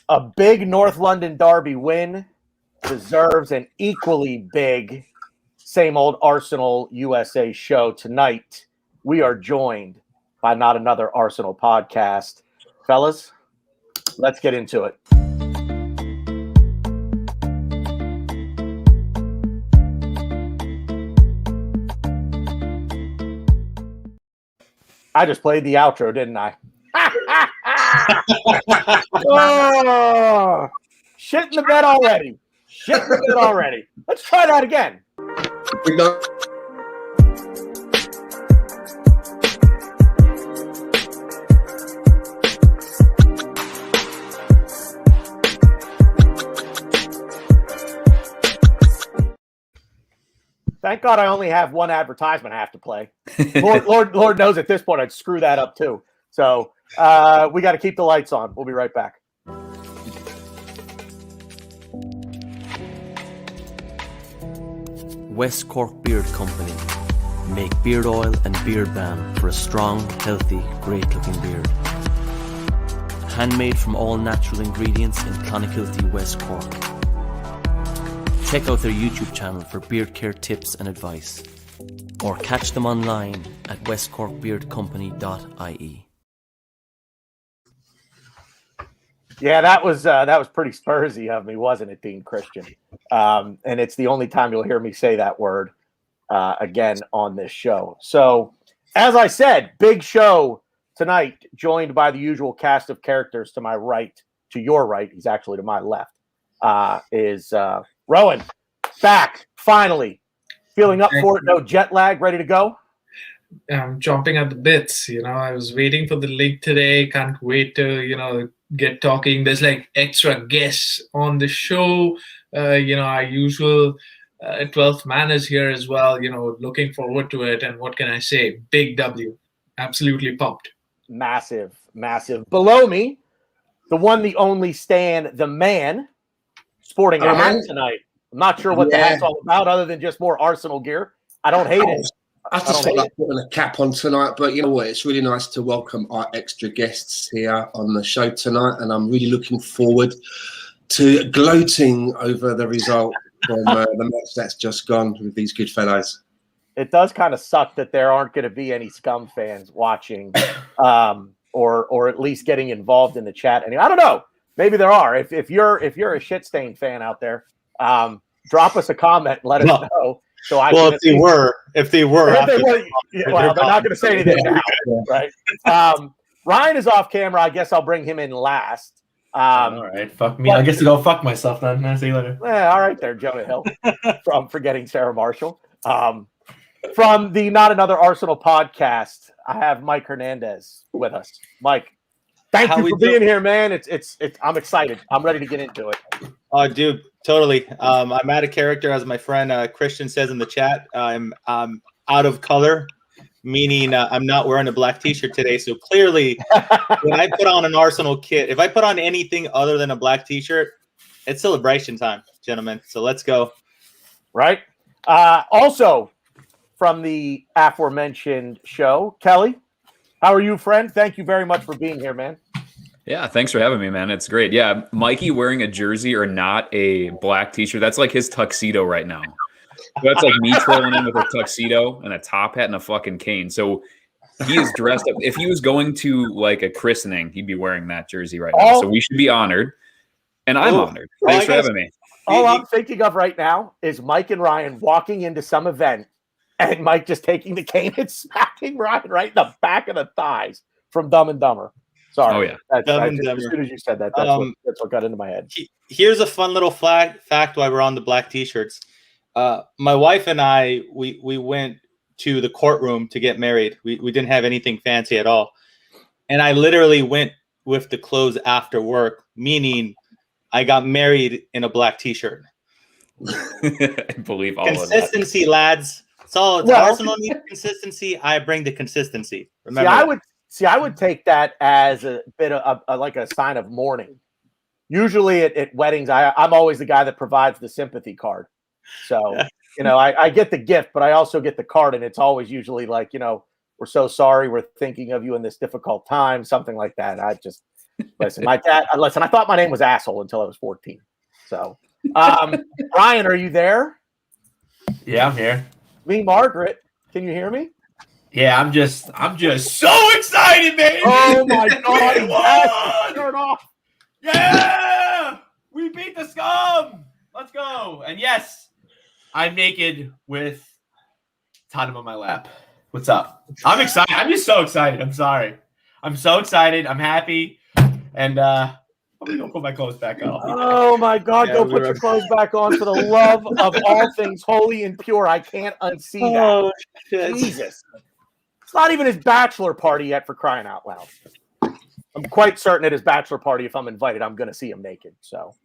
A big North London derby win deserves an equally big same old Arsenal USA show. Tonight, we are joined by not another Arsenal podcast. Fellas, let's get into it. I just played the outro, didn't I? Oh, shit in the bed already. Shit in the bed already. Let's try that again. Thank God I only have one advertisement I have to play. Lord knows at this point I'd screw that up too. So we got to keep the lights on. We'll be right back. West Cork Beard Company make beard oil and beard balm for a strong, healthy, great-looking beard. Handmade from all natural ingredients in Clonakilty, West Cork. Check out their YouTube channel for beard care tips and advice, or catch them online at westcorkbeardcompany.ie. Yeah, that was pretty Spursy of me, wasn't it, Dean Christian? And it's the only time you'll hear me say that word again on this show. So, as I said, big show tonight, joined by the usual cast of characters. To my right, to your right, he's actually to my left, is Rohan, back, finally. Feeling up for it, no jet lag, ready to go? I'm chomping at the bits. I was waiting for the link today. Can't wait to, get talking. There's like extra guests on the show. Our usual 12th man is here as well. Looking forward to it. And what can I say? Big W. Absolutely pumped. Massive, massive. Below me, the one, the only Stan, the man, sporting a hat tonight. I'm not sure what the hat's all about other than just more Arsenal gear. I don't hate it. I just felt like putting a cap on tonight, but you know what? It's really nice to welcome our extra guests here on the show tonight, and I'm really looking forward to gloating over the result from the match that's just gone with these good fellows. It does kind of suck that there aren't going to be any Scum fans watching, or at least getting involved in the chat. And I don't know, maybe there are. If you're a shit stain fan out there, drop us a comment and let us know. So if they were, well, they're not going to say anything now, right? Ryan is off camera. I guess I'll bring him in last. All right, fuck me. I guess to go fuck myself then. I'll see you later. All right, there, Jonah Hill, from Forgetting Sarah Marshall. From the Not Another Arsenal podcast, I have Mike Hernandez with us. Mike, thank you for being here, man. It's I'm excited. I'm ready to get into it. Oh, dude, totally. I'm out of character, as my friend Christian says in the chat. I'm out of color, meaning I'm not wearing a black T-shirt today. So clearly, when I put on an Arsenal kit, if I put on anything other than a black T-shirt, it's celebration time, gentlemen. So let's go. Right. Also, from the aforementioned show, Kelly, how are you, friend? Thank you very much for being here, man. Yeah, thanks for having me, man. It's great. Yeah, Mikey wearing a jersey or not a black T-shirt, that's like his tuxedo right now. That's like me trolling him with a tuxedo and a top hat and a fucking cane. So he is dressed up. If he was going to like a christening, he'd be wearing that jersey right now. So we should be honored. And I'm honored. Thanks for having me. All I'm thinking of right now is Mike and Ryan walking into some event and Mike just taking the cane and smacking Ryan right in the back of the thighs from Dumb and Dumber. Sorry. Oh, yeah. As soon as you said that, that's what got into my head. Here's a fun little fact while we're on the black T-shirts. My wife and I, we went to the courtroom to get married. We didn't have anything fancy at all. And I literally went with the clothes after work, meaning I got married in a black T-shirt. I believe all consistency, of that. Lads. It's Arsenal needs consistency. I bring the consistency. Remember, I would take that as a bit of like a sign of mourning. Usually at weddings, I'm always the guy that provides the sympathy card. So, I get the gift, but I also get the card, and it's always usually like, we're so sorry, we're thinking of you in this difficult time, something like that. Listen, my dad. Listen, I thought my name was asshole until I was 14. So, Ryan, are you there? Yeah, I'm here. Me, Margaret. Can you hear me? Yeah, I'm just so excited, baby. Oh my God! We Yes, won! turn off. Yeah, we beat the scum. Let's go. And yes, I'm naked with Tottenham on my lap. What's up? I'm excited. I'm just so excited. I'm sorry. I'm so excited. I'm happy. And I'm gonna put my clothes back on. Oh my God! Yeah, Go we put were- your clothes back on for the love of all things holy and pure. I can't unsee that. Oh, shit. Jesus. It's not even his bachelor party yet, for crying out loud. I'm quite certain at his bachelor party, if I'm invited, I'm going to see him naked. So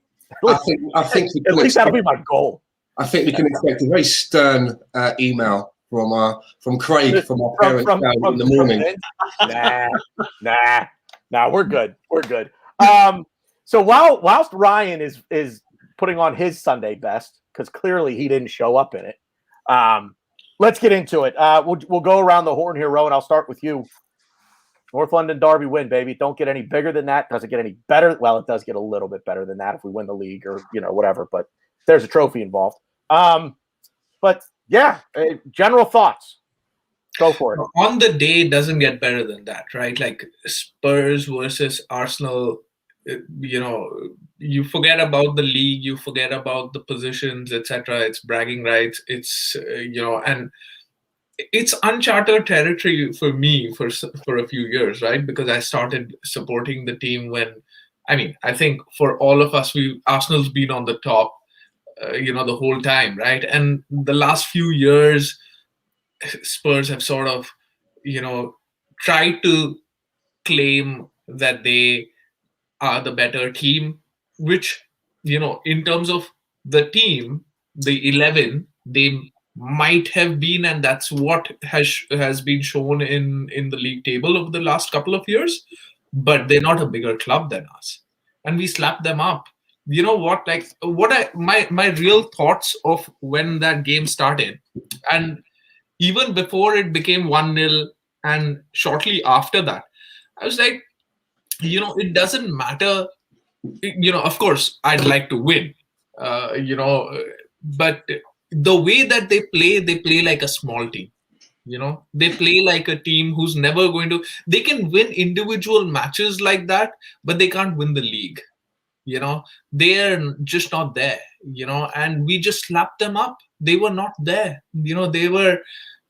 I think we at can least that'll expect, be my goal. I think we can expect a very stern email from Craig from our parents in the morning. Nah, we're good. We're good. So whilst Ryan is putting on his Sunday best, because clearly he didn't show up in it, let's get into it. We'll go around the horn here, Rowan. I'll start with you. North London Derby win, baby. Don't get any bigger than that. Doesn't get any better. Well, it does get a little bit better than that if we win the league or whatever. But there's a trophy involved. But yeah, general thoughts. Go for it. On the day, it doesn't get better than that, right? Like Spurs versus Arsenal. You forget about the league, you forget about the positions, etc. It's bragging rights. It's and it's uncharted territory for me for a few years, right? Because I started supporting the team when, I think for all of us, Arsenal's been on the top, the whole time, right? And the last few years, Spurs have sort of, tried to claim that they are the better team, which, in terms of the team, the 11, they might have been, and that's what has been shown in the league table over the last couple of years. But they're not a bigger club than us, and we slapped them up. You know what? Like my real thoughts of when that game started, and even before it became 1-0, and shortly after that, I was like, it doesn't matter. Of course, I'd like to win. But the way that they play like a small team. They play like a team who's never going to. They can win individual matches like that, but they can't win the league. They're just not there. And we just slapped them up. They were not there. They were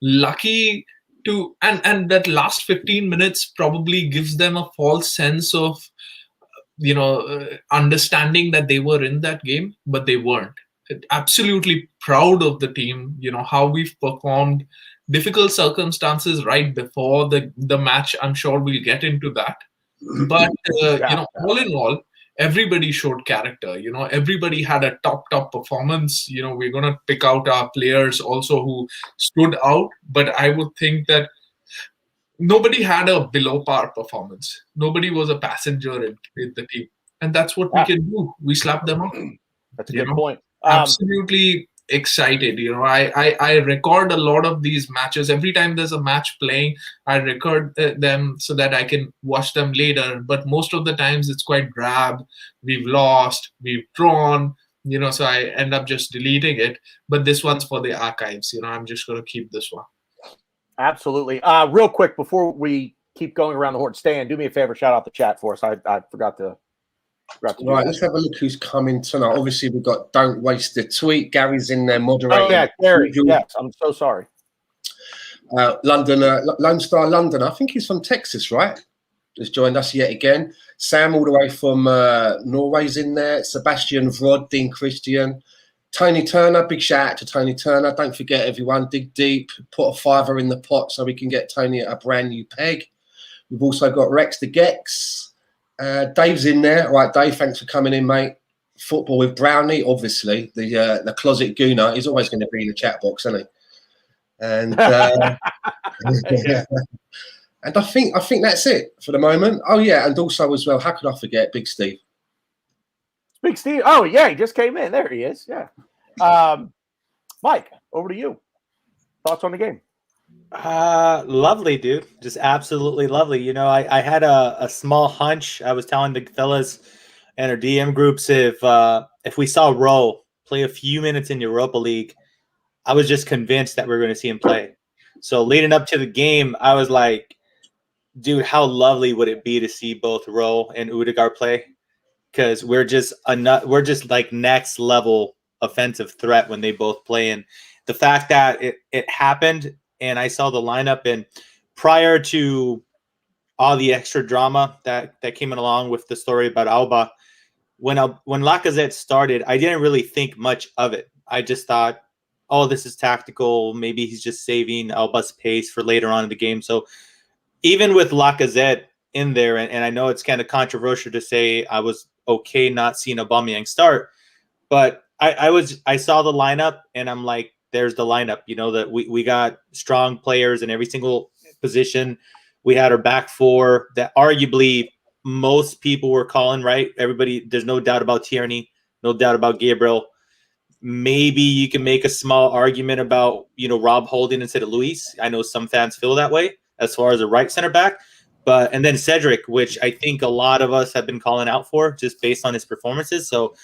lucky to, and that last 15 minutes probably gives them a false sense of understanding that they were in that game, but they weren't. Absolutely proud of the team, how we've performed. Difficult circumstances right before the match. I'm sure we'll get into that. But all in all, everybody showed character. Everybody had a top performance. We're gonna pick out our players also who stood out, but I would think that nobody had a below par performance. Nobody was a passenger in the team, and that's what we can do. We slap them up. That's a good point. Absolutely excited. I record a lot of these matches. Every time there's a match playing, I record them so that I can watch them later. But most of the times it's quite drab. We've lost, we've drawn, so I end up just deleting it. But this one's for the archives. I'm just going to keep this one. Absolutely. Real quick before we keep going around the horn, Stan, do me a favor, shout out the chat for us. I forgot to. Right, let's have a look who's coming tonight. Obviously, we've got Don't Waste the Tweet. Gary's in there moderating. Oh, yeah, Gary. Yes, I'm so sorry. Lone Star London, I think he's from Texas, right? Has joined us yet again. Sam, all the way from Norway's in there. Sebastian Vrod, Dean Christian. Tony Turner, big shout out to Tony Turner. Don't forget, everyone, dig deep, put a $5 in the pot so we can get Tony a brand new peg. We've also got Rex the Gex. Dave's in there. All right, Dave, thanks for coming in, mate. Football with Brownie, obviously. The closet gooner. He's always going to be in the chat box, isn't he? And and I think that's it for the moment. Oh, yeah, and also as well, how could I forget Big Steve? Big Steve. Oh, yeah, he just came in. There he is. Yeah. Mike, over to you. Thoughts on the game? Lovely, dude. Just absolutely lovely. You know, I had a small hunch. I was telling the fellas and our DM groups if we saw Rowe play a few minutes in Europa League, I was just convinced that we are going to see him play. So leading up to the game, I was like, dude, how lovely would it be to see both Rowe and Udegaard play? Because we're just like next level offensive threat when they both play. And the fact that it happened and I saw the lineup, and prior to all the extra drama that came along with the story about Alba, when Lacazette started, I didn't really think much of it. I just thought, oh, this is tactical. Maybe he's just saving Alba's pace for later on in the game. So even with Lacazette in there, and I know it's kind of controversial to say I was okay not seeing Aubameyang start, but I saw the lineup and I'm like, there's the lineup. You know, that we got strong players in every single position. We had our back four that arguably most people were calling, right? Everybody, there's no doubt about Tierney, no doubt about Gabriel. Maybe you can make a small argument about, you know, Rob Holding instead of Luis. I know some fans feel that way as far as a right center back. And then Cedric, which I think a lot of us have been calling out for just based on his performances. So,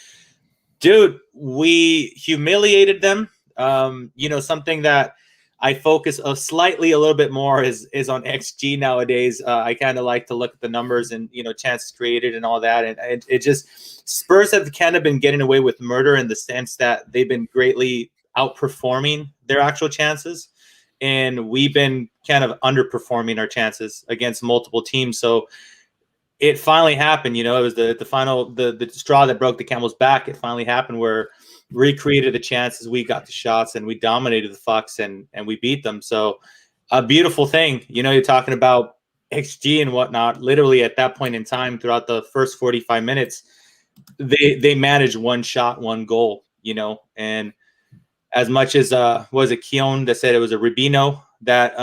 dude, we humiliated them. You know, something that I focus a little bit more is on XG nowadays. I kind of like to look at the numbers and, you know, chances created and all that. And it just, Spurs have kind of been getting away with murder in the sense that they've been greatly outperforming their actual chances. And we've been kind of underperforming our chances against multiple teams. So it finally happened. You know, it was the final, the straw that broke the camel's back. It finally happened where we created the chances, we got the shots, and we dominated the Fox and we beat them. So a beautiful thing. You know, you're talking about XG and whatnot. Literally at that point in time, throughout the first 45 minutes, they managed one shot, one goal, you know, and as much as was it Keown that said it was a Rubino that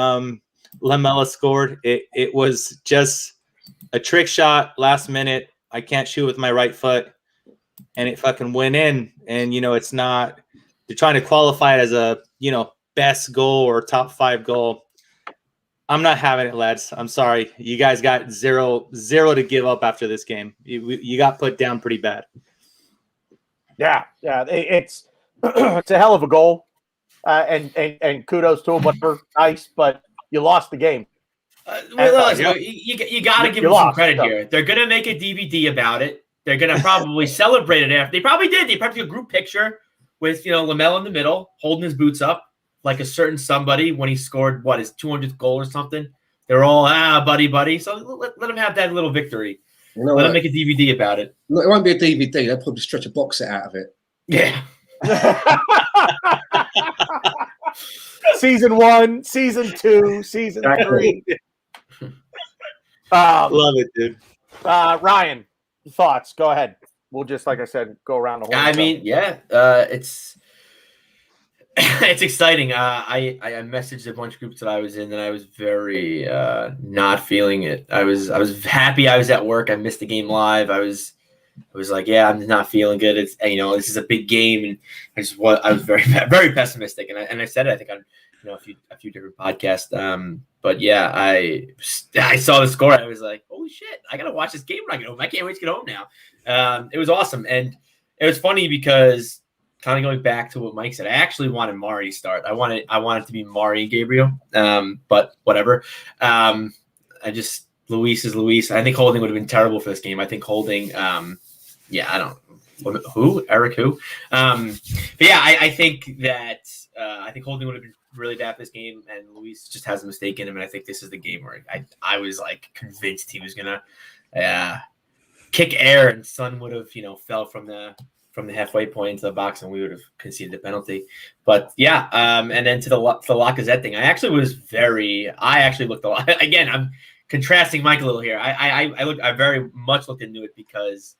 Lamela scored, it was just a trick shot last minute. I can't shoot with my right foot, and it fucking went in. And you know, it's not, they're trying to qualify it as a, you know, best goal or top 5 goal. I'm not having it, lads. I'm sorry. You guys got zero to give up after this game. You got put down pretty bad. Yeah, it's it's a hell of a goal, and kudos to him. Whatever, nice, but you lost the game. You got to give them some credit here. They're going to make a DVD about it. They're going to probably celebrate it after. They probably did. They probably took a group picture with, you know, Lamela in the middle, holding his boots up like a certain somebody when he scored, his 200th goal or something. They're all, buddy. So let him have that little victory. You know, let him make a DVD about it. It won't be a DVD. They'll probably stretch a box set out of it. Yeah. Season 1, season 2, season 3. Love it, dude. Ryan, thoughts? Go ahead. We'll just, like I said, go around the whole. It's exciting. I messaged a bunch of groups that I was in, and I was very not feeling it. I was happy I was at work. I missed the game live. I was like, yeah, I'm not feeling good. It's, you know, this is a big game, and I was very very pessimistic, and I said it, I think, on, you know, a few different podcasts. But yeah, I saw the score. I was like, holy shit, I gotta watch this game when I get home. I can't wait to get home now. It was awesome, and it was funny because, kind of going back to what Mike said, I actually wanted Mari to start. I wanted to be Mari and Gabriel, but whatever. Luis is Luis. I think Holding would have been terrible for this game. I think Holding, Eric who? But yeah, I think that I think Holding would have been really bad for this game, and Luis just has a mistake in him, and I think this is the game where I was like convinced he was gonna kick air, and Son would have, you know, fell from the halfway point into the box, and we would have conceded a penalty. But yeah, and then to the Lacazette thing, I actually looked a lot. Again, I'm contrasting Mike a little here. I very much looked into it because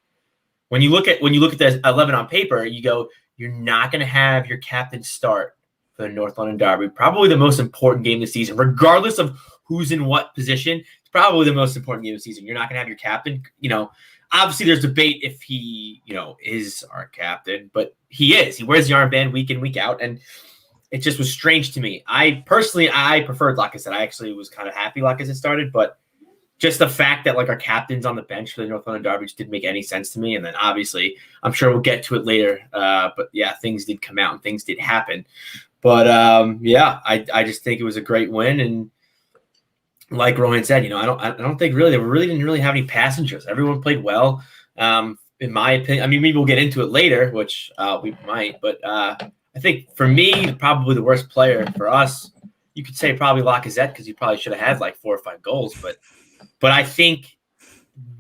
when you look at the 11 on paper, you go, you're not going to have your captain start for the North London Derby, probably the most important game this season, regardless of who's in what position. It's probably the most important game of the season. You're not going to have your captain, you know. Obviously, there's debate if he, you know, is our captain, but he is. He wears the armband week in, week out. And it just was strange to me. I preferred Lacazette. I actually was kind of happy Lacazette started, but just the fact that like our captain's on the bench for the North London Derby just didn't make any sense to me. And then obviously, I'm sure we'll get to it later. But yeah, things did come out and things did happen. But yeah, I just think it was a great win. And like Rohan said, I don't think really they didn't really have any passengers. Everyone played well. In my opinion, I mean, maybe we'll get into it later, which we might. But I think for me, probably the worst player for us, you could say probably Lacazette because he probably should have had like 4 or 5 goals. But I think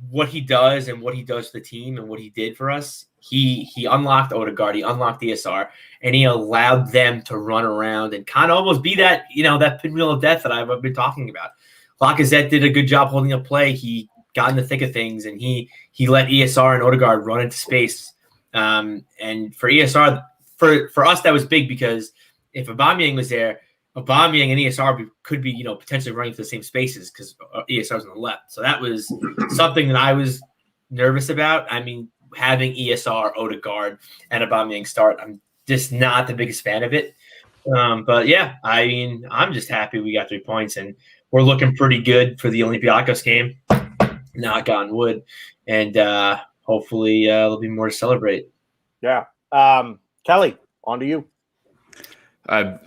what he does and what he does for the team and what he did for us, he unlocked Odegaard, he unlocked ESR, and he allowed them to run around and kind of almost be that, that pinwheel of death that I've been talking about. Lacazette did a good job holding up play. He got in the thick of things, and he let ESR and Odegaard run into space. And for ESR, for us, that was big because if Aubameyang was there, Aubameyang and ESR could be, potentially running to the same spaces because ESR's on the left. So that was something that I was nervous about. I mean, having ESR, Odegaard, and Aubameyang start, I'm just not the biggest fan of it. But yeah, I mean, I'm just happy we got 3 points, and we're looking pretty good for the Olympiacos game. Knock on wood, and hopefully there'll be more to celebrate. Yeah, Kelly, on to you.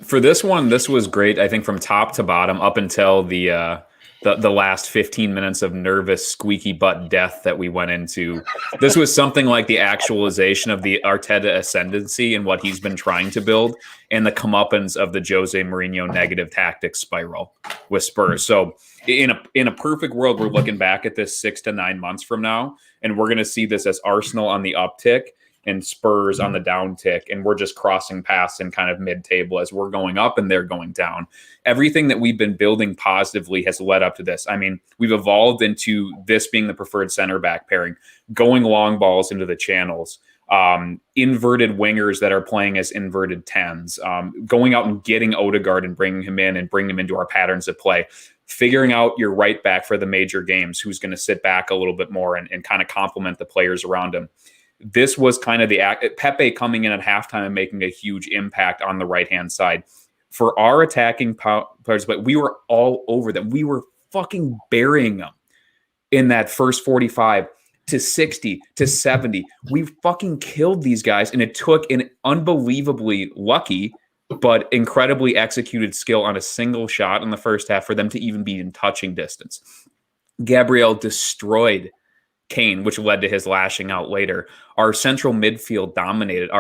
For this one, this was great. I think from top to bottom, up until the last 15 minutes of nervous, squeaky butt death that we went into. This was something like the actualization of the Arteta ascendancy and what he's been trying to build, and the comeuppance of the Jose Mourinho negative tactics spiral with Spurs. So in a perfect world, we're looking back at this 6 to 9 months from now, and we're going to see this as Arsenal on the uptick and Spurs on the downtick, and we're just crossing paths in kind of mid-table as we're going up and they're going down. Everything that we've been building positively has led up to this. I mean, we've evolved into this being the preferred center back pairing, going long balls into the channels, inverted wingers that are playing as inverted 10s, going out and getting Odegaard and bringing him in and bringing him into our patterns of play, figuring out your right back for the major games, who's going to sit back a little bit more and kind of complement the players around him. This was kind of the Pepe coming in at halftime and making a huge impact on the right-hand side. For our attacking players, but we were all over them. We were fucking burying them in that first 45 to 60 to 70. We fucking killed these guys, and it took an unbelievably lucky but incredibly executed skill on a single shot in the first half for them to even be in touching distance. Gabriel destroyed Kane, which led to his lashing out later. Our central midfield dominated.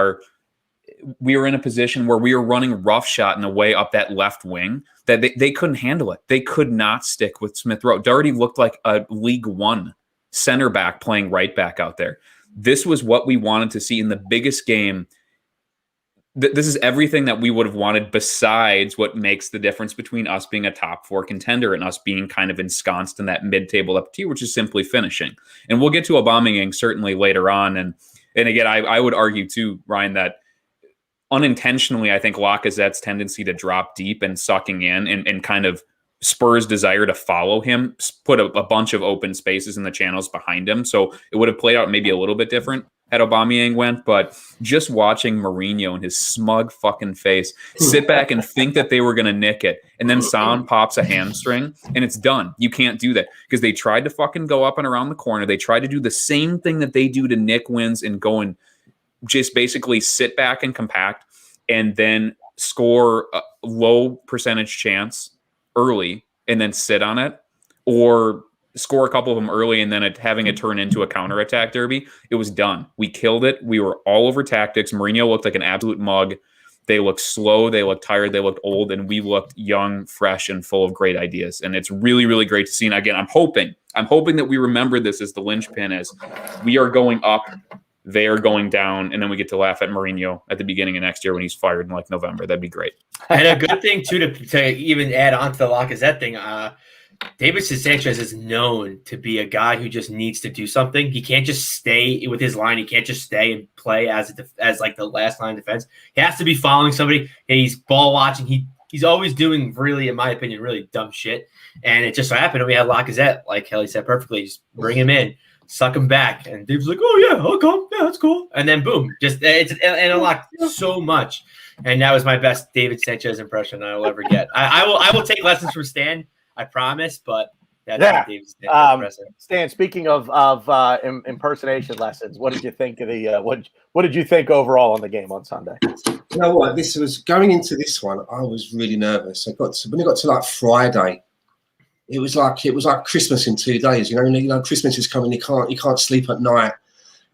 We were in a position where we were running roughshod in a way up that left wing that they couldn't handle it. They could not stick with Smith Rowe. Doherty looked like a League One center back playing right back out there. This was what we wanted to see in the biggest game. This is everything that we would have wanted besides what makes the difference between us being a top 4 contender and us being kind of ensconced in that mid-table up tier, which is simply finishing. And we'll get to Aubameyang certainly later on. And again, I would argue too, Ryan, that unintentionally, I think Lacazette's tendency to drop deep and sucking in and kind of Spurs' desire to follow him put a bunch of open spaces in the channels behind him. So it would have played out maybe a little bit different had Aubameyang went, but just watching Mourinho and his smug fucking face sit back and think that they were going to nick it, and then Son pops a hamstring, and it's done. You can't do that because they tried to fucking go up and around the corner. They tried to do the same thing that they do to nick wins and go and just basically sit back and compact and then score a low percentage chance early and then sit on it, or score a couple of them early and then having it turn into a counterattack derby. It was done. We killed it. We were all over tactics. Mourinho looked like an absolute mug. They looked slow. They looked tired. They looked old. And we looked young, fresh, and full of great ideas. And it's really, really great to see. And again, I'm hoping that we remember this as the linchpin, as we are going up, they are going down, and then we get to laugh at Mourinho at the beginning of next year when he's fired in like November. That'd be great. And a good thing too to even add on to the Lacazette thing. David Sanchez is known to be a guy who just needs to do something. He can't just stay with his line. He can't just stay and play as like the last line of defense. He has to be following somebody. He's ball watching. He's always doing really, in my opinion, really dumb shit. And it just so happened we had Lacazette, like Kelly said perfectly. Just bring him in, suck him back, and Dave's like, "Oh yeah, I'll come. Yeah, that's cool." And then boom, just it's and unlocked so much. and that was my best David Sanchez impression I will ever get. I will take lessons from Stan, I promise, but that's my David Sanchez impression. Stan, speaking of impersonation lessons, what did you think of the what did you think overall on the game on Sunday? You know what? This was going into this one. I was really nervous. When it got to like Friday, it was like Christmas in 2 days. You know, Christmas is coming. You can't sleep at night.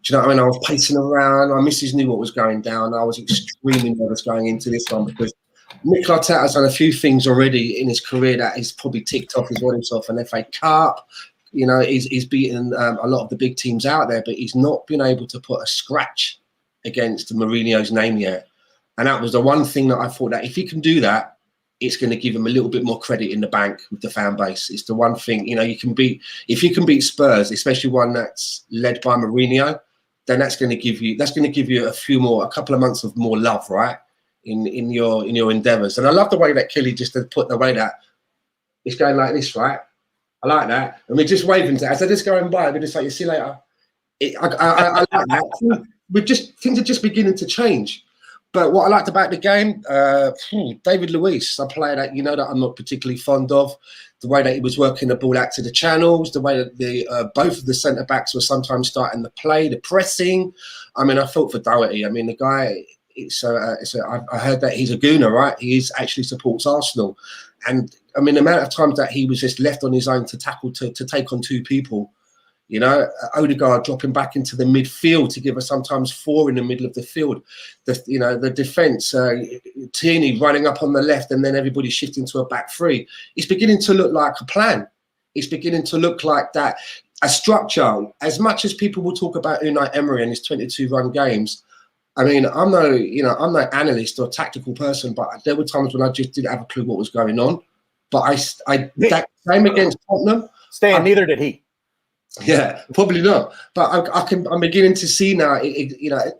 Do you know what I mean? I was pacing around. My missus knew what was going down. I was extremely nervous going into this one because Mikel Arteta's done a few things already in his career that he's probably ticked off. He's won himself an FA Cup. You know, he's beaten a lot of the big teams out there, but he's not been able to put a scratch against Mourinho's name yet. And that was the one thing that I thought that if he can do that, it's going to give him a little bit more credit in the bank with the fan base. It's the one thing, you know, if you can beat Spurs, especially one that's led by Mourinho, then that's going to give you a couple of months of more love, right? In your endeavours. And I love the way that Kelly just put the way that it's going like this, right? I like that. And we're just waving to as they're just going by, we're just like, you see you later. I like that. Things are just beginning to change. But what I liked about the game, David Luiz, a player that that I'm not particularly fond of, the way that he was working the ball out to the channels, the way that both of the centre backs were sometimes starting the play, the pressing. I mean, I felt for Doherty. I mean, the guy. I heard that he's a Gooner, right? He actually supports Arsenal, and I mean, the amount of times that he was just left on his own to tackle to take on 2 people. You know, Odegaard dropping back into the midfield to give us sometimes 4 in the middle of the field. The defence, Tierney running up on the left and then everybody shifting to a back 3. It's beginning to look like a plan. It's beginning to look like that. A structure, as much as people will talk about Unai Emery and his 22-run games, I mean, I'm no analyst or tactical person, but there were times when I just didn't have a clue what was going on. But that game against Tottenham, Stan, neither did he. Yeah, probably not. But I'm beginning to see now,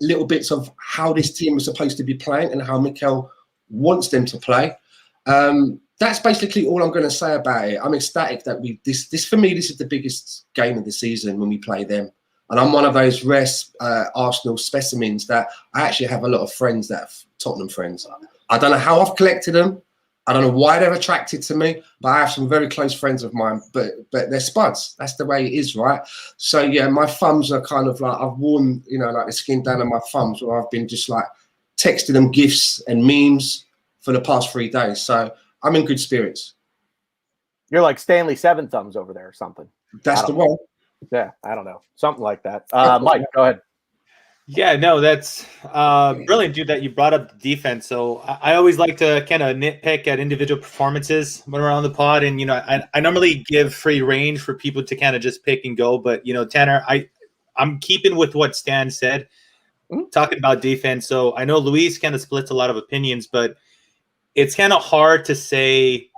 little bits of how this team is supposed to be playing and how Mikel wants them to play. That's basically all I'm going to say about it. I'm ecstatic that this for me, this is the biggest game of the season when we play them. And I'm one of those rare Arsenal specimens that I actually have a lot of friends that are Tottenham friends. I don't know how I've collected them. I don't know why they're attracted to me, but I have some very close friends of mine, but they're spuds. That's the way it is, right? So, yeah, my thumbs are kind of like, I've worn, like the skin down on my thumbs, where I've been just like texting them gifs and memes for the past 3 days. So I'm in good spirits. You're like Stanley Seven Thumbs over there or something. That's the one. Yeah, I don't know. Something like that. Mike, go ahead. Yeah, no, that's brilliant, dude, that you brought up the defense. So I always like to kind of nitpick at individual performances when we're on the pod. And, I normally give free range for people to kind of just pick and go. But, Tanner, I'm keeping with what Stan said, talking about defense. So I know Luis kind of splits a lot of opinions, but it's kind of hard to say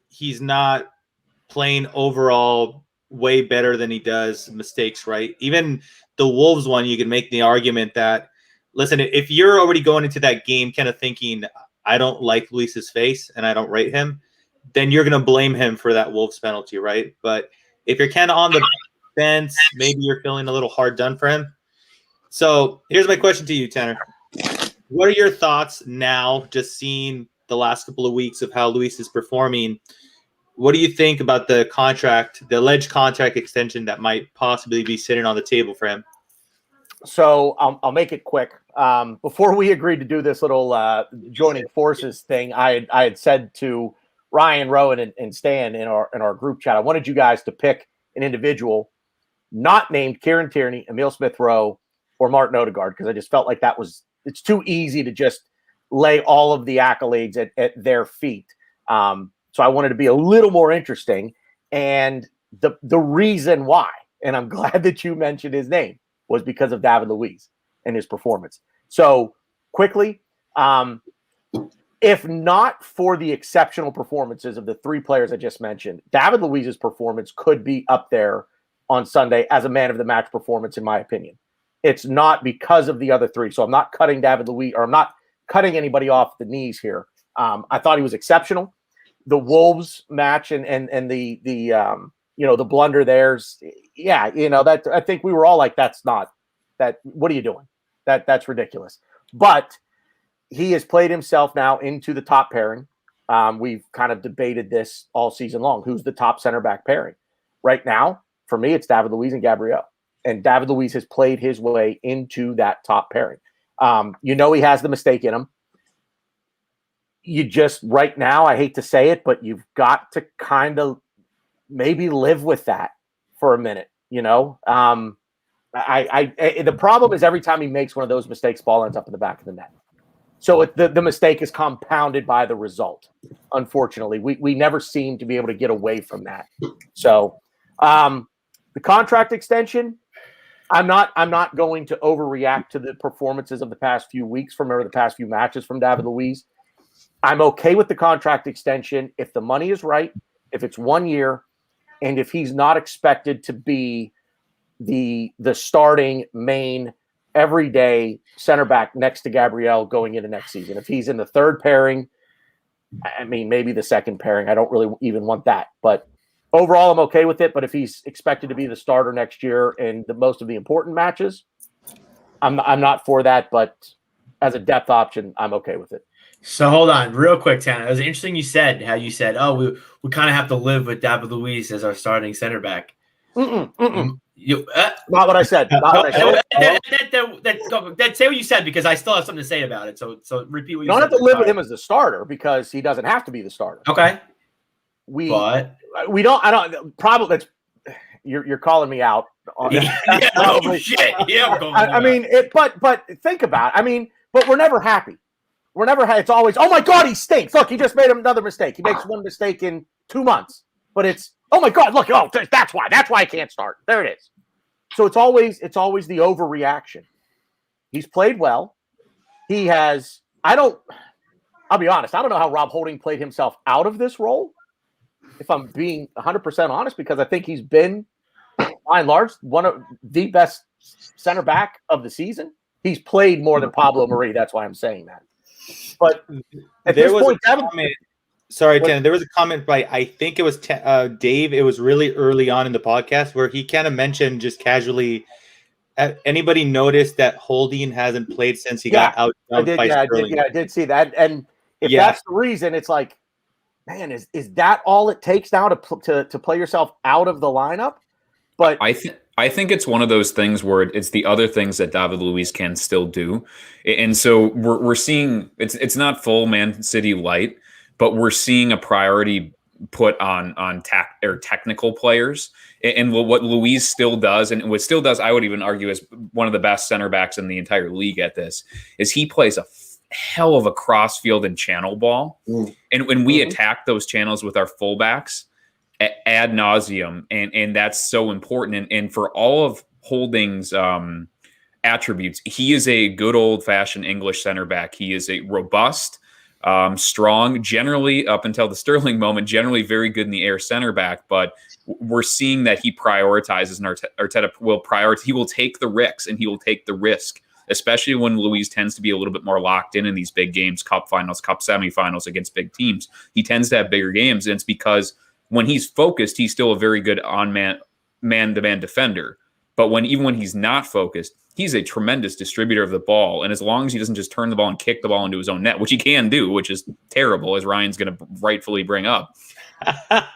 he's not playing overall way better than he does mistakes, right? Even the Wolves one, you can make the argument that, listen, if you're already going into that game kind of thinking, I don't like Luis's face and I don't rate him, then you're going to blame him for that Wolves penalty, right? But if you're kind of on the fence, maybe you're feeling a little hard done for him. So here's my question to you, Tanner. What are your thoughts now, just seeing the last couple of weeks of how Luis is performing? What do you think about the alleged contract extension that might possibly be sitting on the table for him? So I'll make it quick. Before we agreed to do this little joining forces thing, I had said to Ryan, Rowan, and Stan in our group chat, I wanted you guys to pick an individual not named Kieran Tierney, Emile Smith-Rowe, or Martin Odegaard, because I just felt like it's too easy to just lay all of the accolades at their feet. So I wanted to be a little more interesting. And the reason why, and I'm glad that you mentioned his name, was because of David Luiz and his performance. So quickly, if not for the exceptional performances of the 3 players I just mentioned, David Luiz's performance could be up there on Sunday as a man of the match performance, in my opinion. It's not because of the other 3. So I'm not cutting David Luiz, or I'm not cutting anybody off the knees here. I thought he was exceptional. The Wolves match and the blunder there's, that I think we were all like, that's not that. What are you doing? That's ridiculous. But he has played himself now into the top pairing. We've kind of debated this all season long. Who's the top center back pairing? Right now, for me, it's David Luiz and Gabriel. And David Luiz has played his way into that top pairing. He has the mistake in him. You just, right now, I hate to say it, but you've got to kind of maybe live with that for a minute, the problem is every time he makes one of those mistakes, ball ends up in the back of the net. So the mistake is compounded by the result. Unfortunately, we never seem to be able to get away from that. So the contract extension, I'm not going to overreact to the performances of the past few weeks the past few matches from David Luiz. I'm okay with the contract extension if the money is right, if it's 1 year, and if he's not expected to be the starting main everyday center back next to Gabriel going into next season. If he's in the third pairing, I mean, maybe the second pairing, I don't really even want that. But overall, I'm okay with it. But if he's expected to be the starter next year in most of the important matches, I'm not for that. But as a depth option, I'm okay with it. So hold on real quick, Tanner. It was interesting you said how you said, oh, we kind of have to live with David Luiz as our starting center back. Not what I said. Not what I said. Say what you said because I still have something to say about it. So repeat what you said. You don't have to live with him as the starter because he doesn't have to be the starter. Okay. We don't. I don't. Probably that's you're calling me out. Oh shit! Yeah. I mean, but think about it. I mean, but we're never happy. We're never happy. It's always, oh my God, he stinks. Look, he just made another mistake. He makes one mistake in 2 months. But it's, oh my God, look, that's why I can't start. There it is. So it's always the overreaction. He's played well. He has. I'll be honest. I don't know how Rob Holding played himself out of this role. If I'm being 100% honest, because I think he's been, by and large, one of the best center back of the season. He's played more than Pablo Marie. That's why I'm saying that. But at there this was point, a comment. Sorry, Tanner. There was a comment by, I think it was Dave. It was really early on in the podcast where he kind of mentioned just casually. Anybody noticed that Holding hasn't played since he got out? I did see that. And if that's the reason, it's like, man, is that all it takes now to play yourself out of the lineup? But I think it's one of those things where it's the other things that David Luiz can still do, and so we're seeing it's not full Man City light, but we're seeing a priority put on technical players, and what Luiz still does, and what still does, I would even argue is one of the best center backs in the entire league at this, is he plays a hell of a cross-field and channel ball, and when we attack those channels with our fullbacks ad nauseum, and that's so important. And for all of Holding's attributes, he is a good old-fashioned English center back. He is a robust, strong, generally up until the Sterling moment, generally very good in the air center back. But we're seeing that he prioritizes, and Arteta will prioritize. He will take the risks, and he will take the risk, especially when Luiz tends to be a little bit more locked in these big games, cup finals, cup semifinals against big teams. He tends to have bigger games, and it's because when he's focused, he's still a very good man-to-man defender. But even when he's not focused, he's a tremendous distributor of the ball. And as long as he doesn't just turn the ball and kick the ball into his own net, which he can do, which is terrible, as Ryan's going to rightfully bring up,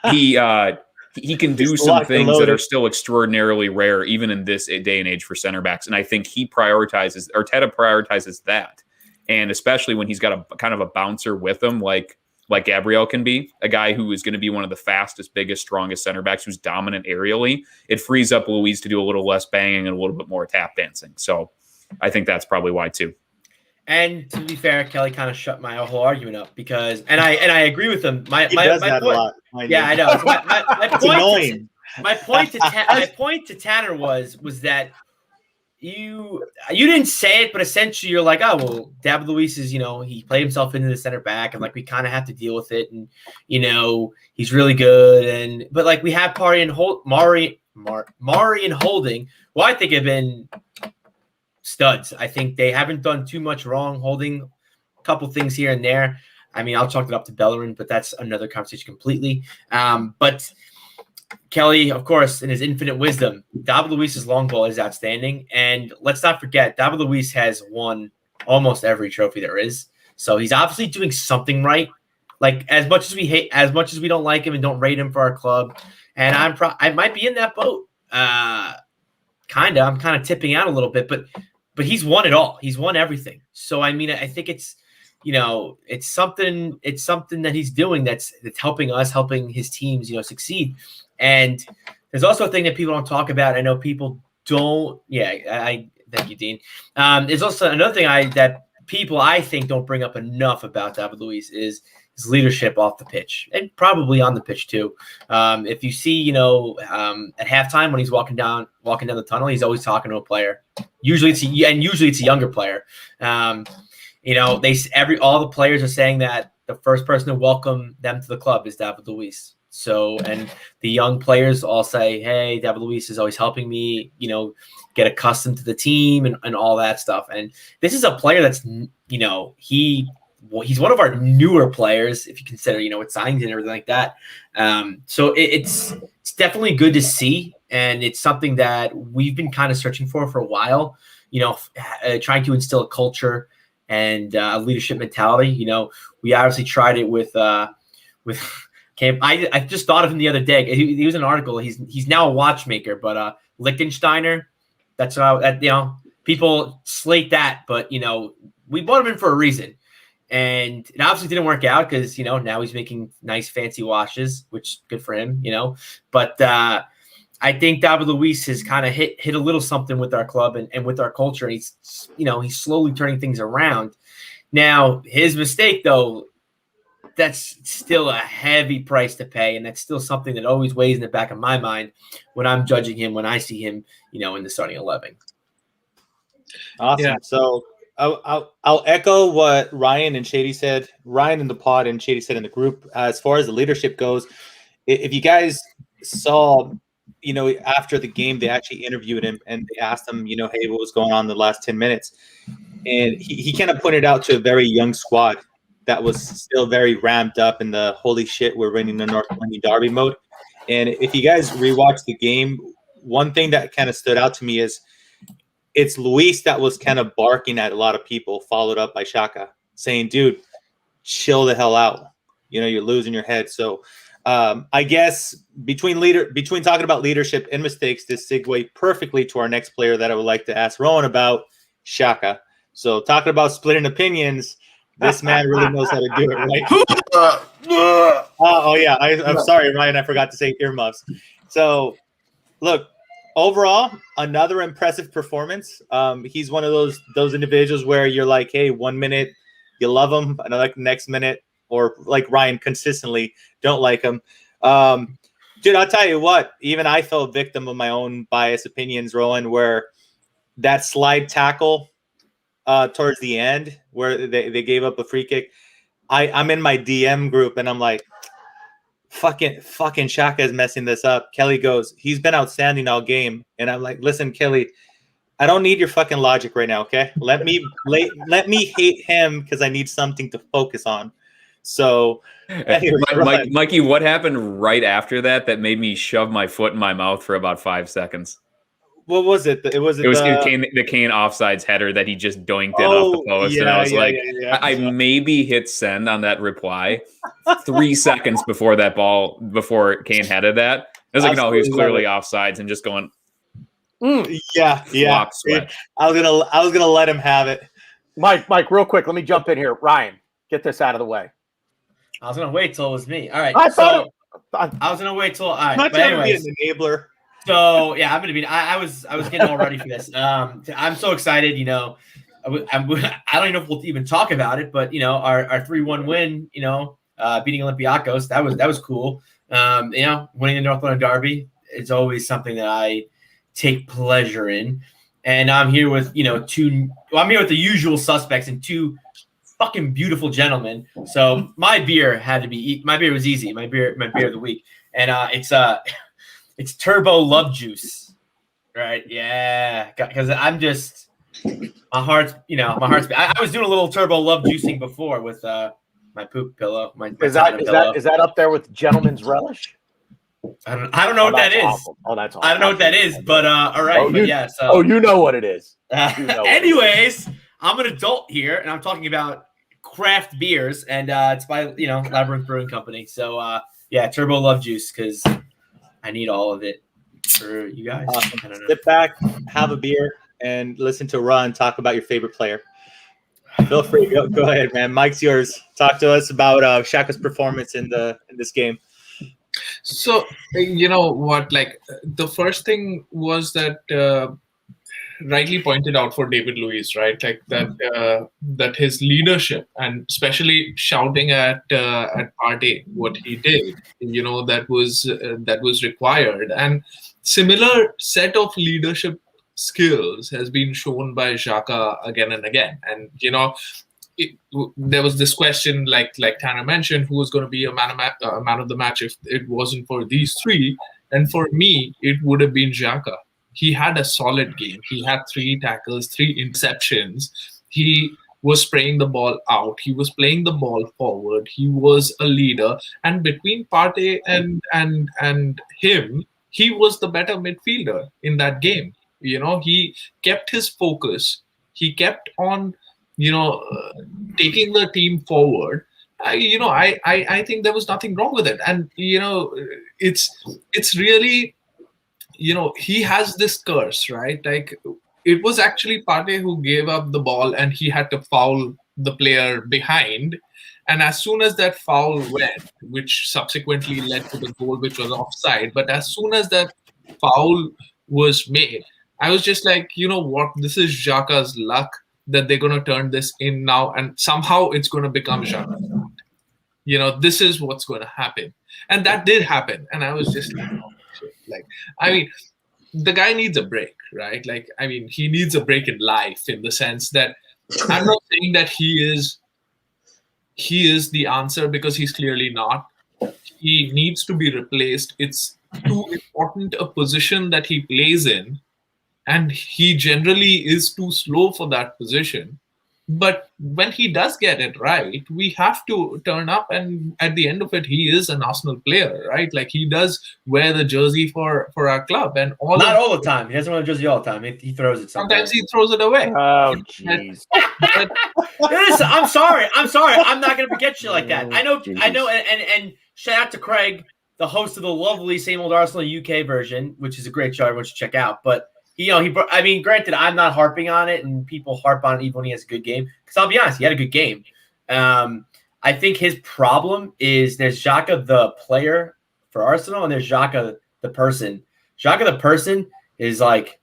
he can do some things that are still extraordinarily rare, even in this day and age for center backs. And I think Arteta prioritizes that. And especially when he's got a kind of a bouncer with him, like Gabriel can be, a guy who is going to be one of the fastest, biggest, strongest center backs who's dominant aerially, it frees up Luiz to do a little less banging and a little bit more tap dancing. So I think that's probably why too. And to be fair, Kelly kind of shut my whole argument up because, and I agree with him. My point, a lot. I know. So my point to Tanner was that you didn't say it, but essentially you're like, oh well, David Luiz is, he played himself into the center back, and like we kind of have to deal with it, and he's really good, but like we have Mari and Holding, who I think have been studs. I think they haven't done too much wrong. Holding a couple things here and there. I mean, I'll chalk it up to Bellerin, but that's another conversation completely. But Kelly, of course, in his infinite wisdom, David Luiz's long ball is outstanding. And let's not forget, David Luiz has won almost every trophy there is. So he's obviously doing something right. Like as much as we don't like him and don't rate him for our club, and I might be in that boat. I'm kind of tipping out a little bit, but he's won it all. He's won everything. So I mean, I think it's something that he's doing that's helping us, helping his teams, succeed. And there's also a thing that people don't talk about. I know people don't. Yeah, I thank you, Dean. There's also another thing that people I think don't bring up enough about David Luiz is his leadership off the pitch and probably on the pitch too. If you see, at halftime when he's walking down the tunnel, he's always talking to a player. Usually it's a younger player. All the players are saying that the first person to welcome them to the club is David Luiz. So, and the young players all say, "Hey, David Luiz is always helping me, get accustomed to the team and all that stuff." And this is a player that's, he's one of our newer players, if you consider, with signings and everything like that. So it's definitely good to see. And it's something that we've been kind of searching for a while, trying to instill a culture and a leadership mentality. We obviously tried it with Cam. I just thought of him the other day. He was in an article. He's now a watchmaker, but Liechtensteiner, that's people slate that, but we brought him in for a reason. And it obviously didn't work out because, now he's making nice fancy washes, which good for him, But I think David Luiz has kind of hit a little something with our club and with our culture. And he's slowly turning things around. Now, his mistake, though, that's still a heavy price to pay. And that's still something that always weighs in the back of my mind when I'm judging him, when I see him, in the starting 11. Awesome. Yeah. So I'll echo what Ryan and Shady said. Ryan in the pod and Shady said in the group. As far as the leadership goes, if you guys saw, after the game, they actually interviewed him and they asked him, hey, what was going on the last 10 minutes? And he kind of pointed out to a very young squad that was still very ramped up in the holy shit, we're winning the North London Derby mode. And if you guys rewatch the game, one thing that kind of stood out to me is it's Luis that was kind of barking at a lot of people, followed up by Xhaka, saying, dude, chill the hell out. You're losing your head. So I guess between talking about leadership and mistakes, this segue perfectly to our next player that I would like to ask Rohan about, Xhaka. So talking about splitting opinions, this man really knows how to do it, right? Oh yeah. I'm sorry, Ryan. I forgot to say earmuffs. So look, overall, another impressive performance. He's one of those individuals where you're like, hey, 1 minute you love him, another next minute, or like Ryan, consistently don't like him. Dude, I'll tell you what, even I fell victim of my own biased opinions, Rohan, where that slide tackle towards the end where they gave up a free kick. I'm in my DM group and I'm like, fucking Xhaka is messing this up. Kelly goes, he's been outstanding all game. And I'm like, listen, Kelly, I don't need your fucking logic right now, okay? Let me hate him because I need something to focus on. So anyway, Mikey, what happened right after that made me shove my foot in my mouth for about 5 seconds? What was it? It was the Kane offsides header that he just doinked in off the post. And I was I maybe hit send on that reply 3 seconds before Kane headed that. I was like, no, he was clearly offsides and just going, yeah. Sweat. I was gonna let him have it. Mike, real quick, let me jump in here. Ryan, get this out of the way. I was gonna wait till it was me. All right. I was gonna wait till. All right. Not trying to be an enabler. So yeah, I'm gonna be. I was getting all ready for this. I'm so excited. I don't even know if we'll even talk about it, but our 3-1 win. Beating Olympiacos. That was cool. Winning the North London Derby is always something that I take pleasure in. And I'm here with I'm here with the usual suspects and two fucking beautiful gentlemen. So my beer was easy. My beer of the week, and it's Turbo Love Juice, right? Yeah, because I'm just my heart's. I was doing a little Turbo Love Juicing before with my poop pillow. Is that up there with Gentleman's Relish? I don't know what that is. Awful. Oh, that's awful. I don't know what that is, but all right. You know what it is. Anyways, I'm an adult here, and I'm talking about craft beers, and it's by Labyrinth Brewing Company. So yeah, Turbo Love Juice, because I need all of it for you guys. Awesome. I don't know. Sit back, have a beer, and listen to Ron talk about your favorite player. Feel free. Go ahead, man. Mike's yours. Talk to us about Shaka's performance in this game. So, you know what, like the first thing was that rightly pointed out for David Luiz, right? Like that his leadership, and especially shouting at Partey, what he did, that was required. And similar set of leadership skills has been shown by Xhaka again and again. And there was this question, like Tanner mentioned, who was going to be a man of the match if it wasn't for these three. And for me, it would have been Xhaka. He had a solid game. He had 3 tackles, 3 interceptions. He was spraying the ball out. He was playing the ball forward. He was a leader. And between Partey and him, he was the better midfielder in that game. He kept his focus. He kept on, taking the team forward. I think there was nothing wrong with it. And, it's really, he has this curse, right? Like it was actually Partey who gave up the ball and he had to foul the player behind. And as soon as that foul went, which subsequently led to the goal, which was offside, but as soon as that foul was made, I was just like, you know what? This is Xhaka's luck that they're going to turn this in now, and somehow it's going to become Xhaka's luck. This is what's going to happen. And that did happen. And I was just like, oh, shit. Like, I mean, the guy needs a break, right? Like, I mean, he needs a break in life, in the sense that I'm not saying that he is the answer, because he's clearly not. He needs to be replaced. It's too important a position that he plays in, and he generally is too slow for that position. But when he does get it right, we have to turn up, and at the end of it, he is an Arsenal player, right? Like, he does wear the jersey for our club, and all He throws it away. Oh, jeez. I'm sorry. I'm not gonna forget you like that. I know. And shout out to Craig, the host of the lovely Same Old Arsenal UK version, which is a great show. Everyone should check out. But granted, I'm not harping on it, and people harp on it even when he has a good game. Because I'll be honest, he had a good game. I think his problem is there's Xhaka the player for Arsenal, and there's Xhaka the person. Xhaka the person is like,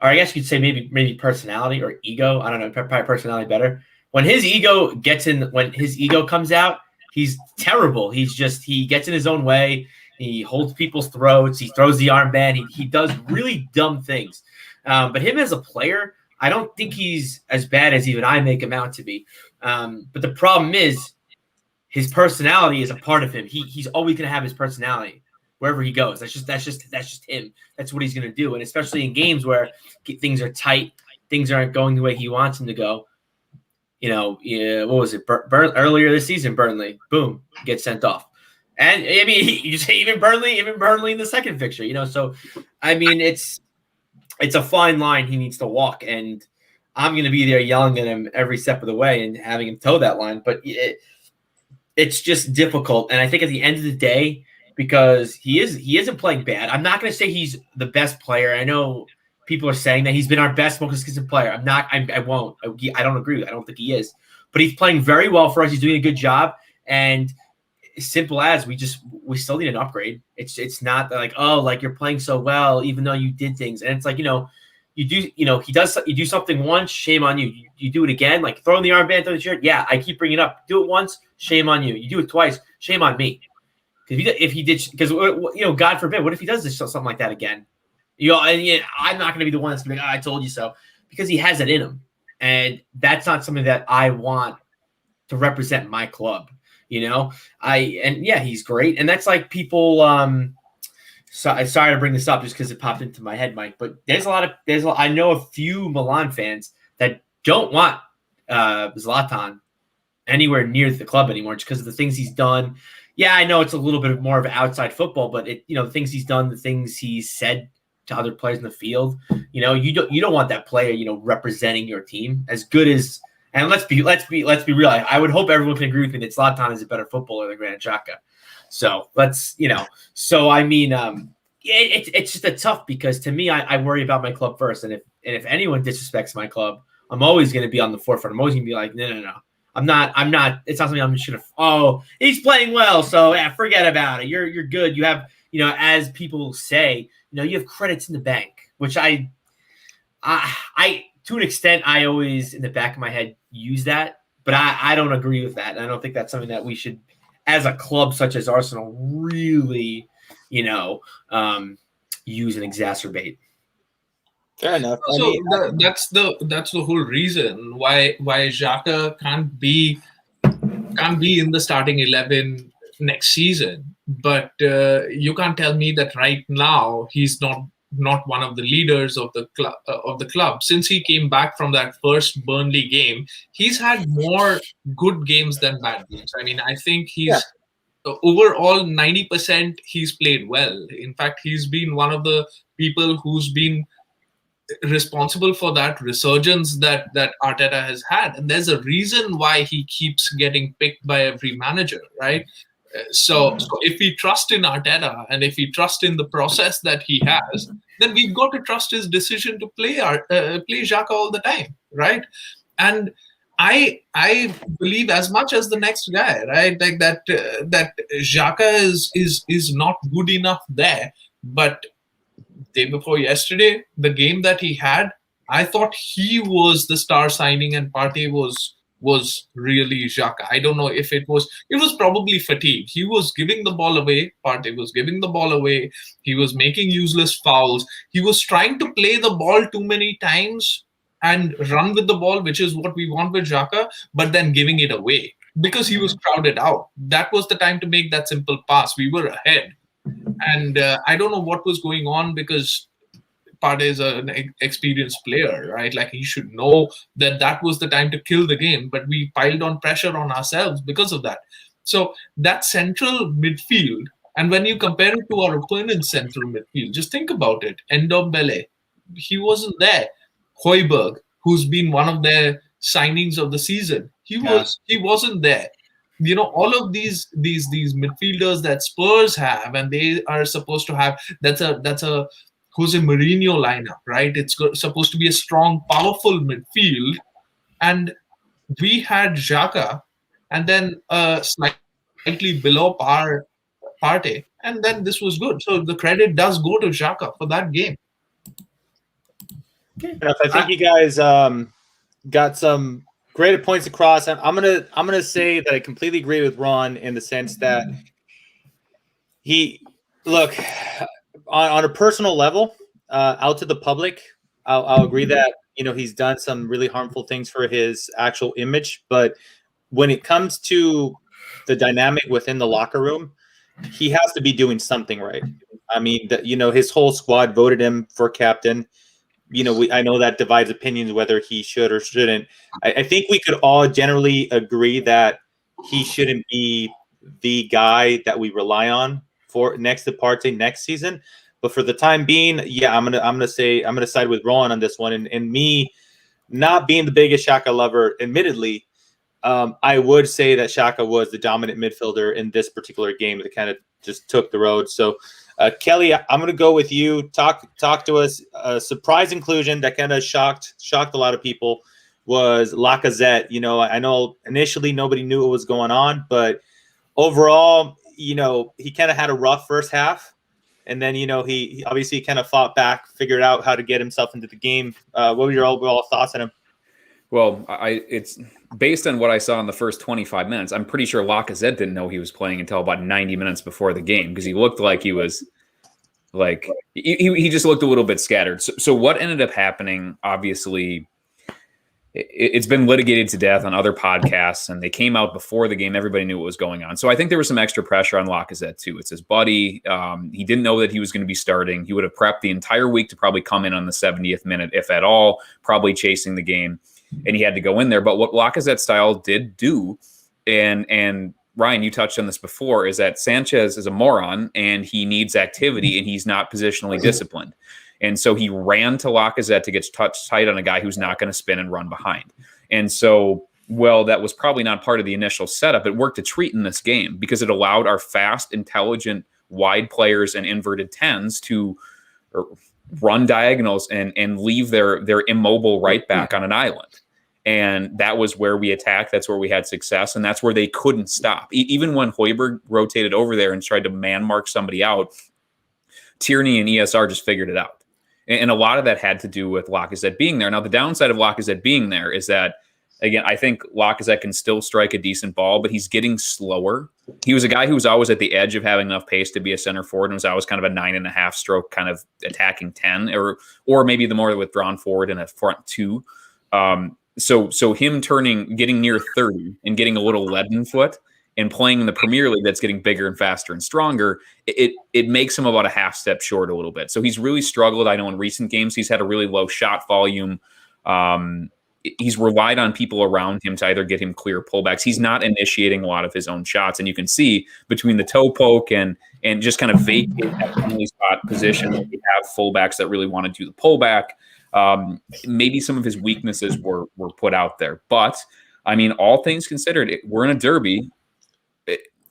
or I guess you'd say maybe personality or ego. I don't know, probably personality better. When his ego comes out, he's terrible. He gets in his own way. He holds people's throats. He throws the armband. He does really dumb things. But him as a player, I don't think he's as bad as even I make him out to be. But the problem is his personality is a part of him. He's always going to have his personality wherever he goes. That's just him. That's what he's going to do. And especially in games where things are tight, things aren't going the way he wants them to go. What was it? Earlier this season, Burnley, boom, gets sent off. And I mean, you say even Burnley in the second fixture, So, I mean, it's a fine line he needs to walk, and I'm going to be there yelling at him every step of the way and having him toe that line. But it's just difficult, and I think at the end of the day, because he isn't playing bad. I'm not going to say he's the best player. I know people are saying that he's been our best most consistent player. I'm not. I won't. I don't agree. I don't think he is. But he's playing very well for us. He's doing a good job, and simple as we still need an upgrade. It's not like, oh, like you're playing so well even though you did things, and it's like, you do something once, shame on you. You do it again, like throwing the armband on the shirt. Yeah, I keep bringing it up. Do it once, shame on you. You do it twice, shame on me. Because God forbid, what if he does something like that again? I'm not going to be the one that's going to be like, I told you so, because he has it in him, and that's not something that I want to represent my club. He's great. And that's like people, sorry to bring this up just because it popped into my head, Mike, but I know a few Milan fans that don't want Zlatan anywhere near the club anymore just because of the things he's done. Yeah, I know it's a little bit more of outside football, but the things he's done, the things he's said to other players in the field, you don't want that player, representing your team. As good as And let's be real. I would hope everyone can agree with me that Zlatan is a better footballer than Granit Xhaka. So it's just a tough, because to me, I worry about my club first. And if anyone disrespects my club, I'm always going to be on the forefront. I'm always going to be like, no. I'm not. It's not something I'm just going to, oh, he's playing well, so yeah, forget about it. You're good. You have, as people say, you have credits in the bank, which I to an extent, I always in the back of my head use that, but I don't agree with that. And I don't think that's something that we should, as a club such as Arsenal, really, use and exacerbate. Fair enough. So that's the whole reason why Xhaka can't be in the starting 11 next season. But you can't tell me that right now he's not one of the leaders of the club. Since he came back from that first Burnley game, he's had more good games than bad games. I mean, I think he's overall 90% he's played well. In fact, he's been one of the people who's been responsible for that resurgence that Arteta has had. And there's a reason why he keeps getting picked by every manager, right? So if we trust in Arteta and if we trust in the process that he has, then we've got to trust his decision to play Xhaka all the time, right? And I believe as much as the next guy, right? Like that Xhaka is not good enough there. But day before yesterday, the game that he had, I thought he was the star signing and Partey was really Xhaka. I don't know if it was probably fatigue. He was giving the ball away. Partey was giving the ball away. He was making useless fouls. He was trying to play the ball too many times and run with the ball, which is what we want with Xhaka, but then giving it away because he was crowded out. That was the time to make that simple pass. We were ahead. And I don't know what was going on, because Partey is an experienced player, right? Like, he should know that was the time to kill the game, but we piled on pressure on ourselves because of that. So that central midfield, and when you compare it to our opponent's central midfield, just think about it. Ndombele, he wasn't there. Højbjerg, who's been one of their signings of the season, he wasn't there. All of these midfielders that Spurs have, and they are supposed to have, that's a Jose Mourinho lineup, right? It's supposed to be a strong, powerful midfield, and we had Xhaka, and then slightly below par Partey, and then this was good. So the credit does go to Xhaka for that game. I think you guys got some great points across. I'm gonna say that I completely agree with Ron in the sense that on a personal level, out to the public, I'll agree that he's done some really harmful things for his actual image. But when it comes to the dynamic within the locker room, he has to be doing something right. I mean, his whole squad voted him for captain. I know that divides opinions whether he should or shouldn't. I think we could all generally agree that he shouldn't be the guy that we rely on for next to Partey next season. But for the time being, I'm gonna side with Rohan on this one. And me not being the biggest Xhaka lover, admittedly, I would say that Xhaka was the dominant midfielder in this particular game that kind of just took the road. So. Kelly, I'm going to go with you. Talk to us. A surprise inclusion that kind of shocked a lot of people was Lacazette. I know initially nobody knew what was going on, but overall, he kind of had a rough first half, and then he obviously kind of fought back, figured out how to get himself into the game. What were your overall thoughts on him? Well, it's based on what I saw in the first 25 minutes. I'm pretty sure Lacazette didn't know he was playing until about 90 minutes before the game, because he looked like he was he just looked a little bit scattered. So what ended up happening, obviously, it's been litigated to death on other podcasts, and they came out before the game. Everybody knew what was going on. So I think there was some extra pressure on Lacazette too. It's his buddy. He didn't know that he was going to be starting. He would have prepped the entire week to probably come in on the 70th minute, if at all, probably chasing the game. And he had to go in there. But what Lacazette's style did do, and Ryan, you touched on this before, is that Sanchez is a moron and he needs activity and he's not positionally disciplined. And so he ran to Lacazette to get touched tight on a guy who's not going to spin and run behind. And so, well, that was probably not part of the initial setup. It worked a treat in this game because it allowed our fast, intelligent, wide players and inverted 10s to run diagonals and leave their immobile right back on an island. And that was where we attacked. That's where we had success. And that's where they couldn't stop. Even when Højbjerg rotated over there and tried to man mark somebody out, Tierney and ESR just figured it out. And a lot of that had to do with Lacazette being there. Now, the downside of Lacazette being there is that, again, I think Lacazette can still strike a decent ball, but he's getting slower. He was a guy who was always at the edge of having enough pace to be a center forward and was always kind of a 9.5 stroke kind of attacking 10 or maybe the more withdrawn forward in a front 2. So him getting near 30 and getting a little leaden foot and playing in the Premier League that's getting bigger and faster and stronger, it makes him about a half step short a little bit. So he's really struggled. I know in recent games he's had a really low shot volume. He's relied on people around him to either get him clear pullbacks. He's not initiating a lot of his own shots. And you can see between the toe poke and just kind of vacate that penalty spot position, we have fullbacks that really want to do the pullback. Maybe some of his weaknesses were put out there. But, I mean, all things considered, we're in a derby.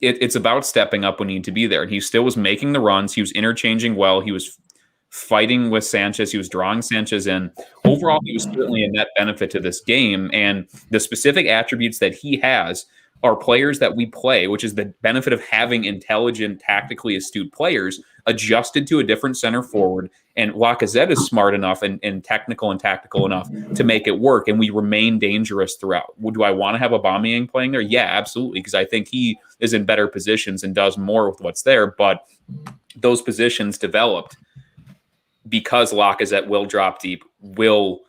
It's about stepping up when you need to be there. And he still was making the runs. He was interchanging well. He was fighting with Sanchez. He was drawing Sanchez in. Overall, he was certainly a net benefit to this game. And the specific attributes that he has are players that we play, which is the benefit of having intelligent, tactically astute players adjusted to a different center forward. And Lacazette is smart enough and technical and tactical enough to make it work. And we remain dangerous throughout. Do I want to have Aubameyang playing there? Yeah, absolutely. Because I think he is in better positions and does more with what's there. But those positions developed because Lacazette will drop deep, will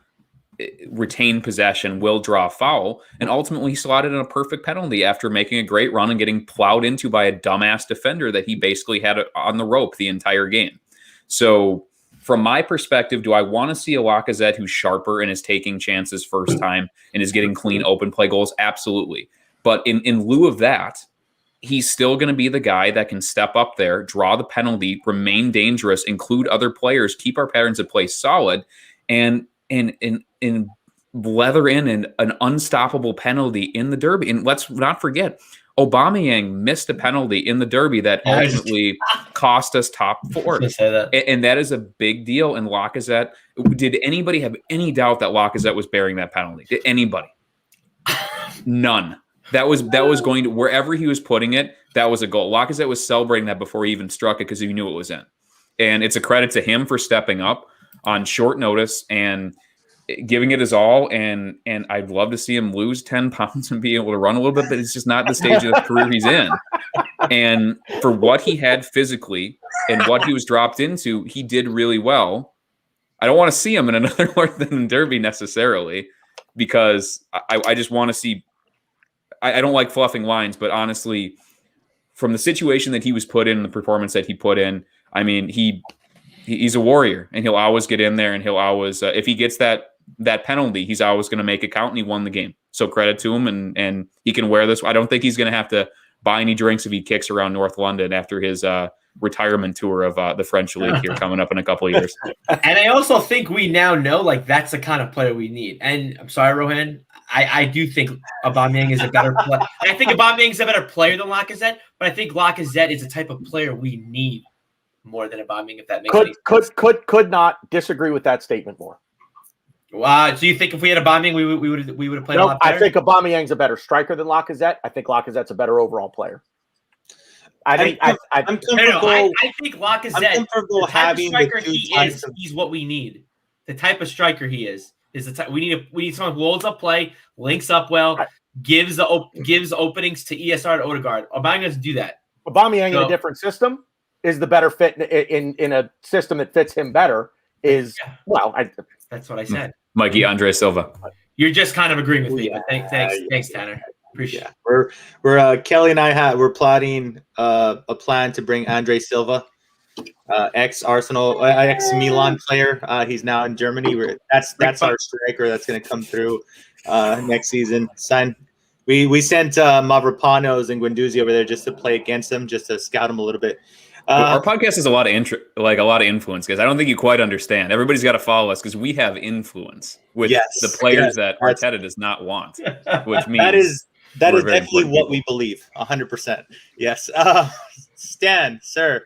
retain possession, will draw a foul, and ultimately slotted in a perfect penalty after making a great run and getting plowed into by a dumbass defender that he basically had on the rope the entire game. So from my perspective, do I want to see a Lacazette who's sharper and is taking chances first time and is getting clean open play goals? Absolutely. But in lieu of that, he's still going to be the guy that can step up there, draw the penalty, remain dangerous, include other players, keep our patterns of play solid, and leather in an unstoppable penalty in the derby. And let's not forget, Aubameyang missed a penalty in the derby that ultimately cost us top 4. And that is a big deal. And Lacazette, did anybody have any doubt that Lacazette was bearing that penalty? Did anybody? None. That was going to, wherever he was putting it, that was a goal. Lacazette was celebrating that before he even struck it because he knew it was in. And it's a credit to him for stepping up on short notice and giving it his all. And I'd love to see him lose 10 pounds and be able to run a little bit, but it's just not the stage of the career he's in. And for what he had physically and what he was dropped into, he did really well. I don't want to see him in another North London derby necessarily because I just want to see. I don't like fluffing lines, but honestly, from the situation that he was put in, the performance that he put in, I mean, he's a warrior, and he'll always get in there, and he'll always, if he gets that penalty, he's always going to make it count, and he won the game. So credit to him, and he can wear this. I don't think he's going to have to buy any drinks if he kicks around North London after his retirement tour of the French League here coming up in a couple of years. And I also think we now know, like, that's the kind of player we need. And I'm sorry, Rohan, I do think Aubameyang is a better player. I think Aubameyang is a better player than Lacazette, but I think Lacazette is the type of player we need more than Aubameyang, if that makes any sense. Could not disagree with that statement more. So you think if we had Aubameyang, we would have played a lot better? I think Aubameyang's a better striker than Lacazette. I think Lacazette's a better overall player. I think Lacazette, the type of striker he is, he's what we need. The type of striker he is the type we need someone who holds up play, links up well, gives openings to ESR and Odegaard. Aubameyang doesn't do that. Aubameyang in a different system is the better fit in a system that fits him better. That's what I said. Mikey, Andre Silva. You're just kind of agreeing with me, but thanks, Tanner. Appreciate it. We're Kelly and I we're plotting a plan to bring Andre Silva, ex-Arsenal, ex-Milan player. He's now in Germany. That's our striker that's going to come through next season. We sent Mavropanos and Guendouzi over there just to play against them, just to scout them a little bit. Our podcast has a lot of influence, guys. I don't think you quite understand. Everybody's got to follow us because we have influence with the players that Arteta does not want, which means that is very definitely important what people. we believe. 100%. Yes. Stan, sir,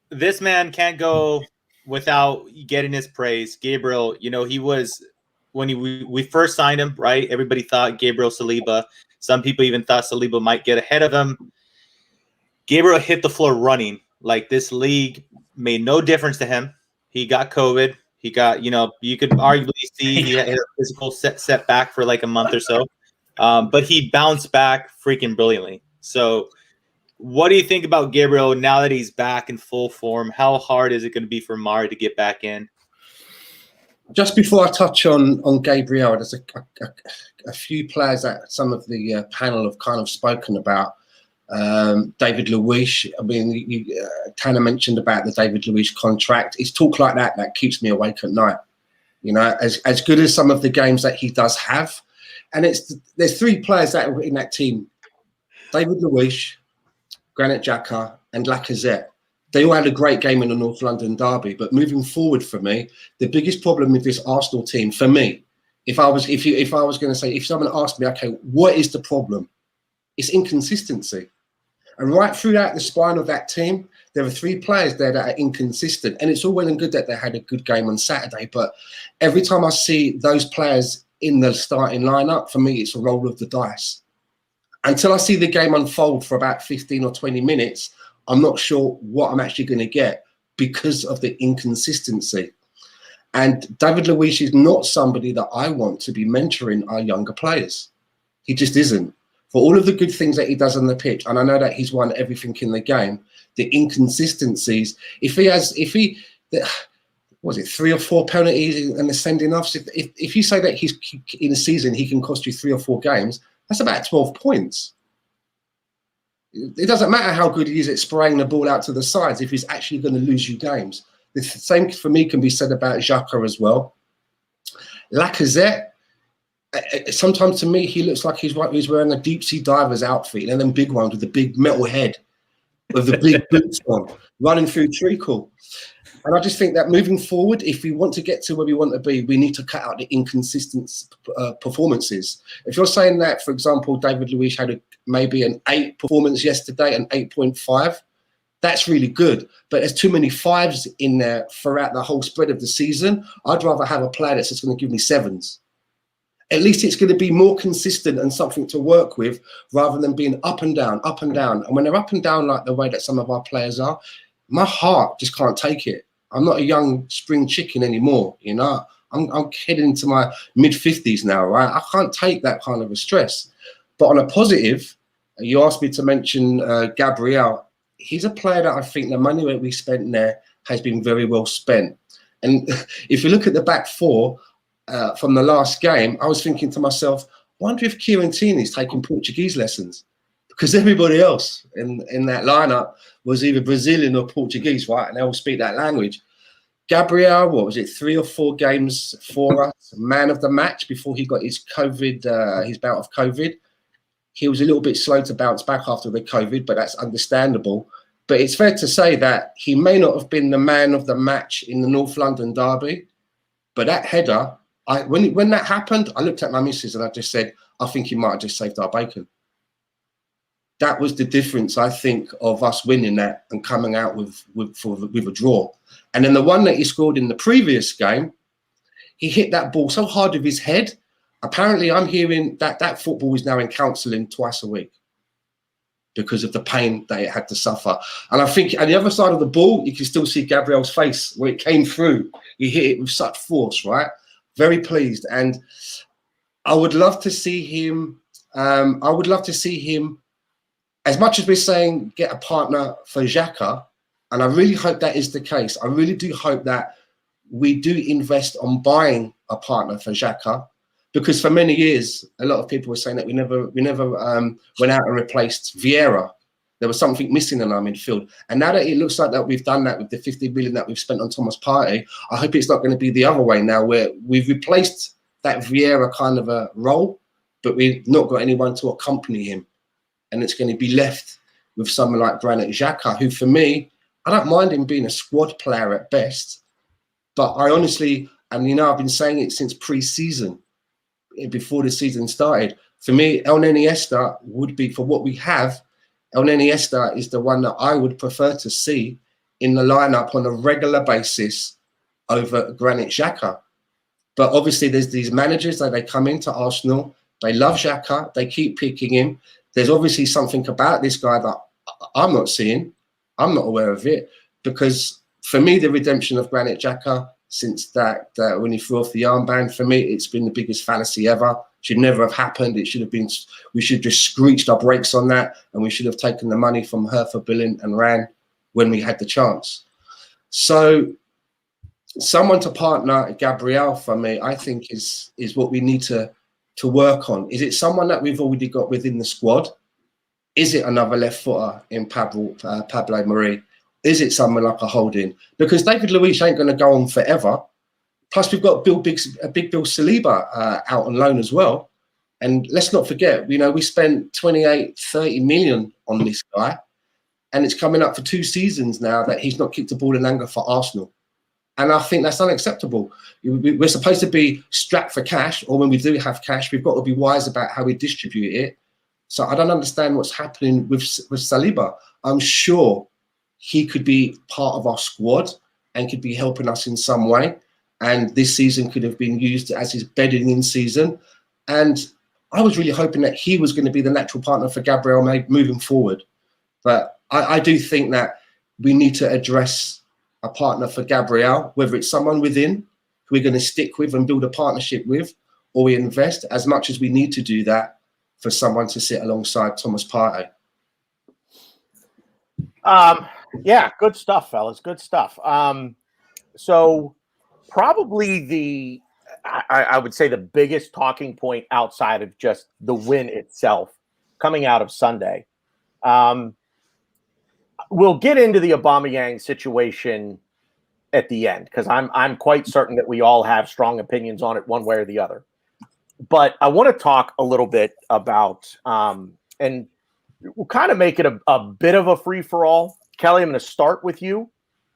this man can't go without getting his praise. Gabriel, you know, he was when we first signed him, right? Everybody thought Gabriel Saliba. Some people even thought Saliba might get ahead of him. Gabriel hit the floor running. Like, this league made no difference to him. He got COVID. He got, you know, you could arguably see he had a physical setback for like a month or so. But he bounced back freaking brilliantly. So what do you think about Gabriel now that he's back in full form? How hard is it going to be for Mari to get back in? Just before I touch on Gabriel, there's a few players that some of the panel have kind of spoken about. David Luiz. I mean, you kind of mentioned about the David Luiz contract. It's talk like that keeps me awake at night. You know, as good as some of the games that he does have, and there's three players that are in that team: David Luiz, Granit Xhaka, and Lacazette. They all had a great game in the North London derby. But moving forward, for me, the biggest problem with this Arsenal team, for me, if I was going to say, if someone asked me, okay, what is the problem? It's inconsistency. And right throughout the spine of that team, there are three players there that are inconsistent. And it's all well and good that they had a good game on Saturday. But every time I see those players in the starting lineup, for me, it's a roll of the dice. Until I see the game unfold for about 15 or 20 minutes, I'm not sure what I'm actually going to get because of the inconsistency. And David Luiz is not somebody that I want to be mentoring our younger players. He just isn't. For all of the good things that he does on the pitch, and I know that he's won everything in the game, the inconsistencies, if he was it 3 or 4 penalties and the sending offs, if you say that he's in a season he can cost you 3 or 4 games, that's about 12 points. It doesn't matter how good he is at spraying the ball out to the sides if he's actually going to lose you games. The same for me can be said about Xhaka as well. Lacazette, sometimes to me, he looks like he's wearing a deep sea diver's outfit and then big ones with the big metal head, with the big boots on, running through treacle. And I just think that moving forward, if we want to get to where we want to be, we need to cut out the inconsistent performances. If you're saying that, for example, David Luiz had maybe an 8 performance yesterday, an 8.5, that's really good. But there's too many 5s in there throughout the whole spread of the season. I'd rather have a player that's just going to give me 7s. At least it's going to be more consistent and something to work with rather than being up and down, up and down. And when they're up and down like the way that some of our players are, my heart just can't take it. I'm not a young spring chicken anymore, you know. I'm heading into my mid-50s now, right? I can't take that kind of a stress. But on a positive, you asked me to mention Gabriel. He's a player that I think the money that we spent there has been very well spent. And if you look at the back four from the last game, I was thinking to myself, I wonder if Kieran Tierney's taking Portuguese lessons, because everybody else in that lineup was either Brazilian or Portuguese, right? And they all speak that language. Gabriel, what was it, 3 or 4 games for us, man of the match before he got his COVID, his bout of COVID. He was a little bit slow to bounce back after the COVID, but that's understandable. But it's fair to say that he may not have been the man of the match in the North London derby, but that header, when that happened, I looked at my missus and I just said, I think he might have just saved our bacon. That was the difference, I think, of us winning that and coming out with a draw. And then the one that he scored in the previous game, he hit that ball so hard with his head. Apparently, I'm hearing that football is now in counselling twice a week because of the pain that it had to suffer. And I think on the other side of the ball, you can still see Gabriel's face where it came through. He hit it with such force, right? Very pleased. And I would love to see him. As much as we're saying get a partner for Xhaka, and I really hope that is the case. I really do hope that we do invest on buying a partner for Xhaka, because for many years, a lot of people were saying that we never went out and replaced Vieira. There was something missing in our midfield. And now that it looks like that we've done that with the 50 million that we've spent on Thomas Partey, I hope it's not going to be the other way now, where we've replaced that Vieira kind of a role, but we've not got anyone to accompany him. And it's going to be left with someone like Granit Xhaka, who for me, I don't mind him being a squad player at best, but I honestly, and I've been saying it since pre-season, before the season started, for me, El Iniesta would be, for what we have, El Iniesta is the one that I would prefer to see in the lineup on a regular basis over Granit Xhaka. But obviously there's these managers that they come into Arsenal, they love Xhaka, they keep picking him. There's obviously something about this guy that I'm not seeing. I'm not aware of it, because for me, the redemption of Granit Xhaka since that when he threw off the armband, for me, it's been the biggest fallacy ever. Should never have happened. It should have been, we should just screeched our brakes on that, and we should have taken the money from Hertha Berlin and ran when we had the chance. So someone to partner Gabriel for me, I think is what we need to work on. Is it someone that we've already got within the squad? Is it another left footer in Pablo Mari? Is it someone like a Holding? Because David Luiz ain't going to go on forever. Plus, we've got Big Bill Saliba out on loan as well. And let's not forget, we spent 28, 30 million on this guy. And it's coming up for 2 seasons now that he's not kicked a ball in anger for Arsenal. And I think that's unacceptable. We're supposed to be strapped for cash, or when we do have cash, we've got to be wise about how we distribute it. So I don't understand what's happening with Saliba. I'm sure he could be part of our squad and could be helping us in some way. And this season could have been used as his bedding in season. And I was really hoping that he was going to be the natural partner for Gabriel moving forward. But I do think that we need to address a partner for Gabriel, whether it's someone within who we're going to stick with and build a partnership with, or we invest as much as we need to do that for someone to sit alongside Thomas Partey. Yeah, good stuff, fellas. Good stuff. So probably I would say the biggest talking point outside of just the win itself coming out of Sunday. We'll get into the Aubameyang situation at the end, because I'm quite certain that we all have strong opinions on it one way or the other. But I want to talk a little bit about, and we'll kind of make it a bit of a free-for-all. Kelly, I'm going to start with you.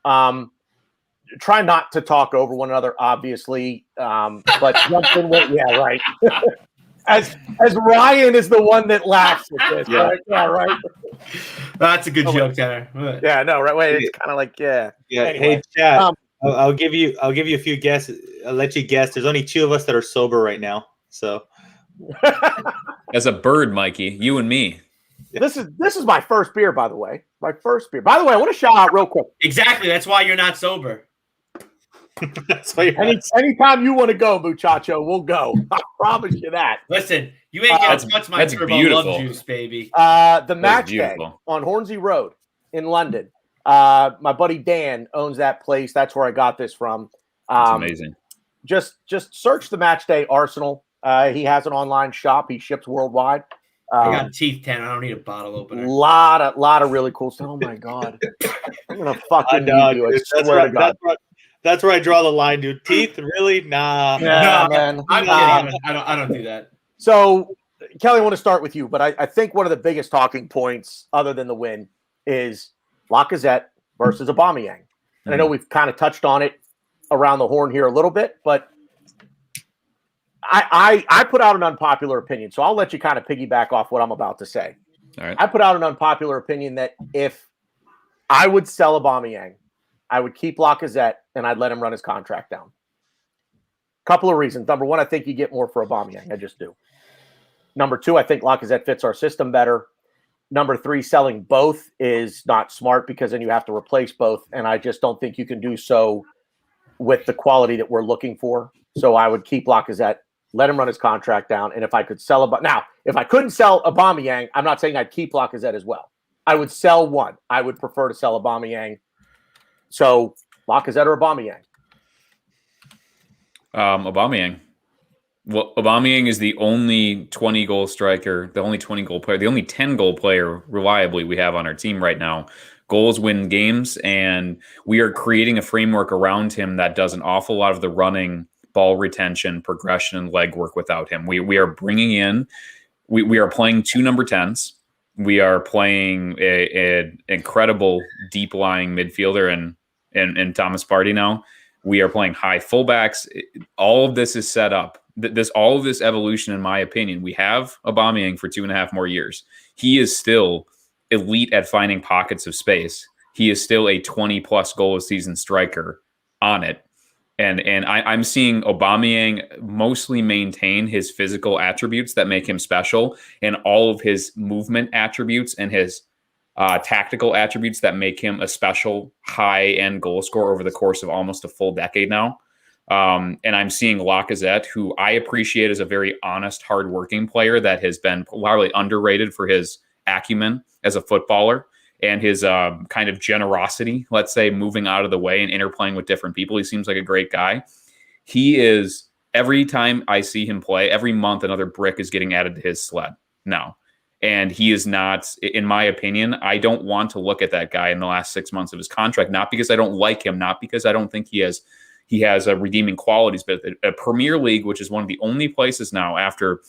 Try not to talk over one another, obviously, but jump in with, yeah, right. As Ryan is the one that laughs at this, yeah. Right? Yeah, right. That's a good joke, Tanner. Yeah, no, right. Wait, it's kind of like, yeah. Anyway, hey, chat. I'll give you a few guesses. I'll let you guess. There's only 2 of us that are sober right now, so. As a bird, Mikey, you and me. This is my first beer, by the way. My first beer. By the way, I want to shout out real quick. Exactly. That's why you're not sober. That's why anytime you want to go, muchacho, we'll go. I promise you that. Listen, you ain't gonna touch my that's turbo beautiful. love juice, baby. The match day on Hornsey Road in London. My buddy Dan owns that place. That's where I got this from. That's amazing. Just search the match day Arsenal. He has an online shop. He ships worldwide. I got teeth, Tanner. I don't need a bottle opener. Lot of really cool stuff. Oh my god, I'm gonna fucking do it. I swear to God. That's where I draw the line, dude. Teeth, really? Nah. Yeah, man. I'm kidding. I don't do that. So, Kelly, I want to start with you, but I think one of the biggest talking points, other than the win, is Lacazette versus Aubameyang. And I know we've kind of touched on it around the horn here a little bit, but I put out an unpopular opinion, so I'll let you kind of piggyback off what I'm about to say. All right. I put out an unpopular opinion that if I would sell Aubameyang, I would keep Lacazette and I'd let him run his contract down. Couple of reasons. Number one, I think you get more for Aubameyang. I just do. Number two, I think Lacazette fits our system better. Number three, selling both is not smart because then you have to replace both, and I just don't think you can do so with the quality that we're looking for. So I would keep Lacazette, let him run his contract down, and if I could sell now, if I couldn't sell Aubameyang, I'm not saying I'd keep Lacazette as well. I would sell one. I would prefer to sell Aubameyang. So Lacazette or Aubameyang? Aubameyang. Well, Aubameyang is the only 20-goal striker, the only 20-goal player, the only 10-goal player reliably we have on our team right now. Goals win games, and we are creating a framework around him that does an awful lot of the running, ball retention, progression, and leg work without him. We are bringing in, we are playing 2 number 10s. We are playing an incredible deep lying midfielder and Thomas Partey now. We are playing high fullbacks. All of this is set up. All of this evolution, in my opinion, we have Aubameyang for 2.5 more years. He is still elite at finding pockets of space. He is still a 20+ goal a season striker on it. And I'm seeing Aubameyang mostly maintain his physical attributes that make him special, and all of his movement attributes and his tactical attributes that make him a special high-end goal scorer over the course of almost a full decade now. And I'm seeing Lacazette, who I appreciate as a very honest, hardworking player that has been largely underrated for his acumen as a footballer and his kind of generosity, let's say, moving out of the way and interplaying with different people. He seems like a great guy. He is, every time I see him play, every month another brick is getting added to his sled now. And he is not, in my opinion, I don't want to look at that guy in the last 6 months of his contract, not because I don't like him, not because I don't think he has redeeming qualities, but a Premier League, which is one of the only places now after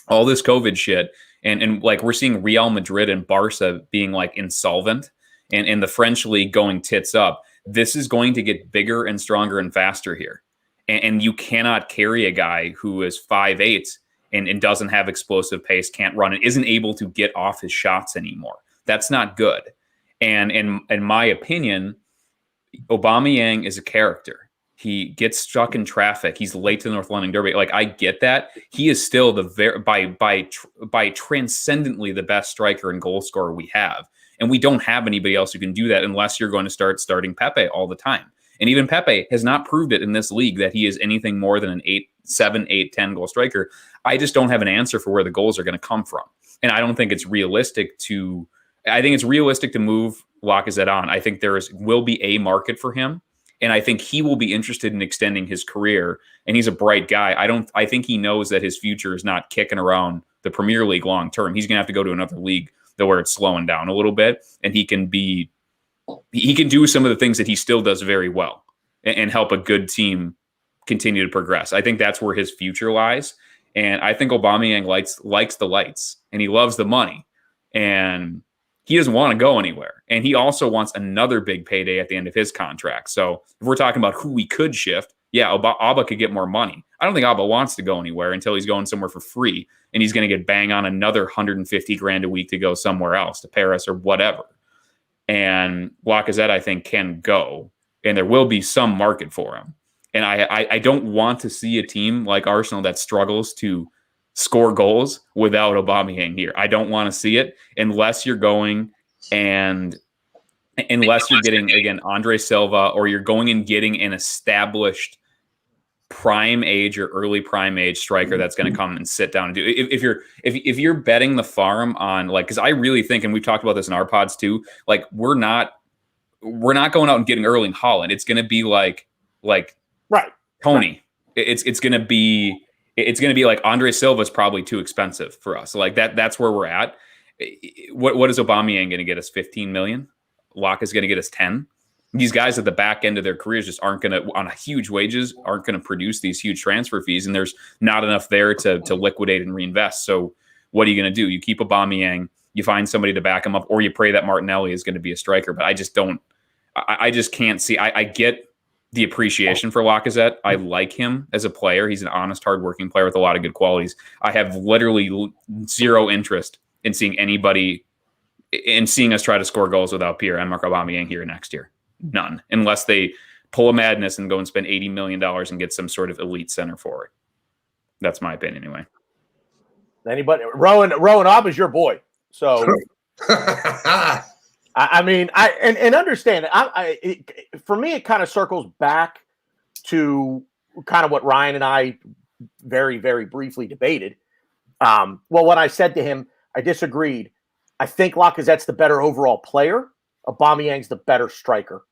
all this COVID shit, and like we're seeing Real Madrid and Barca being like insolvent, and the French league going tits up. This is going to get bigger and stronger and faster here. And you cannot carry a guy who is 5'8" and doesn't have explosive pace, can't run, and isn't able to get off his shots anymore. That's not good. And in my opinion, Aubameyang is a character. He gets stuck in traffic. He's late to the North London Derby. Like, I get that. He is still by transcendently the best striker and goal scorer we have. And we don't have anybody else who can do that unless you're going to start starting Pepe all the time. And even Pepe has not proved it in this league that he is anything more than an 7, 8, 10 goal striker. I just don't have an answer for where the goals are going to come from. And I don't think it's realistic to move Lacazette on. I think will be a market for him. And I think he will be interested in extending his career. And he's a bright guy. I think he knows that his future is not kicking around the Premier League long term. He's going to have to go to another league where it's slowing down a little bit. And he can do some of the things that he still does very well and help a good team continue to progress. I think that's where his future lies. And I think Aubameyang likes the lights, and he loves the money, and he doesn't want to go anywhere. And he also wants another big payday at the end of his contract. So if we're talking about who we could shift, yeah, Abba could get more money. I don't think Abba wants to go anywhere until he's going somewhere for free, and he's going to get bang on another 150 grand a week to go somewhere else, to Paris or whatever. And Lacazette, I think, can go, and there will be some market for him. And I don't want to see a team like Arsenal that struggles to score goals without Aubameyang here. I don't want to see it unless you're getting, again, Andre Silva, or you're going and getting an established prime age or early prime age striker that's going to come and sit down and do it. If you're betting the farm on, like, because I really think, and we've talked about this in our pods too, like we're not going out and getting Erling Haaland. It's going to be like right, Tony. Right. It's going to be like Andre Silva is probably too expensive for us. Like that's where we're at. What is Aubameyang going to get us? 15 million. Locke is going to get us 10. These guys at the back end of their careers just aren't going to, on huge wages, aren't going to produce these huge transfer fees, and there's not enough there to liquidate and reinvest. So what are you going to do? You keep Aubameyang, you find somebody to back him up, or you pray that Martinelli is going to be a striker. But I just can't see. I get the appreciation for Lacazette. I like him as a player. He's an honest, hardworking player with a lot of good qualities. I have literally zero interest in seeing us try to score goals without Pierre-Emerick Aubameyang here next year. None, unless they pull a madness and go and spend $80 million and get some sort of elite center forward. That's my opinion, anyway. Anybody? Rowan Ob is your boy, so I mean, understand. For me, it kind of circles back to kind of what Ryan and I very, very briefly debated. Well, when I said to him, I disagreed. I think Lacazette's the better overall player. Aubameyang's the better striker.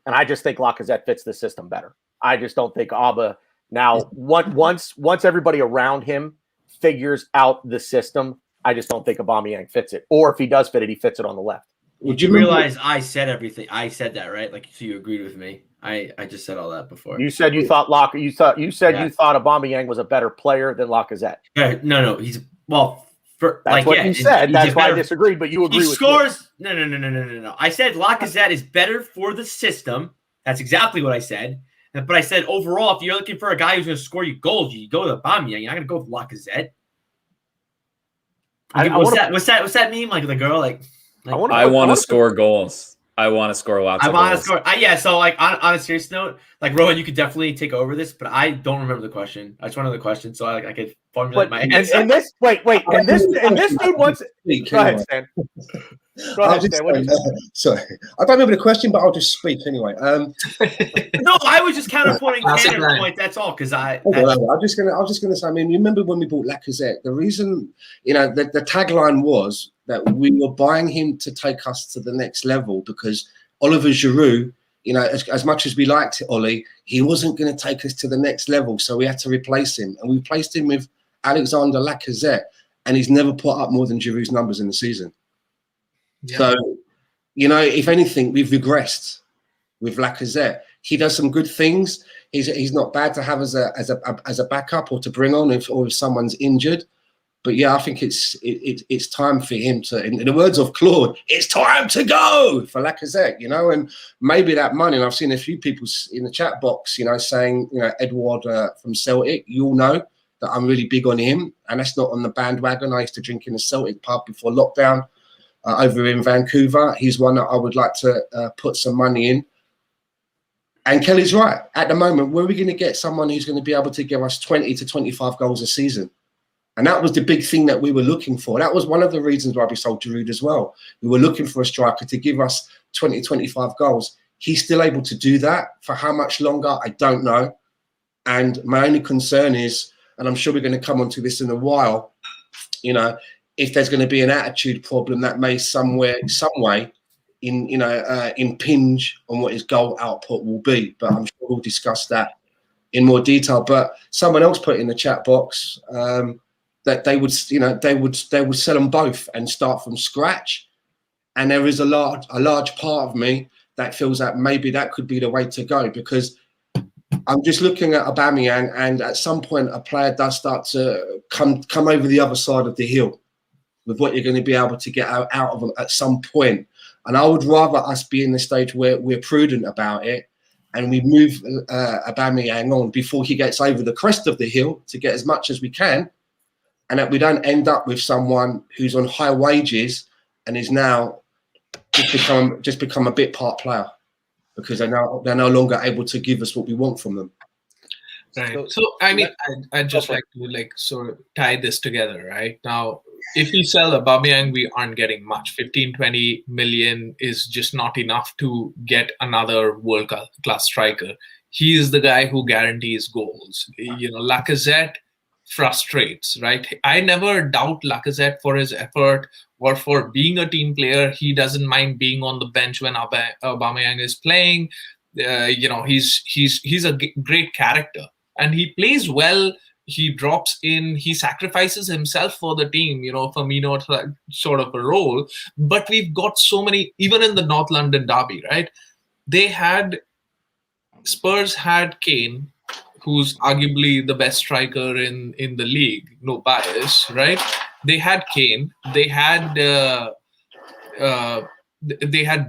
And I just think Lacazette fits the system better. I just don't think Abba now, once everybody around him figures out the system, I just don't think Aubameyang fits it. Or if he does fit it, he fits it on the left. Would you realize I said everything? I said that, right? Like, so you agreed with me. I just said all that before. You said you thought you thought Aubameyang was a better player than Lacazette. No. For That's like, what yeah, you and said. he's That's a why I better- disagreed, but you agree He with scores. No. I said Lacazette is better for the system. That's exactly what I said. But I said overall, if you're looking for a guy who's going to score you goals, you go to Aubameyang. You're not going to go with Lacazette. What's that meme? Like the girl, like I want to score goals. I want to score lots of goals. I want to score. Yeah. So like on a serious note, like Rohan, you could definitely take over this, but I don't remember the question. I just want to know the question so I could formulate my answer. And this and this dude wants. Go ahead, Stan. Go ahead, Stan. What did you say? Sorry, I don't remember the question, but I'll just speak anyway. No, I was just counterpointing Tanner's point. That's all. Because I'm just gonna say. I mean, you remember when we bought Lacazette? The reason, the tagline was that we were buying him to take us to the next level because Oliver Giroud, as much as we liked Ollie, he wasn't going to take us to the next level, so we had to replace him, and we replaced him with Alexander Lacazette, and he's never put up more than Giroud's numbers in the season. Yeah. So, if anything, we've regressed with Lacazette. He does some good things. He's not bad to have as a backup or to bring on if someone's injured. But yeah, I think it's time for him to, in the words of Claude, it's time to go for Lacazette, and maybe that money. And I've seen a few people in the chat box, saying, Edward from Celtic, you all know that I'm really big on him, and that's not on the bandwagon. I used to drink in the Celtic pub before lockdown over in Vancouver. He's one that I would like to put some money in. And Kelly's right. At the moment, where are we going to get someone who's going to be able to give us 20 to 25 goals a season? And that was the big thing that we were looking for. That was one of the reasons why we sold Giroud as well. We were looking for a striker to give us 20, 25 goals. He's still able to do that. For how much longer, I don't know. And my only concern is, and I'm sure we're going to come onto this in a while, if there's going to be an attitude problem that may some way impinge on what his goal output will be. But I'm sure we'll discuss that in more detail. But someone else put in the chat box that they would sell them both and start from scratch. And there is a large part of me that feels that maybe that could be the way to go, because I'm just looking at Aubameyang, and at some point a player does start to come over the other side of the hill with what you're going to be able to get out of them at some point. And I would rather us be in the stage where we're prudent about it and we move Aubameyang on before he gets over the crest of the hill to get as much as we can, and that we don't end up with someone who's on high wages and is now just become a bit part player because they're no longer able to give us what we want from them. Right. So I mean, I'd just like to sort of tie this together, right? Now, if we sell Aubameyang, we aren't getting much. 15-20 million is just not enough to get another world-class striker. He is the guy who guarantees goals. Lacazette frustrates, right? I never doubt Lacazette for his effort or for being a team player. He doesn't mind being on the bench when Aubameyang is playing. He's a great character, and he plays well. He drops in, he sacrifices himself for the team, Firmino sort of a role. But we've got so many, even in the North London derby, right? Spurs had Kane, who's arguably the best striker in the league, no bias, right? They had Kane, they had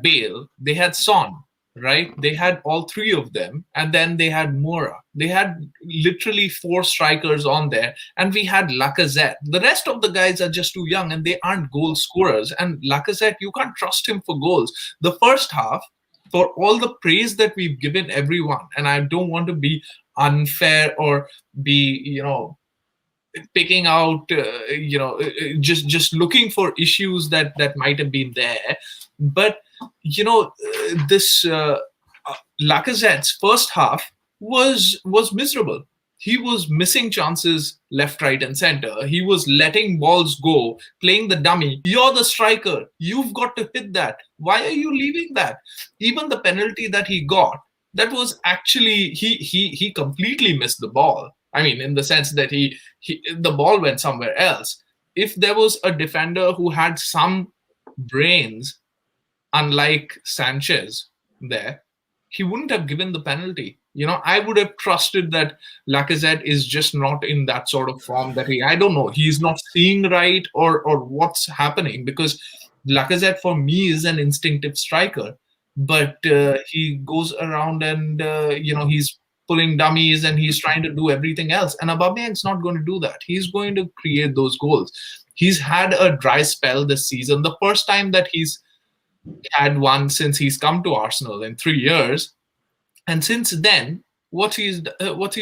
Bale, they had Son, right? They had all three of them, and then they had Moura. They had literally 4 strikers on there, and we had Lacazette. The rest of the guys are just too young, and they aren't goal scorers. And Lacazette, you can't trust him for goals. The first half, for all the praise that we've given everyone, and I don't want to be unfair or be, picking out, just looking for issues that might have been there. But this Lacazette's first half was miserable. He was missing chances left, right, and center. He was letting balls go, playing the dummy. You're the striker. You've got to hit that. Why are you leaving that? Even the penalty that he got, that was actually he completely missed the ball. I mean, in the sense that the ball went somewhere else. If there was a defender who had some brains, unlike Sanchez there, he wouldn't have given the penalty. I would have trusted that Lacazette is just not in that sort of form that I don't know, he's not seeing right or what's happening, because Lacazette for me is an instinctive striker, but he goes around and he's pulling dummies and he's trying to do everything else. And Aubameyang's not going to do that. He's going to create those goals. He's had a dry spell this season. The first time that he's had one since he's come to Arsenal in 3 years. And since then, what's he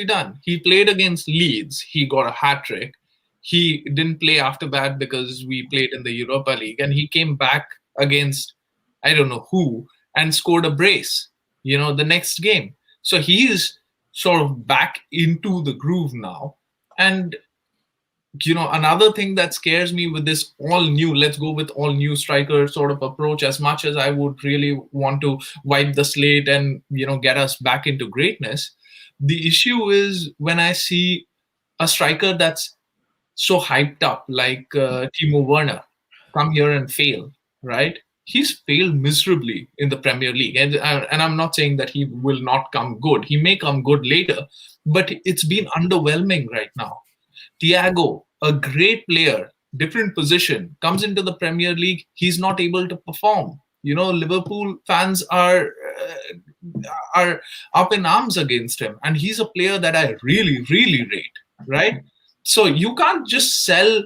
done? He played against Leeds. He got a hat-trick. He didn't play after that because we played in the Europa League. And he came back against, I don't know who, and scored a brace, the next game. So he is sort of back into the groove now. And, another thing that scares me with this let's go with all new striker sort of approach, as much as I would really want to wipe the slate and, get us back into greatness. The issue is when I see a striker that's so hyped up, like Timo Werner, come here and fail, right? He's failed miserably in the Premier League. And I'm not saying that he will not come good. He may come good later, but it's been underwhelming right now. Thiago, a great player, different position, comes into the Premier League. He's not able to perform. Liverpool fans are up in arms against him. And he's a player that I really, really rate, right? So you can't just sell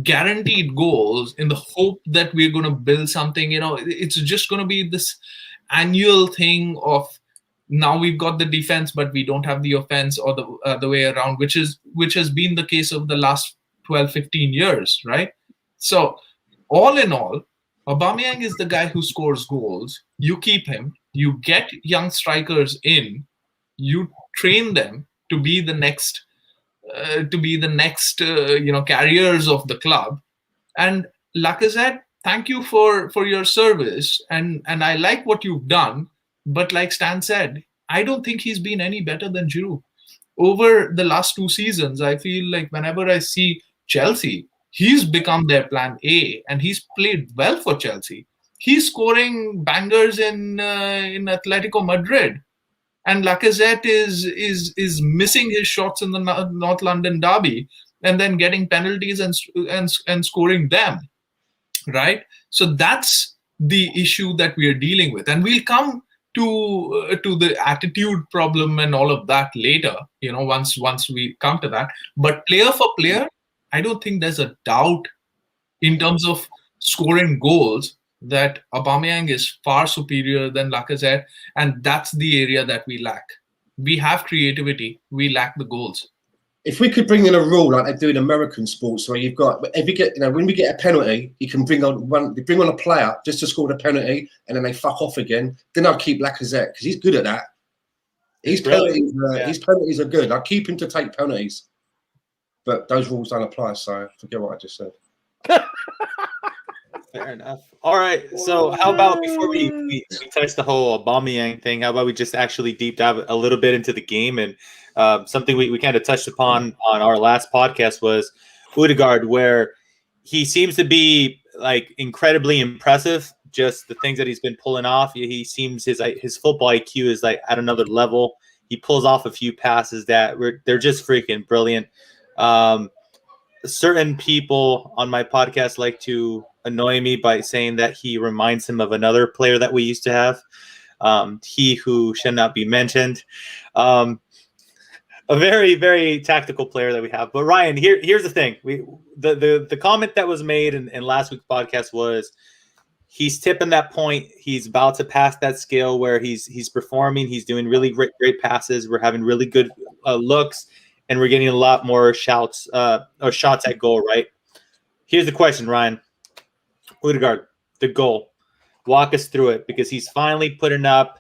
guaranteed goals in the hope that we're going to build something. It's just going to be this annual thing of now we've got the defense but we don't have the offense, or the way around, which has been the case of the last 12-15 years, right? So all in all, Aubameyang is the guy who scores goals. You keep him, you get young strikers in, you train them to be the next carriers of the club. And Lacazette, thank you for your service, and I like what you've done, but like Stan said, I don't think he's been any better than Giroud. Over the last 2 seasons, I feel like whenever I see Chelsea, he's become their plan A, and he's played well for Chelsea. He's scoring bangers in Atletico Madrid. And Lacazette is missing his shots in the North London derby and then getting penalties and scoring them, right? So that's the issue that we are dealing with. And we'll come to the attitude problem and all of that later, once we come to that. But player for player, I don't think there's a doubt in terms of scoring goals that Aubameyang is far superior than Lacazette, and that's the area that we lack. We have creativity, we lack the goals. If we could bring in a rule like they do in American sports, where you've got, if you get, when we get a penalty, you can bring on a player just to score the penalty, and then they fuck off again. Then I'll keep Lacazette because he's good at that. His penalties are good. I'll keep him to take penalties, but those rules don't apply. So forget what I just said. Fair enough. All right. So how about before we touch the whole Aubameyang thing, how about we just actually deep dive a little bit into the game? And something we kind of touched upon on our last podcast was Odegaard, where he seems to be like incredibly impressive. Just the things that he's been pulling off. He seems his football IQ is like at another level. He pulls off a few passes that they're just freaking brilliant. Certain people on my podcast like to annoy me by saying that he reminds him of another player that we used to have, he who should not be mentioned, a very, very tactical player that we have. But Ryan, here's the thing: the comment that was made in last week's podcast was he's tipping that point. He's about to pass that scale where he's performing. He's doing really great passes. We're having really good looks, and we're getting a lot more shots or shots at goal. Right? Here's the question, Ryan. Odegaard, the goal. Walk us through it, because he's finally putting up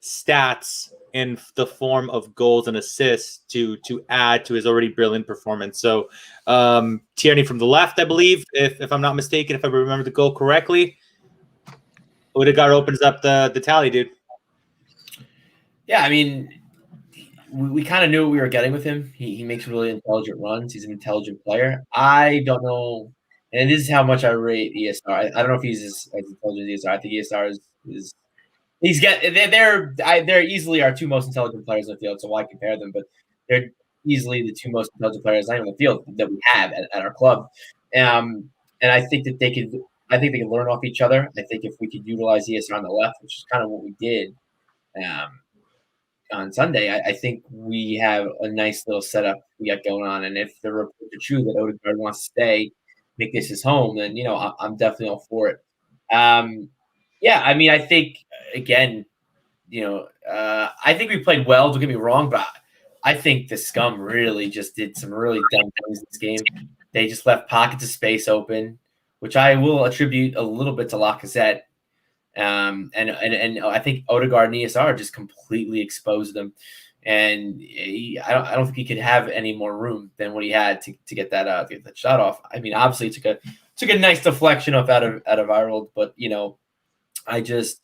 stats in the form of goals and assists to add to his already brilliant performance. So Tierney from the left, I believe, if I'm not mistaken, if I remember the goal correctly. Odegaard opens up the tally, dude. Yeah, I mean, we kind of knew what we were getting with him. He makes really intelligent runs. He's an intelligent player. I don't know. And this is how much I rate ESR. I don't know if he's as intelligent as ESR. I think ESR is They're easily our two most intelligent players on the field. So why compare them? But they're easily the two most intelligent players on the field that we have at our club. And I think that they could. I think they can learn off each other. I think if we could utilize ESR on the left, which is kind of what we did on Sunday, I think we have a nice little setup we got going on. And if the reports are true that Odegaard wants to stay, make this his home, then I'm definitely all for it. Yeah, I mean, I think again, I think we played well. Don't get me wrong, but I think the Scum really just did some really dumb things in this game. They just left pockets of space open, which I will attribute a little bit to Lacazette. And I think Odegaard and ESR just completely exposed them. And I don't think he could have any more room than what he had to get that shot off. I mean, obviously it took a nice deflection off out of Ireland, but I just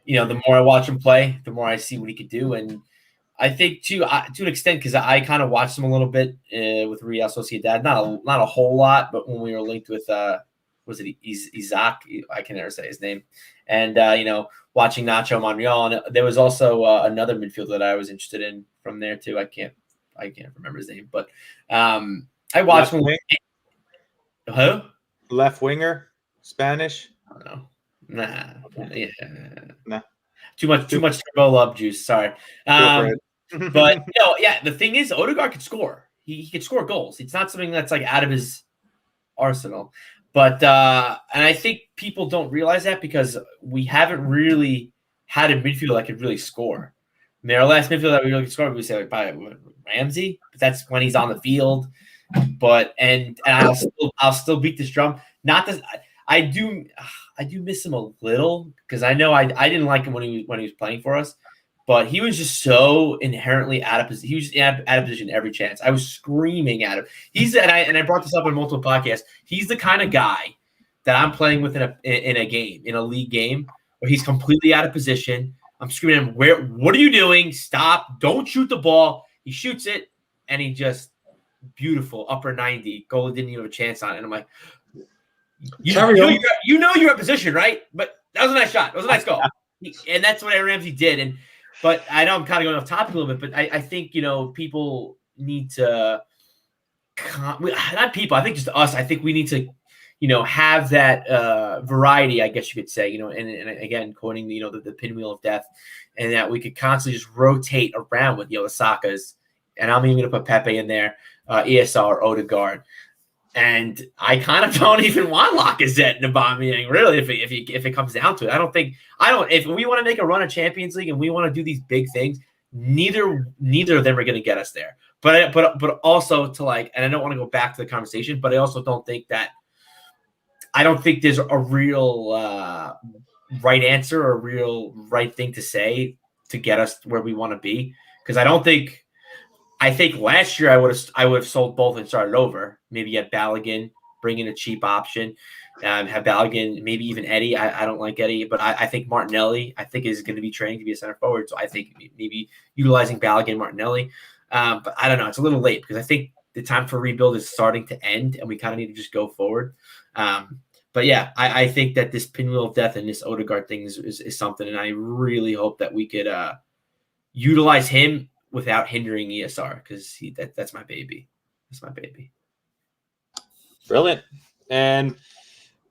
the more I watch him play, the more I see what he could do. And I think to an extent, because I kind of watched him a little bit with Real Sociedad, not a whole lot, but when we were linked with was it Isaac? I can never say his name. And watching Nacho Monreal, and there was also another midfielder that I was interested in from there too. I can't remember his name, but I watched him. Who? Left winger, Spanish. I don't know. Nah. Yeah. Nah. Too much turbo love juice. Sorry. But the thing is, Odegaard could score. He could score goals. It's not something that's like out of his arsenal. But and I think people don't realize that because we haven't really had a midfielder that could really score. I mean, our last midfielder that we really could score, we say like Ramsey, but that's when he's on the field. But and I'll still beat this drum. Not that I do miss him a little because I know I didn't like him when he was playing for us, but he was just so inherently out of position. He was just out of position every chance. I was screaming at him. I brought this up on multiple podcasts. He's the kind of guy that I'm playing with in a league game where he's completely out of position. I'm screaming at him, what are you doing? Stop. Don't shoot the ball. He shoots it, and he just beautiful upper 90. Goalie didn't even have a chance on it. And I'm like, you know you're in position, right? But that was a nice shot. It was a nice goal. And that's what Ramsey did. But I know I'm kind of going off topic a little bit, but I think, people need to not people, I think just us. I think we need to, have that variety, I guess you could say, and again, quoting the pinwheel of death, and that we could constantly just rotate around with, the Sakas, and I'm even going to put Pepe in there, ESR, Odegaard. And I kind of don't even want Lacazette and Aubameyang, really, if it comes down to it. If we want to make a run at Champions League and we want to do these big things, neither of them are going to get us there. But also to and I don't want to go back to the conversation, but I also don't think there's a real right answer or a real right thing to say to get us where we want to be. Because I think last year I would have sold both and started over. Maybe get Balogun, bring in a cheap option, have Balogun, maybe even Eddie. I don't like Eddie, but I think Martinelli is going to be trained to be a center forward. So I think maybe utilizing Balogun, Martinelli. But I don't know. It's a little late because I think the time for rebuild is starting to end, and we kind of need to just go forward. But yeah, I think that this pinwheel of death and this Odegaard thing is something, and I really hope that we could utilize him without hindering ESR, because that's my baby. That's my baby. Brilliant. And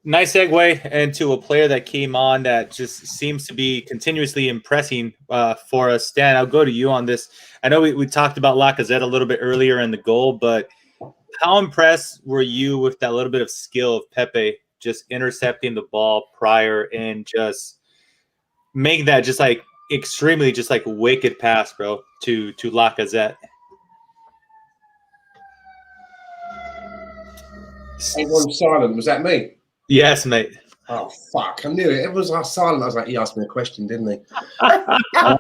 nice segue into a player that came on that just seems to be continuously impressing for us. Stan, I'll go to you on this. I know we talked about Lacazette a little bit earlier in the goal, but how impressed were you with that little bit of skill of Pepe just intercepting the ball prior and just making that just extremely wicked pass, bro, to Lacazette? Everyone's silent. Was that me? Yes, mate. Oh, fuck. I knew it. Everyone's silent. I was like, he asked me a question, didn't he? I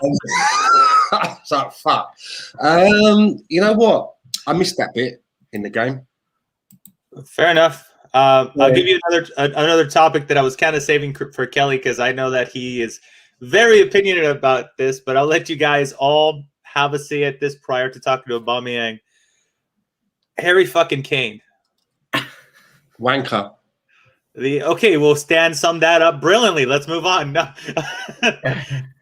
was like, fuck. You know what? I missed that bit in the game. Fair enough. I'll give you another topic that I was kind of saving for Kelly, because I know that he is very opinionated about this, but I'll let you guys all have a say at this prior to talking to Aubameyang. Harry fucking Kane. Wanker. Okay, well, Stan summed that up brilliantly. Let's move on. No.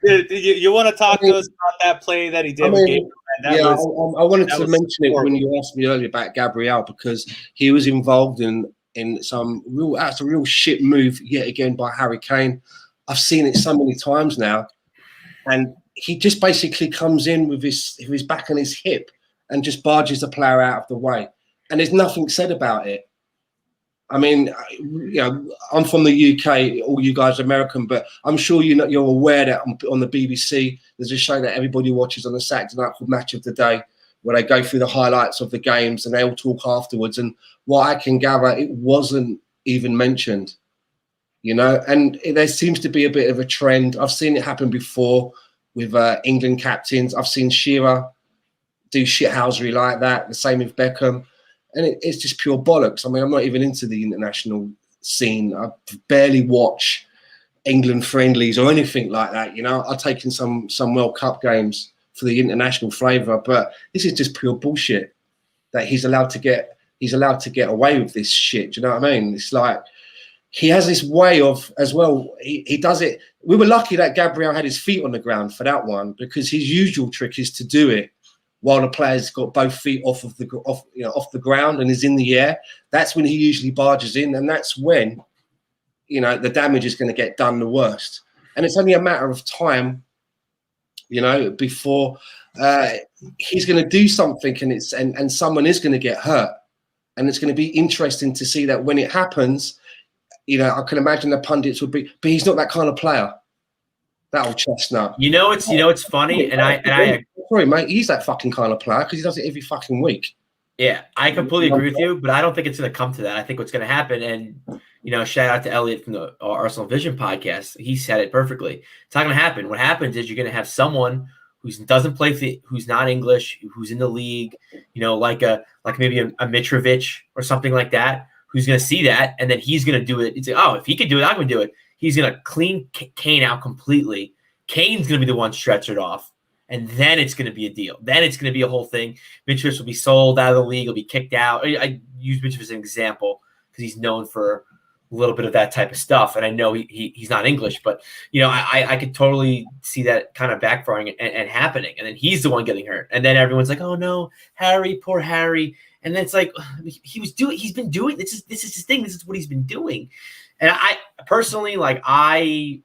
you want to talk to us about that play that he did with Gabriel? I wanted to mention it when you asked me earlier about Gabriel, because he was involved in some real shit move yet again by Harry Kane. I've seen it so many times now, and he just basically comes in with his back on his hip and just barges the player out of the way, and there's nothing said about it. I mean, I'm from the UK, all you guys are American, but I'm sure you're aware that on the BBC, there's a show that everybody watches on a Saturday night called Match of the Day, where they go through the highlights of the games and they all talk afterwards. And what I can gather, it wasn't even mentioned, and there seems to be a bit of a trend. I've seen it happen before with England captains. I've seen Shearer do shithousery like that, the same with Beckham. And it's just pure bollocks. I mean, I'm not even into the international scene. I barely watch England friendlies or anything like that. I've taken some World Cup games for the international flavour, but this is just pure bullshit that he's allowed to get away with this shit. Do you know what I mean? It's like he has this way of, as well, he does it. We were lucky that Gabriel had his feet on the ground for that one, because his usual trick is to do it while the player's got both feet off the ground and is in the air. That's when he usually barges in, and that's when the damage is going to get done the worst. And it's only a matter of time, before he's going to do something, and someone is going to get hurt. And it's going to be interesting to see that when it happens. I can imagine the pundits would be, but he's not that kind of player. That old chestnut. It's funny, and I sorry, mate. He's that fucking kind of player because he does it every fucking week. Yeah, I completely agree with you, but I don't think it's going to come to that. I think what's going to happen, and shout out to Elliot from the Arsenal Vision podcast. He said it perfectly. It's not going to happen. What happens is you're going to have someone who's doesn't play, who's not English, who's in the league, like maybe a Mitrovic or something like that, who's going to see that, and then he's going to do it. It's like, oh, if he could do it, I'm going to do it. He's going to clean Kane out completely. Kane's going to be the one stretchered off, and then it's going to be a deal. Then it's going to be a whole thing. Mitrovic will be sold out of the league. He'll be kicked out. I use Mitrovic as an example because he's known for a little bit of that type of stuff, and I know he's not English, but I could totally see that kind of backfiring and happening, and then he's the one getting hurt, and then everyone's like, "Oh no, Harry, poor Harry," and then it's like he's been doing this is his thing. This is what he's been doing. And I personally, I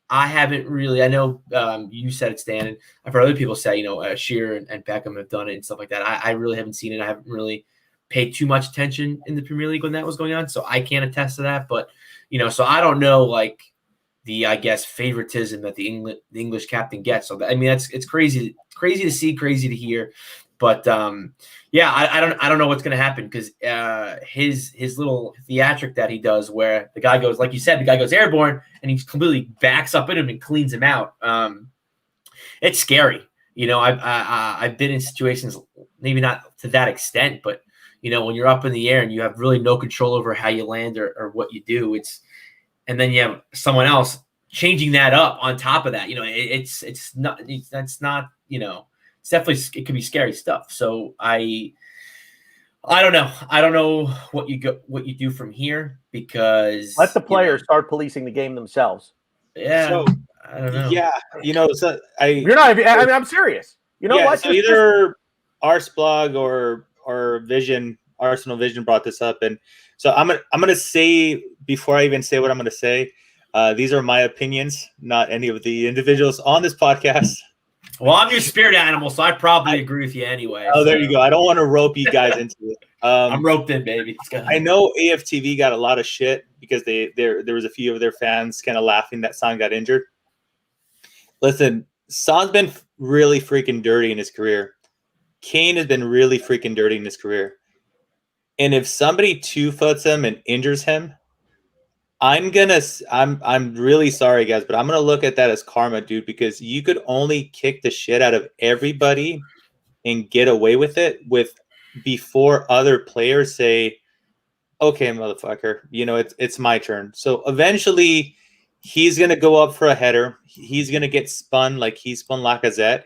haven't really. I know you said it, Stan, and I've heard other people say, Shearer and Beckham have done it and stuff like that. I really haven't seen it. I haven't really paid too much attention in the Premier League when that was going on, so I can't attest to that. But so I don't know, the favoritism that the English captain gets. So it's crazy to see, crazy to hear. But I don't know what's going to happen because his little theatric that he does, where the guy goes, like you said, the guy goes airborne and he completely backs up in him and cleans him out. It's scary. I've been in situations, maybe not to that extent, but when you're up in the air and you have really no control over how you land or what you do, and then you have someone else changing that up on top of that. It's definitely, it could be scary stuff. So I don't know. I don't know what you do from here, because let the players start policing the game themselves. Yeah. So, I don't know. Yeah. So you're not. I mean, I'm serious. What? So either Arse blog or Arsenal Vision brought this up, and so I'm gonna say, before I even say what I'm gonna say, these are my opinions, not any of the individuals on this podcast. Well, I'm your spirit animal, so I probably agree with you anyway. Oh, there you go. I don't want to rope you guys into it. I'm roped in, baby. I know AFTV got a lot of shit because there was a few of their fans kind of laughing that Son got injured. Listen, Son's been really freaking dirty in his career. Kane has been really freaking dirty in his career. And if somebody 2-foots him and injures him, I'm really sorry, guys, but I'm gonna look at that as karma, dude, because you could only kick the shit out of everybody and get away with it before other players say, okay, motherfucker, it's my turn. So eventually he's gonna go up for a header. He's gonna get spun like he spun Lacazette.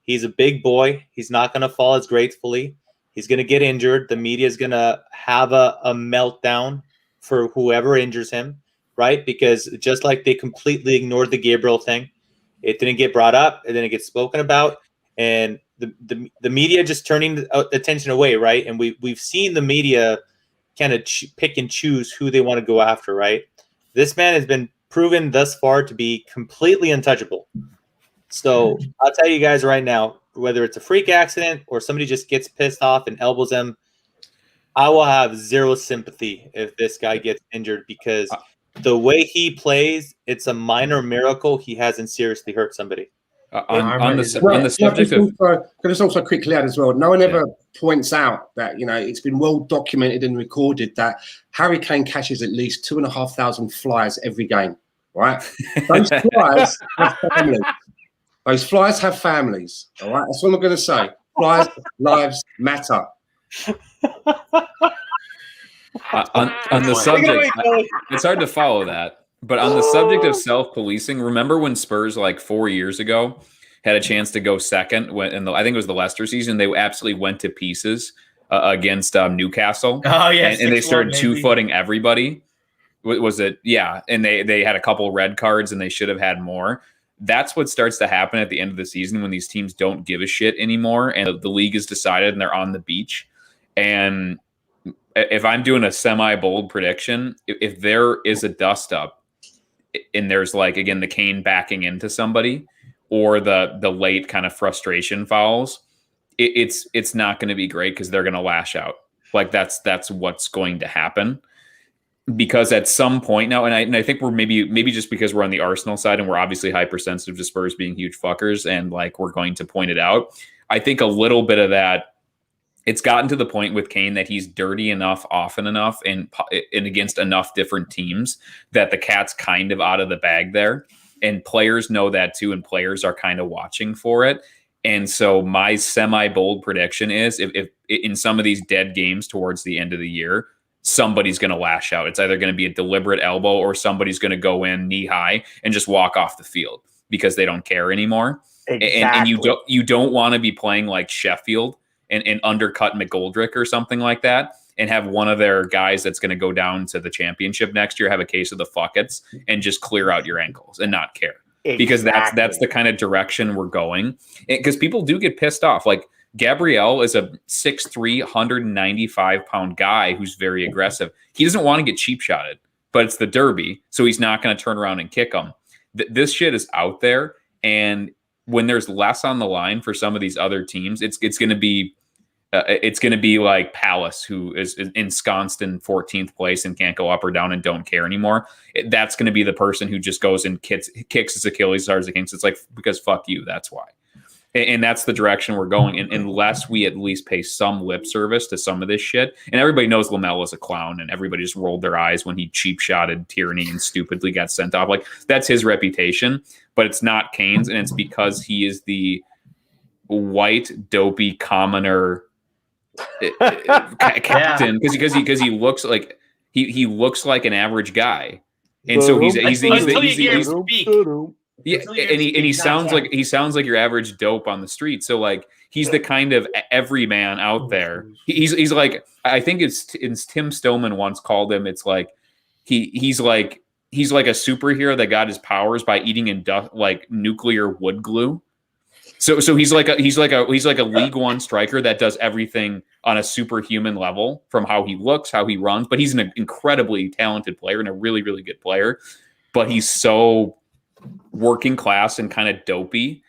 He's a big boy. He's not gonna fall as gracefully. He's gonna get injured. The media is gonna have a meltdown for whoever injures him, right? Because just like they completely ignored the Gabriel thing, it didn't get brought up, it didn't get spoken about, and the media just turning attention away, right? And we've seen the media kind of pick and choose who they want to go after, right? This man has been proven thus far to be completely untouchable. So I'll tell you guys right now, whether it's a freak accident or somebody just gets pissed off and elbows him, I will have zero sympathy if this guy gets injured, because the way he plays, it's a minor miracle he hasn't seriously hurt somebody. On the subject of, can I just also quickly add as well, no one ever points out that, you know, it's been well documented and recorded that Harry Kane catches at least 2,500 flies every game, right? Those flies have families. Those flies have families, all right? That's what I'm going to say. Flies' lives matter. on the subject, it's hard to follow that. But on the subject of self-policing, remember when Spurs, like 4 years ago, had a chance to go second when I think it was the Leicester season, they absolutely went to pieces against Newcastle. Oh yeah, and they started two-footing everybody. Was it? Yeah, and they had a couple red cards, and they should have had more. That's what starts to happen at the end of the season when these teams don't give a shit anymore, and the league is decided, and they're on the beach. And if I'm doing a semi-bold prediction, if there is a dust-up, and there's like, again, the Kane backing into somebody or the late kind of frustration fouls, it's not going to be great because they're going to lash out. Like that's what's going to happen, because at some point now, and I think we're maybe just because we're on the Arsenal side and we're obviously hypersensitive to Spurs being huge fuckers, and like we're going to point it out. I think a little bit of that, it's gotten to the point with Kane that he's dirty enough, often enough, and against enough different teams that the cat's kind of out of the bag there. And players know that too, and players are kind of watching for it. And so my semi-bold prediction is if in some of these dead games towards the end of the year, somebody's going to lash out. It's either going to be a deliberate elbow or somebody's going to go in knee high and just walk off the field because they don't care anymore. Exactly. And you don't want to be playing like Sheffield and undercut McGoldrick or something like that, and have one of their guys that's going to go down to the championship next year have a case of the fuckets and just clear out your ankles and not care. Exactly. Because that's the kind of direction we're going. Because people do get pissed off. Like Gabriel is a 6'3", 195-pound guy who's very aggressive. He doesn't want to get cheap shotted, but it's the derby, so he's not going to turn around and kick him. This shit is out there, and when there's less on the line for some of these other teams, it's going to be like Palace, who is ensconced in 14th place and can't go up or down and don't care anymore. That's going to be the person who just goes and kicks his Achilles as hard as he can. It's like, because fuck you, that's why. And that's the direction we're going. And unless we at least pay some lip service to some of this shit, and everybody knows Lamella's a clown, and everybody just rolled their eyes when he cheap shotted Tierney and stupidly got sent off. Like that's his reputation, but it's not Kane's, and it's because he is the white dopey commoner captain, because he looks like he looks like an average guy, and so he's yeah, and he sounds like your average dope on the street. So like he's the kind of everyman out there. He's like, I think it's Tim Stillman once called him. It's like he's like a superhero that got his powers by eating like nuclear wood glue. So he's like a League One striker that does everything on a superhuman level, from how he looks, how he runs. But he's an incredibly talented player and a really, really good player. But he's so working class and kind of dopey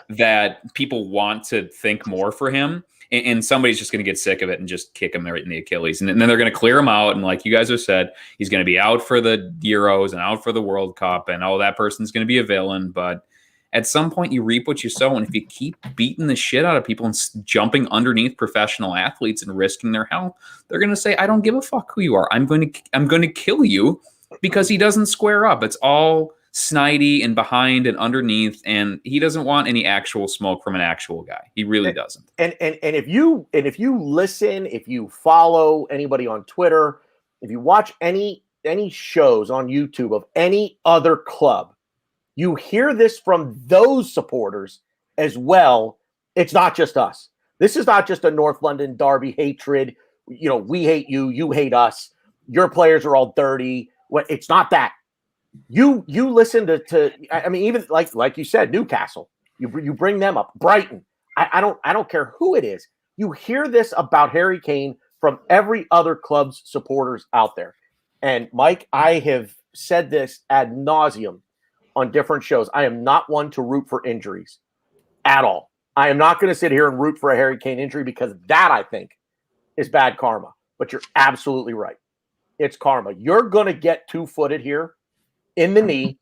that people want to think more for him. And somebody's just going to get sick of it and just kick him right in the Achilles. And then they're going to clear him out. And like you guys have said, he's going to be out for the Euros and out for the World Cup. And that person's going to be a villain. But at some point you reap what you sow. And if you keep beating the shit out of people and jumping underneath professional athletes and risking their health, they're going to say, I don't give a fuck who you are. I'm going to kill you because he doesn't square up. It's all snidey and behind and underneath, and he doesn't want any actual smoke from an actual guy. He really doesn't. And if you listen, if you follow anybody on Twitter, if you watch any shows on YouTube of any other club, you hear this from those supporters as well. It's not just us. This is not just a North London derby hatred. You know, we hate you, you hate us. your players are all dirty. It's not that. You listen to I mean, even like you said, Newcastle. You bring them up. Brighton. I don't care who it is. You hear this about Harry Kane from every other club's supporters out there. And Mike, I have said this ad nauseum on different shows. I am not one to root for injuries at all. I am not going to sit here and root for a Harry Kane injury because that, I think, is bad karma. But you're absolutely right. It's karma. You're going to get two-footed here in the knee.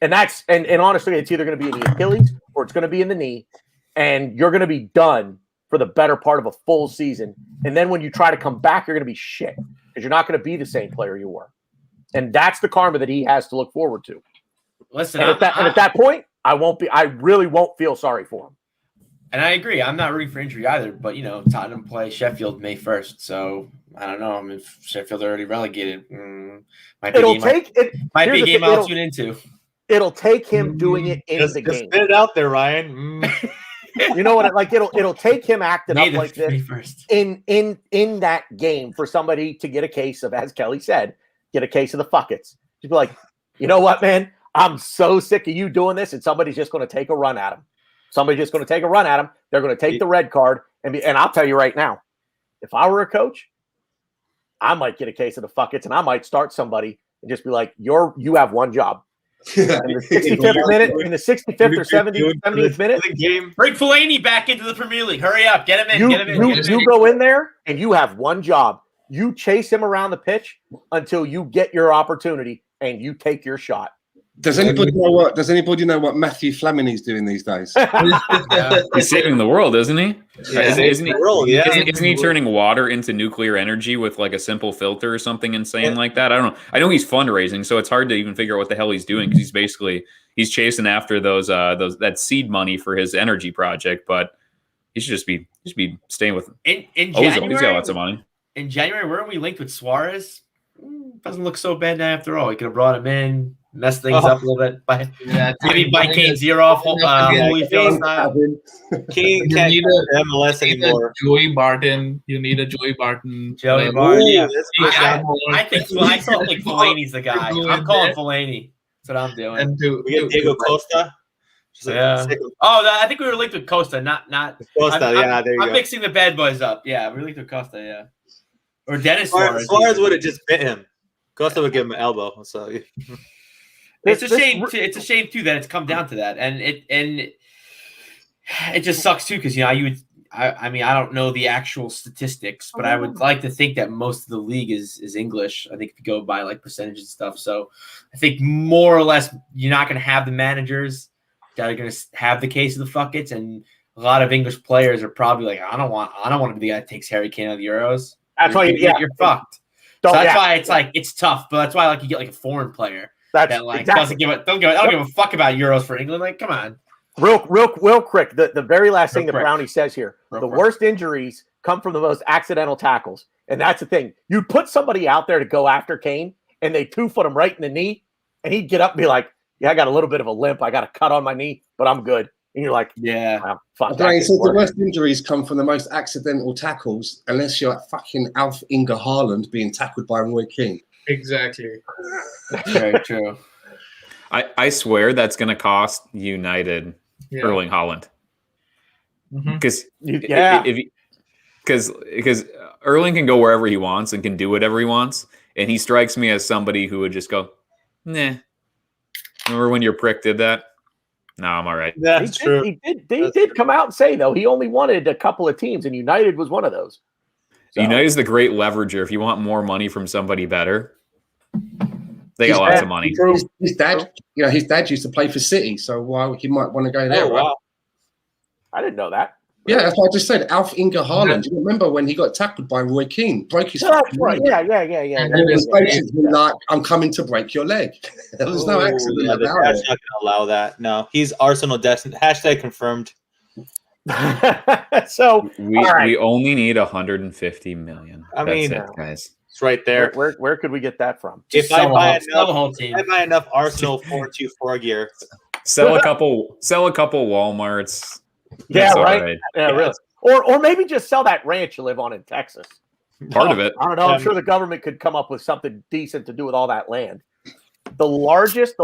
And honestly, it's either going to be in the Achilles or it's going to be in the knee. And you're going to be done for the better part of a full season. And then when you try to come back, you're going to be shit because you're not going to be the same player you were. And that's the karma that he has to look forward to. Listen, and at that point, I really won't feel sorry for him. And I agree. I'm not rooting for injury either, but Tottenham play Sheffield May 1st, so I don't know. I mean, if Sheffield already relegated, might be a game I'll tune into. It'll take him doing it in the game. Spit it out there, Ryan. You know what? Like it'll take him acting up like this in that game for somebody to get a case of, as Kelly said, get a case of the fuckets. Just be like, you know what, man? I'm so sick of you doing this, and somebody's just going to take a run at him. Somebody's just going to take a run at him. They're going to take the red card. And I'll tell you right now, if I were a coach, I might get a case of the fuckets, and I might start somebody and just be like, you have one job. In the 65th minute, in the 65th or 70th minute, bring Fellaini back into the Premier League. Hurry up, get him in. You go in there and you have one job. You chase him around the pitch until you get your opportunity and you take your shot. Does anybody know what Matthew Flamini's doing these days? He's saving the world, isn't he? Yeah, Isn't he turning water into nuclear energy with like a simple filter or something insane like that? I don't know. I know he's fundraising, so it's hard to even figure out what the hell he's doing because he's chasing after that seed money for his energy project, but he should just be staying with in January. He's got lots of money. In January, weren't we linked with Suarez? Doesn't look so bad now after all. We could have brought him in. Mess things up a little bit by Kane's ear off. Holyfield style. Kane can't need a MLS anymore. Joey Barton. You need a Joey Barton. Joey Barton. Yeah. I still think Fellaini's the guy. I'm calling Fellaini. That's what I'm doing. And we get Diego Costa. Yeah. I think we were linked with Costa, not Costa. There you go. I'm mixing the bad boys up. Yeah, we're linked with Costa. Yeah. Or Dennis Suarez. Suarez would have just bit him. Costa would give him an elbow. So. It's a shame. It's a shame too that it's come down to that, and it just sucks too because I mean I don't know the actual statistics, but I would like to think that most of the league is English. I think if you go by like percentages and stuff, so I think more or less you're not going to have the managers that are going to have the case of the fuckets, and a lot of English players are probably like I don't want to be the guy that takes Harry Kane out of the Euros. That's why you're fucked. So that's why it's like it's tough, but that's why like you get like a foreign player. Doesn't give a fuck about Euros for England. Like, come on. Real quick. The very last thing that Brownie says here: the worst injuries come from the most accidental tackles, and that's the thing. You put somebody out there to go after Kane, and they 2-foot him right in the knee, and he'd get up and be like, "Yeah, I got a little bit of a limp. I got a cut on my knee, but I'm good." And you're like, "Yeah, wow, fuck." So the worst injuries come from the most accidental tackles, unless you're like fucking Alf Inge Haaland being tackled by Roy Keane. Exactly. That's very true. I swear that's going to cost United Erling Haaland. Because because Erling can go wherever he wants and can do whatever he wants, and he strikes me as somebody who would just go, nah. Remember when your prick did that? No, I'm all right. That's true. He did come out and say though he only wanted a couple of teams, and United was one of those. So. United's the great leverager. If you want more money from somebody better, they got lots of money. His dad used to play for City, so he might want to go there. Oh, wow. I didn't know that. Yeah, that's what I just said. Alf Inge Haaland. Do you remember when he got tackled by Roy Keane? Broke his right. Yeah. And it was basically like, I'm coming to break your leg. There was no accident about it. That's not going to allow that. No, he's Arsenal destined. # confirmed. So we only need 150 million. I mean, that's it, guys. It's right there. Where could we get that from? If I buy enough Arsenal 424 gear, sell a couple Walmarts. Yeah, right. Yeah, really. Or maybe just sell that ranch you live on in Texas. Part of it. I don't know. I'm sure the government could come up with something decent to do with all that land. The largest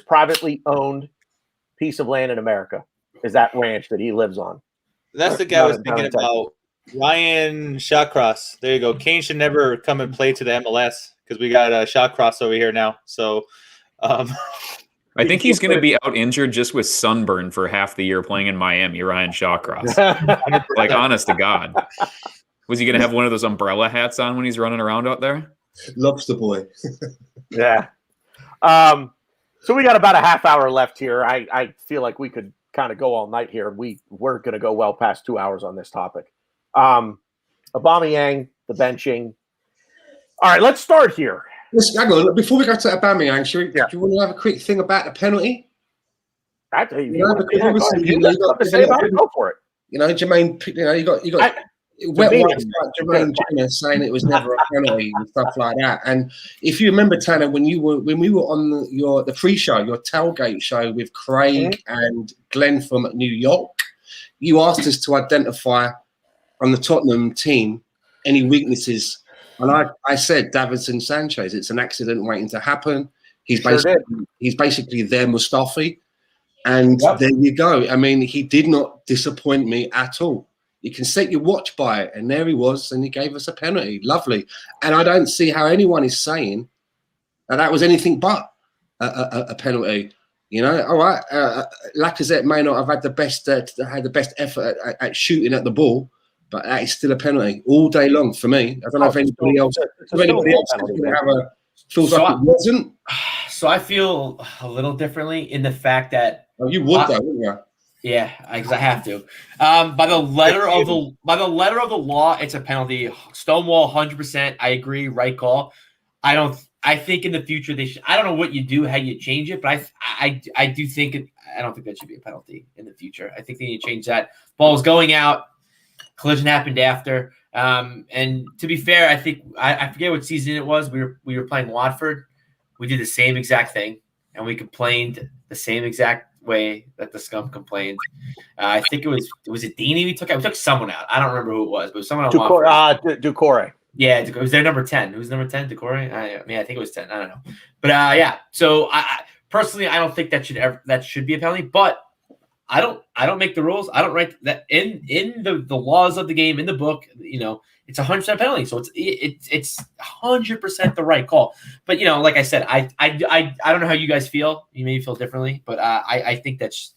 privately owned piece of land in America is that ranch that he lives on. That's the guy I was thinking about. Ryan Shawcross. There you go. Kane should never come and play to the MLS because we got Shawcross over here now. So I think he's going to be out injured just with sunburn for half the year playing in Miami, Ryan Shawcross. Like, honest to God. Was he going to have one of those umbrella hats on when he's running around out there? Lobster boy. Yeah. So we got about a half hour left here. I feel like we could kind of go all night here. We're going to go well past 2 hours on this topic. Aubameyang, the benching. All right, let's start here. Hang on. Before we go to Aubameyang, do you want to have a quick thing about the penalty? Go for it. You know, Jermaine. You know, you got. Jermaine Jenner saying it was never a penalty and stuff like that. And if you remember, Tanner, when we were on the pre-show, your tailgate show with Craig and Glenn from New York, you asked us to identify on the Tottenham team any weaknesses. And I said Davinson Sanchez, it's an accident waiting to happen. He's basically their Mustafi. And there you go. I mean, he did not disappoint me at all. You can set your watch by it, and there he was, and he gave us a penalty. Lovely. And I don't see how anyone is saying that was anything but a penalty. You know, all right. Lacazette may not have had the best effort at shooting at the ball, but that is still a penalty all day long for me. I don't know if anybody else feels like it wasn't. So I feel a little differently in the fact that you would, though, wouldn't you? Yeah, because I have to. By the letter of the law, it's a penalty. Stonewall, 100%. I agree. Right call. I think in the future they should. I don't know what you do, how you change it, but I do think I don't think that should be a penalty in the future. I think they need to change that. Ball's going out. Collision happened after. And to be fair, I think I forget what season it was. We were playing Watford. We did the same exact thing, and we complained the same exact way that the scum complained. I think it was it Dini we took out. We took someone out. I don't remember who it was, but it was someone on Ducore. Yeah, it was their number 10. Who's number 10? Ducore? I think it was 10. I don't know. But yeah. So I personally, I don't think that should be a penalty. But I don't make the rules. I don't write that in the laws of the game, in the book. You know, it's 100% penalty. So it's 100% the right call. But you know, like I said, I don't know how you guys feel. You may feel differently, but I think that's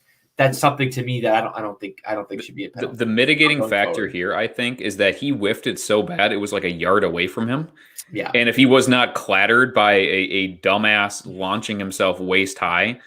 something to me that I don't think should be a penalty. The mitigating factor here, I think, is that he whiffed it so bad it was like a yard away from him. Yeah. And if he was not clattered by a dumbass launching himself waist high,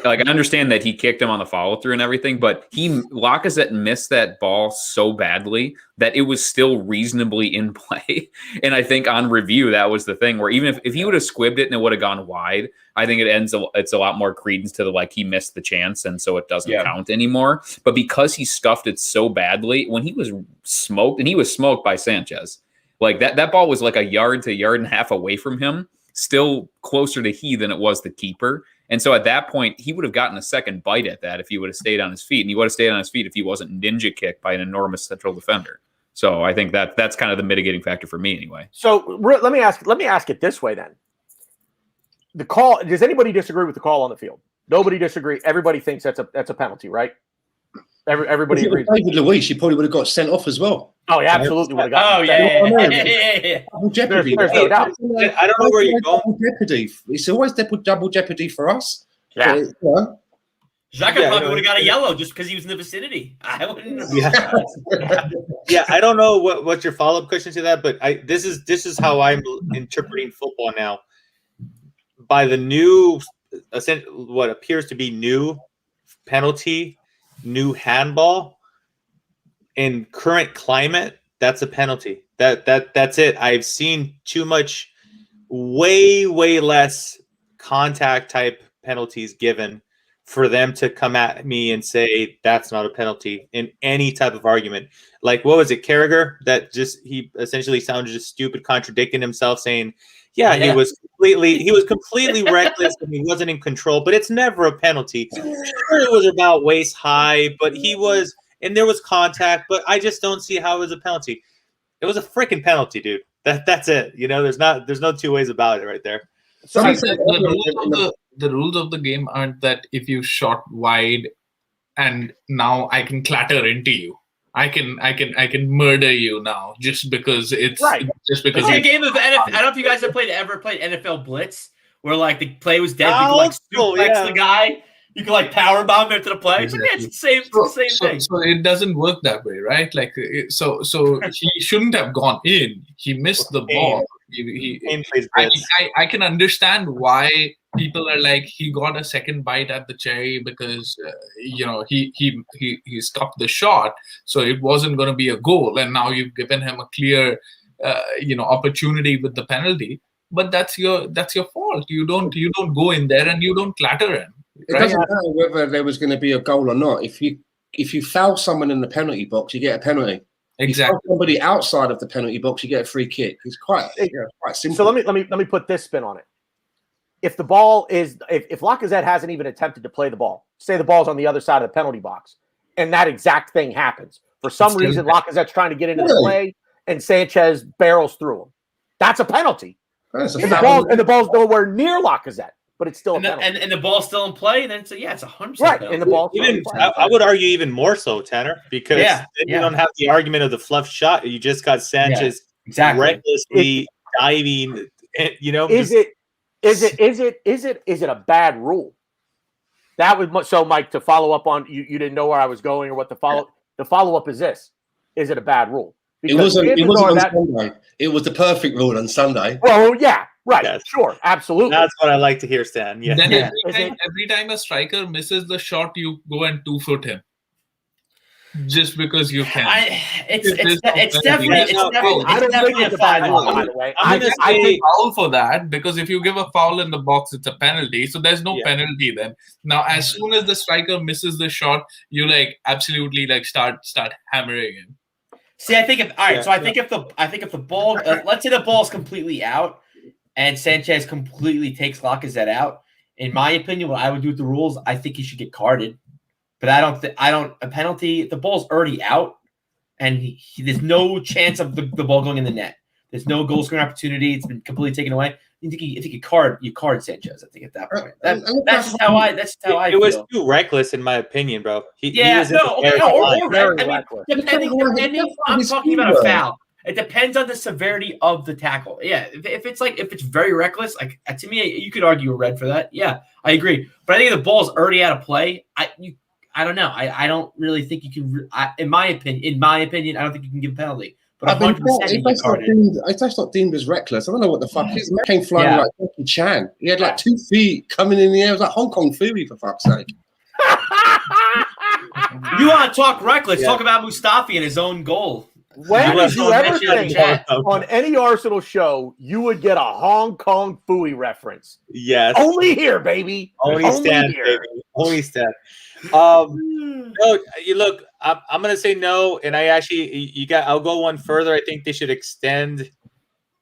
like I understand that he kicked him on the follow through and everything, but Lacazette missed that ball so badly that it was still reasonably in play. And I think on review, that was the thing where even if he would have squibbed it and it would have gone wide, I think it's a lot more credence to he missed the chance. And so it doesn't count anymore. But because he stuffed it so badly, when he was smoked, and he was smoked by Sanchez, like that ball was like a yard to yard and a half away from him, still closer to he than it was the keeper. And so at that point, he would have gotten a second bite at that if he would have stayed on his feet. And he would have stayed on his feet if he wasn't ninja kicked by an enormous central defender. So I think that's kind of the mitigating factor for me anyway. So let me ask it this way then. The call, does anybody disagree with the call on the field? Nobody disagree. Everybody thinks that's a penalty, right? Everybody agrees. David Luiz, you probably would have got sent off as well. Oh, yeah, absolutely would have got. Oh, yeah. Double jeopardy. There's no doubt. I don't know where you're going. Double jeopardy. It's always double jeopardy for us. Yeah. So, Xhaka probably would have got a yellow just because he was in the vicinity. I wouldn't. Yeah, I don't know what's your follow-up question to that, but this is how I'm interpreting football now. By the new, what appears to be new penalty, new handball, in current climate, that's a penalty. That's it. I've seen too much, way less contact type penalties given for them to come at me and say that's not a penalty in any type of argument. Like, what was it, Carragher? That he essentially sounded just stupid, contradicting himself, saying, yeah, he was completely reckless and he wasn't in control, but it's never a penalty. Sure, it was about waist high, but he was, and there was contact, but I just don't see how it was a penalty. It was a freaking penalty, dude. That's it. You know, there's no two ways about it right there. Somebody See, said the rules of the game aren't that if you shot wide and now I can clatter into you. I can murder you now just because it's Right. just because It's like a you- game of NFL. I don't know if you guys have ever played NFL Blitz, where like the play was dead, you could like suplex the guy, you could like power bomb into the play. It's like, yeah, it's the same thing. So it doesn't work that way, right? Like so he shouldn't have gone in. He missed the ball. I can understand why people are like, he got a second bite at the cherry because he stopped the shot, so it wasn't going to be a goal, and now you've given him a clear opportunity with the penalty. But that's your fault. You don't go in there and you don't clatter him. It doesn't matter whether there was going to be a goal or not. If you foul someone in the penalty box, you get a penalty. Exactly. If you foul somebody outside of the penalty box, you get a free kick. It's quite simple. So let me put this spin on it. If the ball is if Lacazette hasn't even attempted to play the ball, say the ball's on the other side of the penalty box, and that exact thing happens. For some reason, Lacazette's trying to get into the play, and Sanchez barrels through him. That's a penalty. That's a And foul. the ball's nowhere near Lacazette, but it's still a penalty. And the ball's still in play, and then it's 100%. Right, and the ball's even I would argue even more so, Tanner, because then you don't have the argument of the fluff shot. You just got Sanchez recklessly diving. You know, is it a bad rule? That was so, Mike. To follow up on you didn't know where I was going or what the follow up is. This is it a bad rule? Because it wasn't on Sunday. It was the perfect rule on Sunday. Well, yeah, right, Yes. sure, absolutely. That's what I like to hear, Stan. Yeah. Then Yeah. every time a striker misses the shot, you go and 2-foot him. Just because you can. It's definitely I don't think it's a bad rule, by the way. I think foul for that, because if you give a foul in the box, it's a penalty. So there's no penalty then. Now, as soon as the striker misses the shot, you absolutely start hammering him. See, I think if the ball, let's say the ball's completely out, and Sanchez completely takes Lacazette out. In my opinion, what I would do with the rules, I think he should get carded. But a penalty. If the ball's already out, and there's no chance of the ball going in the net. There's no goal scoring opportunity. It's been completely taken away. I think you card Sanchez. I think at that point. That's just how I. It was too reckless, in my opinion, bro. Depending. I'm talking about a foul. It depends on the severity of the tackle. Yeah, if it's very reckless, to me, you could argue a red for that. Yeah, I agree. But I think the ball's already out of play. I don't know. I don't really think you can. In my opinion, I don't think you can give a penalty. But 100%, if that's not deemed as reckless, I don't know what the fuck is. Man came flying like Jackie Chan. He had 2 feet coming in the air. It was like Hong Kong Fury, for fuck's sake. You want to talk reckless? Talk about Mustafi and his own goal. When did you ever think on any Arsenal show you would get a Hong Kong Fooey reference? Yes. Only here, baby. Only Stan, baby. Only Stan. No, you look. I'm gonna say no, and I'll go one further. I think they should extend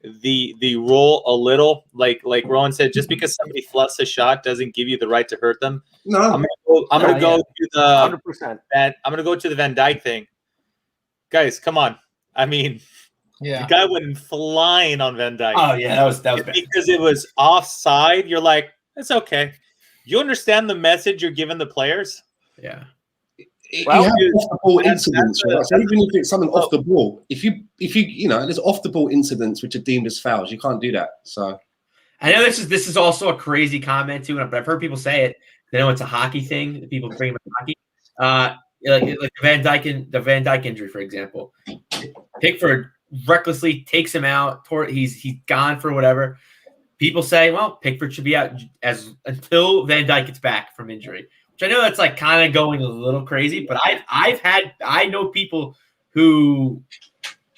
the rule a little. Like Rohan said, just because somebody fluffs a shot doesn't give you the right to hurt them. No, I'm gonna go to the 100%. I'm gonna go to the Van Dijk thing. Guys, come on. I mean, the guy went flying on Van Dijk. Oh yeah, that was bad. Because it was offside. You're like, it's okay. You understand the message you're giving the players? Yeah. Well, you have off the ball incidents, right? So even if it's something off the ball, if you there's off the ball incidents which are deemed as fouls, you can't do that. So I know this is also a crazy comment too, but I've heard people say it. They know it's a hockey thing. People bring up hockey. Like the Van Dijk injury, for example. Pickford recklessly takes him out. He's gone for whatever. People say, well, Pickford should be out until Van Dijk gets back from injury. Which I know that's kind of going a little crazy, but I know people who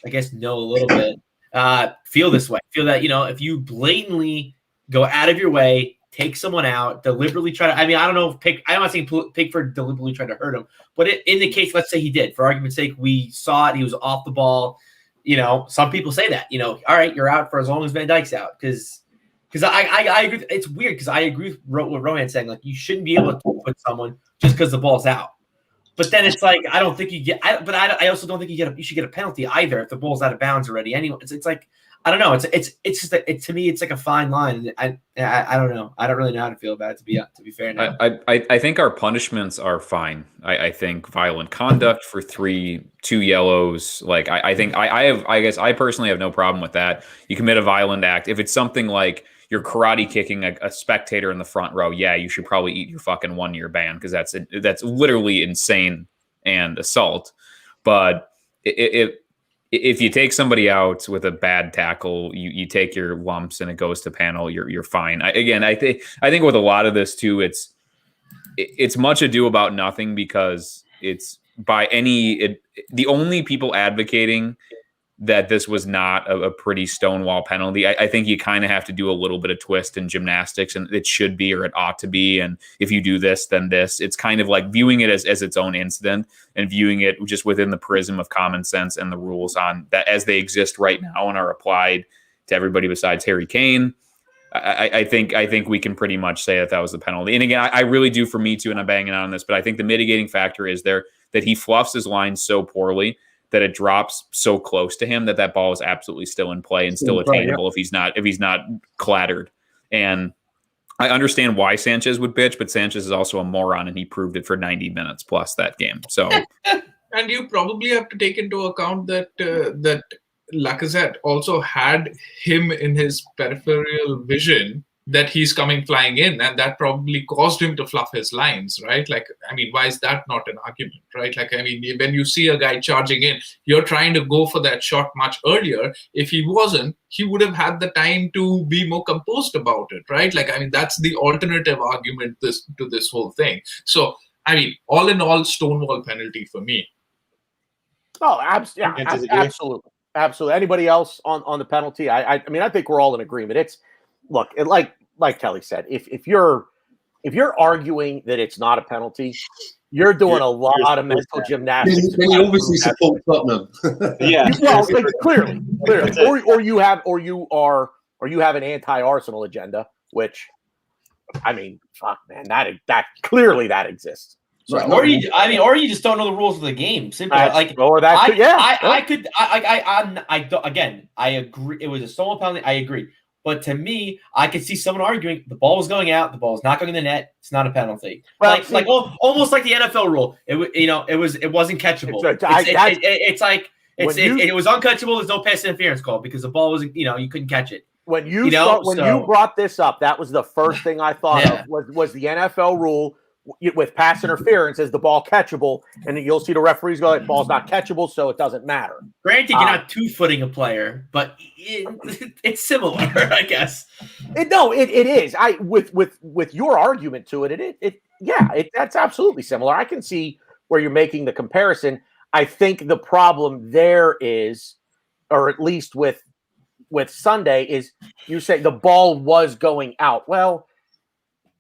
I guess know a little bit feel this way. Feel that if you blatantly go out of your way, take someone out, deliberately try to. I mean, I don't know if I'm not saying Pickford deliberately tried to hurt him, but in the case, let's say he did. For argument's sake, we saw it. He was off the ball. Some people say that. All right, you're out for as long as Van Dijk's out because I agree. It's weird because I agree with what Rohan's saying. You shouldn't be able to put someone just because the ball's out. But then it's like I don't think you get. I also don't think you should get a penalty either if the ball's out of bounds already. Anyway, it's like I don't know. It's just to me it's like a fine line. I don't know. I don't really know how to feel about it. To be fair, now. I think our punishments are fine. I think violent conduct for 2 yellows. Like I guess I personally have no problem with that. You commit a violent act if it's something like you're karate kicking a spectator in the front row. Yeah, you should probably eat your fucking 1-year ban because that's literally insane and assault. But if you take somebody out with a bad tackle, you take your lumps and it goes to panel, you're fine. I think with a lot of this too, it's much ado about nothing because it's the only people advocating that this was not a pretty stonewall penalty. I think you kind of have to do a little bit of twist in gymnastics, and it should be or it ought to be. And if you do this, then this. It's kind of like viewing it as its own incident and viewing it just within the prism of common sense and the rules on that as they exist right now and are applied to everybody besides Harry Kane. I think we can pretty much say that was the penalty. And again, I really do for me too, and I'm banging on this, but I think the mitigating factor is there that he fluffs his line so poorly that it drops so close to him that ball is absolutely still in play and still attainable if he's not clattered. And I understand why Sanchez would bitch, but Sanchez is also a moron and he proved it for 90 minutes plus that game. So, and you probably have to take into account that that Lacazette also had him in his peripheral vision that he's coming flying in, and that probably caused him to fluff his lines, right? Like, I mean, why is that not an argument, right? Like, I mean, when you see a guy charging in, you're trying to go for that shot much earlier. If he wasn't, he would have had the time to be more composed about it, right? Like, I mean, that's the alternative argument to this whole thing. So, I mean, all in all, stonewall penalty for me. Oh, absolutely. Absolutely. Anybody else on the penalty? I mean, I think we're all in agreement. Look, like Kelly said, if you're arguing that it's not a penalty, you're doing a lot of mental gymnastics. Then you obviously support Tottenham. Yeah. Well, clearly, or you have an anti-Arsenal agenda, which, I mean, fuck, man, that clearly that exists. So, or you just don't know the rules of the game. Simply, again, I agree. It was a stonewall penalty. I agree. But to me, I could see someone arguing the ball was going out, the ball was not going in the net. It's not a penalty. Well, almost like the NFL rule. It wasn't catchable. It was uncatchable. There's no pass interference call because the ball was you couldn't catch it. When you brought this up, that was the first thing I thought of was the NFL rule with pass interference is the ball catchable, and you'll see the referees go, "That ball's not catchable, so it doesn't matter." Granted, you're not two-footing a player, but it's similar, I guess. It is. With your argument to it, that's absolutely similar. I can see where you're making the comparison. I think the problem there is, or at least with Sunday, is you say the ball was going out. Well,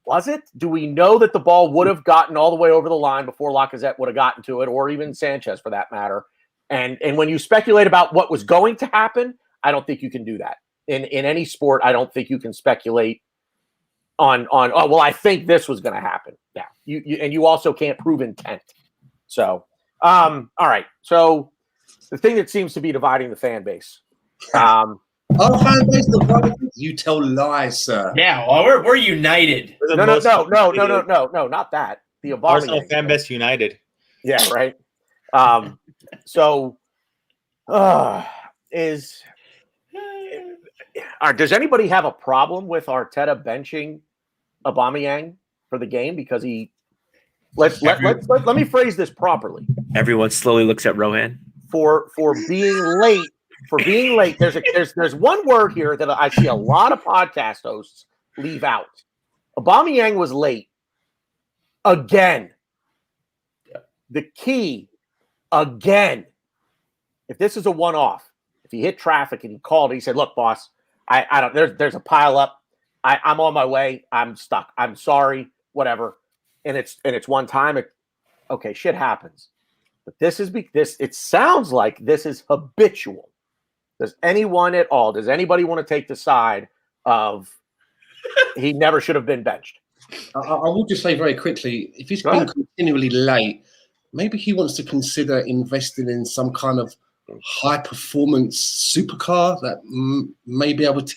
was it? Do we know that the ball would have gotten all the way over the line before Lacazette would have gotten to it, or even Sanchez for that matter? And when you speculate about what was going to happen, I don't think you can do that. In any sport, I don't think you can speculate on I think this was going to happen. Yeah. You also can't prove intent. So, all right. So the thing that seems to be dividing the fan base. Our fan base divided. You tell lies, sir. Yeah, well, we're united. No, not that. The Arsenal fan base united. Yeah, right. Does anybody have a problem with Arteta benching Aubameyang for the game because he? Let me phrase this properly. Everyone slowly looks at Rohan for being late. For being late, there's one word here that I see a lot of podcast hosts leave out. Aubameyang was late again. The key again. If this is a one-off, if he hit traffic and he called, he said, "Look, boss, I don't. There's a pile up. I'm on my way. I'm stuck. I'm sorry. Whatever." And it's one time. Okay, shit happens. But it sounds like this is habitual. Does anybody want to take the side of he never should have been benched? I will just say very quickly, if he's been continually late, maybe he wants to consider investing in some kind of high performance supercar that may be able to,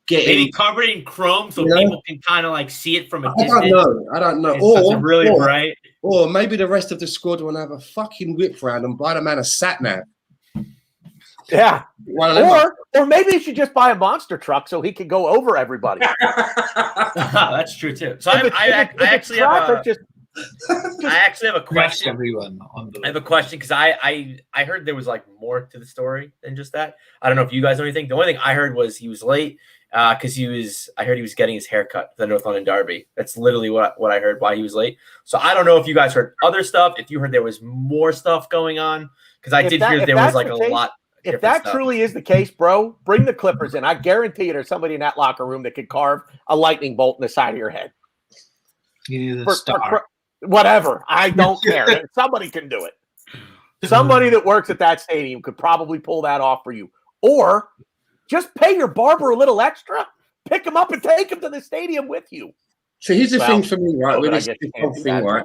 get Maybe him. covered in chrome so You know? people can kind of like see it from a I distance. don't know. It's such a really bright. Or maybe the rest of the squad will have a fucking whip round and buy the man a sat nav. Yeah. Or maybe he should just buy a monster truck so he can go over everybody. That's true too. So I actually have a question. Everyone on the I have a question because I heard there was like more to the story than just that. I don't know if you guys know anything. The only thing I heard was he was late because I heard he was getting his hair cut for the North London Derby. That's literally what I heard why he was late. So I don't know if you guys heard other stuff. If you heard there was more stuff going on because I did hear there was like a lot. If that truly is the case, bro, bring the Clippers in. I guarantee you there's somebody in that locker room that could carve a lightning bolt in the side of your head. He is a star. Whatever. I don't care. Somebody can do it. Somebody that works at that stadium could probably pull that off for you. Or just pay your barber a little extra, pick him up and take him to the stadium with you. So here's the thing for me, right? With this whole thing, right? Right?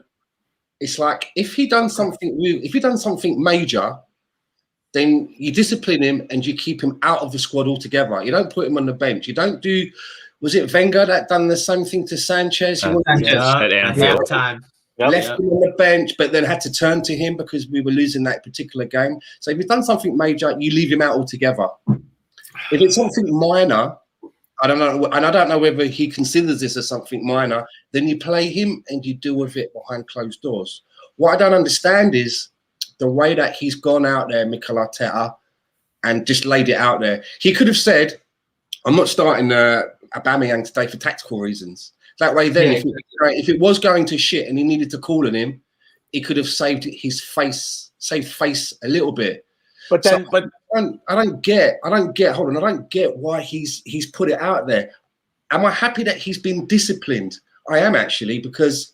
It's like if he done something major, then you discipline him and you keep him out of the squad altogether. You don't put him on the bench. You don't do. Was it Wenger that done the same thing to Sanchez? At Anfield. Time. Left him on the bench, but then had to turn to him because we were losing that particular game. So if you've done something major, you leave him out altogether. If it's something minor, I don't know, and I don't know whether he considers this as something minor, then you play him and you deal with it behind closed doors. What I don't understand is the way that he's gone out there, Mikel Arteta, and just laid it out there. He could have said, I'm not starting Aubameyang today for tactical reasons. That way then, if it was going to shit and he needed to call on him, he could have saved face a little bit. But then, I don't get why he's put it out there. Am I happy that he's been disciplined? I am actually, because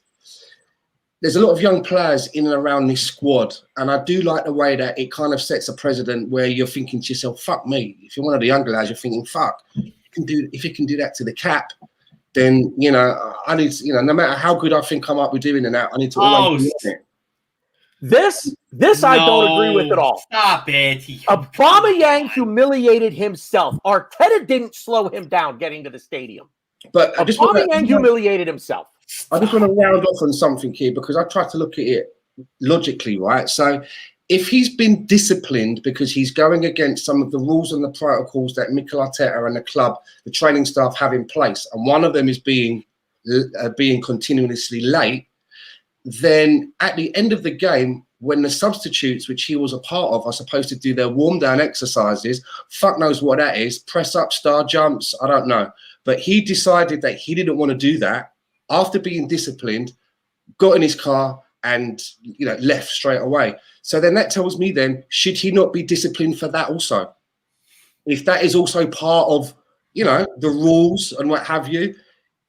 there's a lot of young players in and around this squad, and I do like the way that it kind of sets a precedent where you're thinking to yourself, fuck me. If you're one of the younger lads, you're thinking, fuck, if you can do that to the cap, then, I need to, no matter how good I think I might be doing and that, I need to always do it. This I don't agree with at all. Stop it. Aubameyang humiliated himself. Arteta didn't slow him down getting to the stadium. But Aubameyang humiliated himself. I just want to round off on something here because I try to look at it logically, right? So if he's been disciplined because he's going against some of the rules and the protocols that Mikel Arteta and the club, the training staff have in place, and one of them is being continuously late, then at the end of the game, when the substitutes, which he was a part of, are supposed to do their warm-down exercises, fuck knows what that is, press-up, star jumps, I don't know. But he decided that he didn't want to do that. After being disciplined, got in his car and left straight away. So then that tells me then, should he not be disciplined for that also? If that is also part of, the rules and what have you,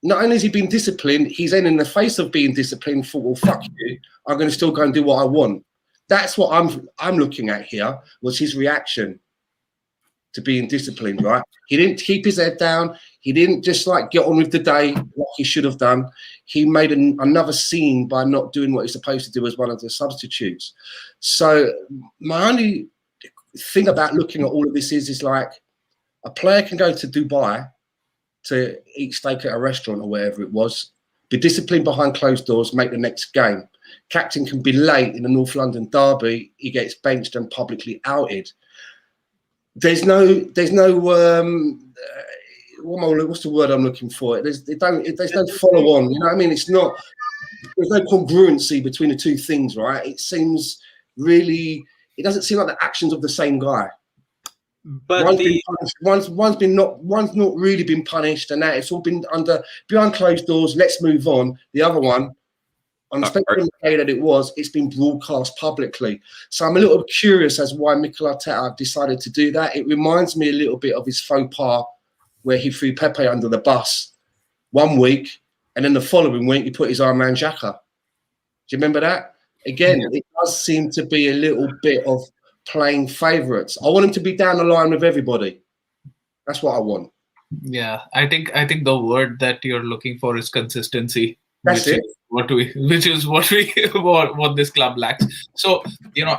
not only has he been disciplined, he's then in the face of being disciplined for, well, fuck you, I'm going to still go and do what I want. That's what I'm looking at here, was his reaction to being disciplined, right? He didn't keep his head down. He didn't just get on with the day like he should have done. He made another scene by not doing what he's supposed to do as one of the substitutes. So my only thing about looking at all of this is a player can go to Dubai to eat steak at a restaurant or wherever it was, be disciplined behind closed doors, make the next game. Captain can be late in the North London Derby. He gets benched and publicly outed. There's no what's the word I'm looking for? There's no follow on. You know what I mean? There's no congruency between the two things, right? It seems it doesn't seem like the actions of the same guy. But one's not really been punished, and that it's all been behind closed doors. Let's move on. The other one, on the spectrum of the day that it's been broadcast publicly. So I'm a little curious as why Mikel Arteta decided to do that. It reminds me a little bit of his faux pas where he threw Pepe under the bus one week, and then the following week he put his Iron Man Xhaka. Do you remember that? Again, It does seem to be a little bit of playing favourites. I want him to be down the line with everybody. That's what I want. Yeah, I think the word that you're looking for is consistency. That's it. which is what we what this club lacks. So,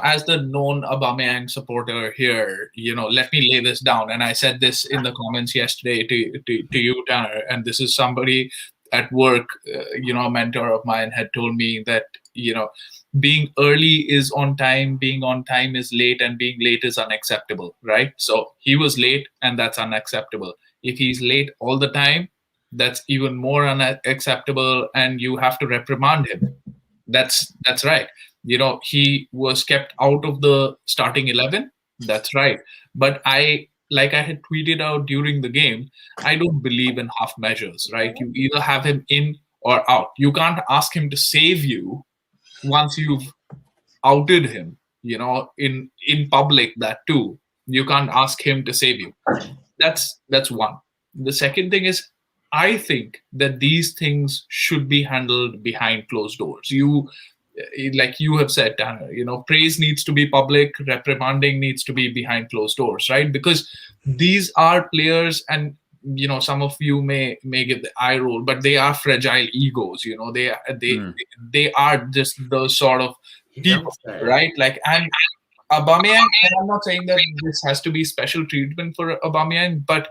as the known Aubameyang supporter here, let me lay this down. And I said this in the comments yesterday to you, Tanner. And this is somebody at work, a mentor of mine had told me that, being early is on time, being on time is late, and being late is unacceptable, right? So he was late, and that's unacceptable. If he's late all the time, that's even more unacceptable, and you have to reprimand him. That's right. He was kept out of the starting 11. That's right. But like I had tweeted out during the game, I don't believe in half measures, right? You either have him in or out. You can't ask him to save you once you've outed him, in public, that too. You can't ask him to save you. That's one. The second thing is, I think that these things should be handled behind closed doors. Like you have said, Tanner, praise needs to be public, reprimanding needs to be behind closed doors, right? Because these are players, and some of you may get the eye roll, but they are fragile egos. They are just those sort of people, right? Like, and Aubameyang, and I'm not saying that this has to be special treatment for Aubameyang, but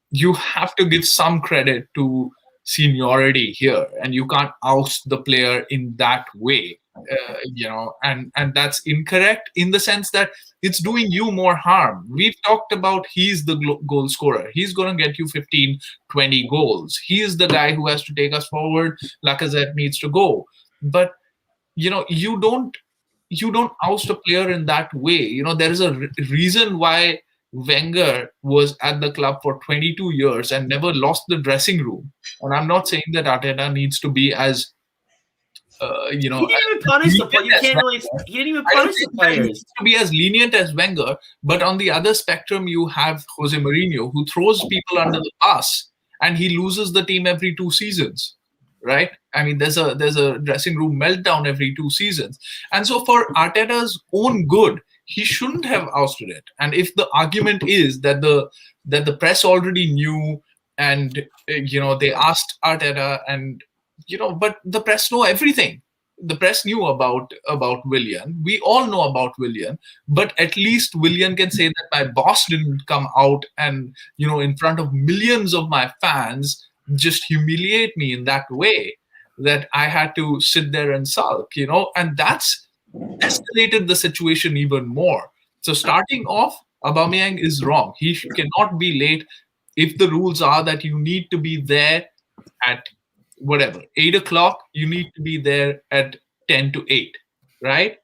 you have to give some credit to seniority here, and you can't oust the player in that way, and that's incorrect in the sense that it's doing you more harm. We've talked about he's the goal scorer. He's going to get you 15, 20 goals. He is the guy who has to take us forward. Lacazette needs to go. But, you don't oust a player in that way. There is a reason why Wenger was at the club for 22 years and never lost the dressing room. And I'm not saying that Arteta needs to be as, he didn't even punish the players. He didn't even punish the players. He needs to be as lenient as Wenger, but on the other spectrum, you have Jose Mourinho, who throws people under the bus, and he loses the team every 2 seasons, right? I mean, there's a dressing room meltdown every 2 seasons, and so for Arteta's own good, he shouldn't have ousted it. And if the argument is that the press already knew, and they asked Arteta, and but the press know everything. The press knew about Willian. We all know about Willian, but at least Willian can say that my boss didn't come out and in front of millions of my fans just humiliate me in that way, that I had to sit there and sulk, and that's escalated the situation even more. So starting off, Aubameyang is wrong. He cannot be late. If the rules are that you need to be there at 8 o'clock, you need to be there at 10 to 8, right?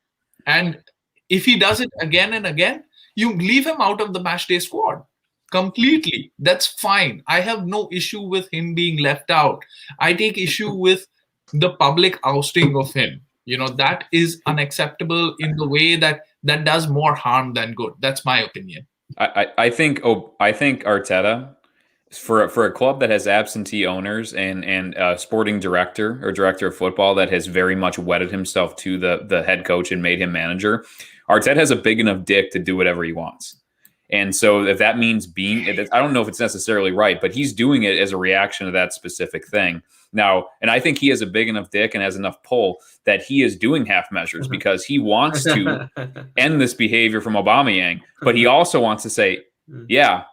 And if he does it again and again, you leave him out of the matchday squad completely. That's fine. I have no issue with him being left out. I take issue with the public ousting of him. That is unacceptable in the way that does more harm than good. That's my opinion. I think Arteta, for a club that has absentee owners and a sporting director or director of football that has very much wedded himself to the head coach and made him manager, Arteta has a big enough dick to do whatever he wants. And so if that means I don't know if it's necessarily right, but he's doing it as a reaction to that specific thing. Now, and I think he has a big enough dick and has enough pull that he is doing half measures because he wants to end this behavior from Aubameyang, but he also wants to say, yeah,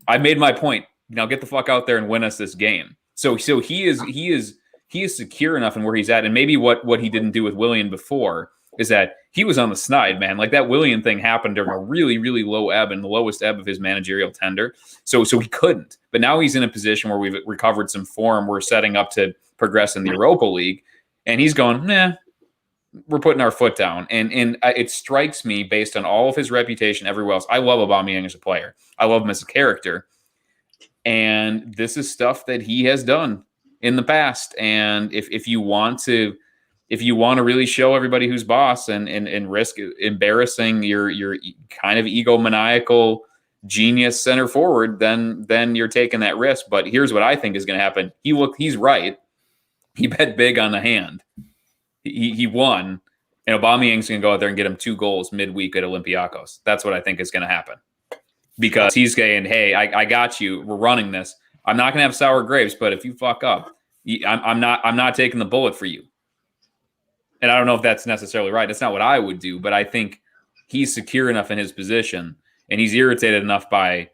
I made my point. Now get the fuck out there and win us this game. So he is secure enough in where he's at. And maybe what he didn't do with Willian before is that he was on the snide, man. Like that Willian thing happened during a really, really low ebb and the lowest ebb of his managerial tender. So he couldn't. But now he's in a position where we've recovered some form. We're setting up to progress in the Europa League. And he's going, we're putting our foot down. And it strikes me based on all of his reputation everywhere else. I love Aubameyang as a player. I love him as a character. And this is stuff that he has done in the past. And if you want to really show everybody who's boss and risk embarrassing your kind of egomaniacal genius center forward, then you're taking that risk. But here's what I think is going to happen. He's right. He bet big on the hand. He won, and Aubameyang's going to go out there and get him 2 goals midweek at Olympiacos. That's what I think is going to happen. Because he's saying, hey, I got you. We're running this. I'm not going to have sour grapes, but if you fuck up, I'm not taking the bullet for you. and I don't know if that's necessarily right. That's not what I would do, but I think he's secure enough in his position and he's irritated enough by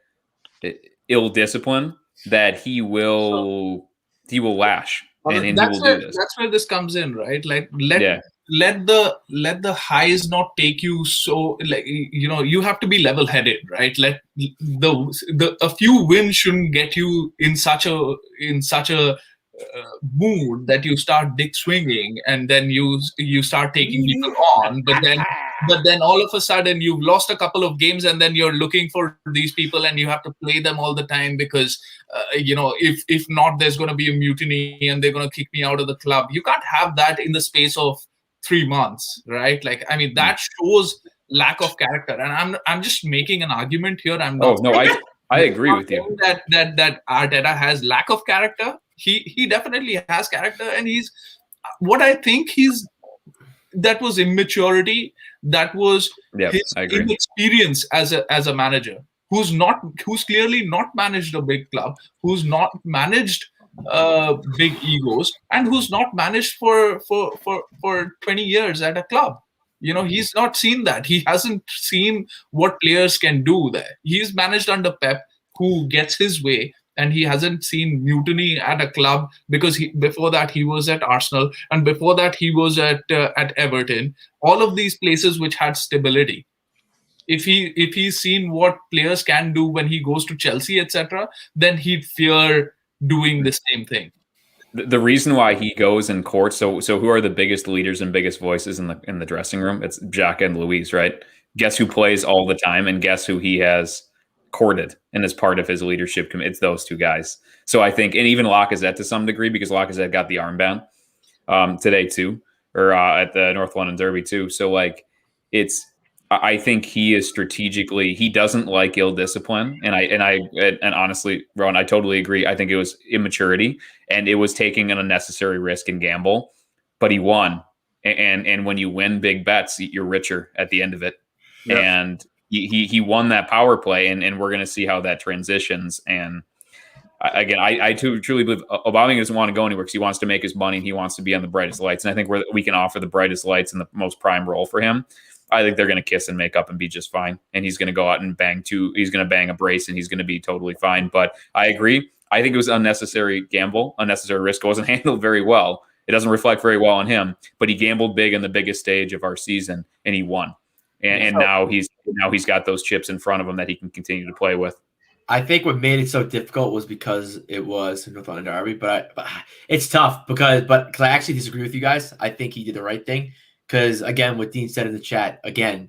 ill discipline that he will lash and he will do this. That's where this comes in, right? Like Yeah. let the highs not take you so, like, you have to be level headed, right? Let a few wins shouldn't get you in such a mood that you start dick swinging and then you start taking people on, but then all of a sudden you've lost a couple of games and then you're looking for these people and you have to play them all the time because if not, there's going to be a mutiny and they're going to kick me out of the club. You can't have that in the space of 3 months, right? Like, I mean, that shows lack of character, and I'm just making an argument here. I'm not. Oh no, I agree with you that Arteta has lack of character. He definitely has character, and what I think that was immaturity. That was his inexperience as a manager who's clearly not managed a big club, who's not managed big egos, and who's not managed for 20 years at a club. He's not seen that. He hasn't seen what players can do there. He's managed under Pep, who gets his way, and he hasn't seen mutiny at a club because before that he was at Arsenal, and before that he was at Everton. All of these places which had stability. If he's seen what players can do when he goes to Chelsea, etc., then he'd fear doing the same thing. The reason why he goes in court, so who are the biggest leaders and biggest voices in the dressing room? It's Xhaka and Luiz, right? Guess who plays all the time, and guess who he has courted and as part of his leadership committee? It's those two guys. So I think, and even Lacazette to some degree, because Lacazette got the armband today too, or at the North London Derby too. So like, I think he is strategically, he doesn't like ill discipline. And honestly, Rohan, I totally agree. I think it was immaturity and it was taking an unnecessary risk and gamble, but he won. And when you win big bets, you're richer at the end of it. Yep. And he won that power play, and we're going to see how that transitions. And again, I truly believe Aubameyang doesn't want to go anywhere because he wants to make his money and he wants to be on the brightest lights. And I think we can offer the brightest lights and the most prime role for him. I think they're going to kiss and make up and be just fine. And he's going to go out and he's going to bang a brace and he's going to be totally fine. But I agree. I think it was unnecessary gamble, unnecessary risk. It wasn't handled very well. It doesn't reflect very well on him, but he gambled big in the biggest stage of our season and he won. And now he's got those chips in front of him that he can continue to play with. I think what made it so difficult was because it was North London Derby, but it's tough because I actually disagree with you guys. I think he did the right thing. Because, again, what Dean said in the chat, again,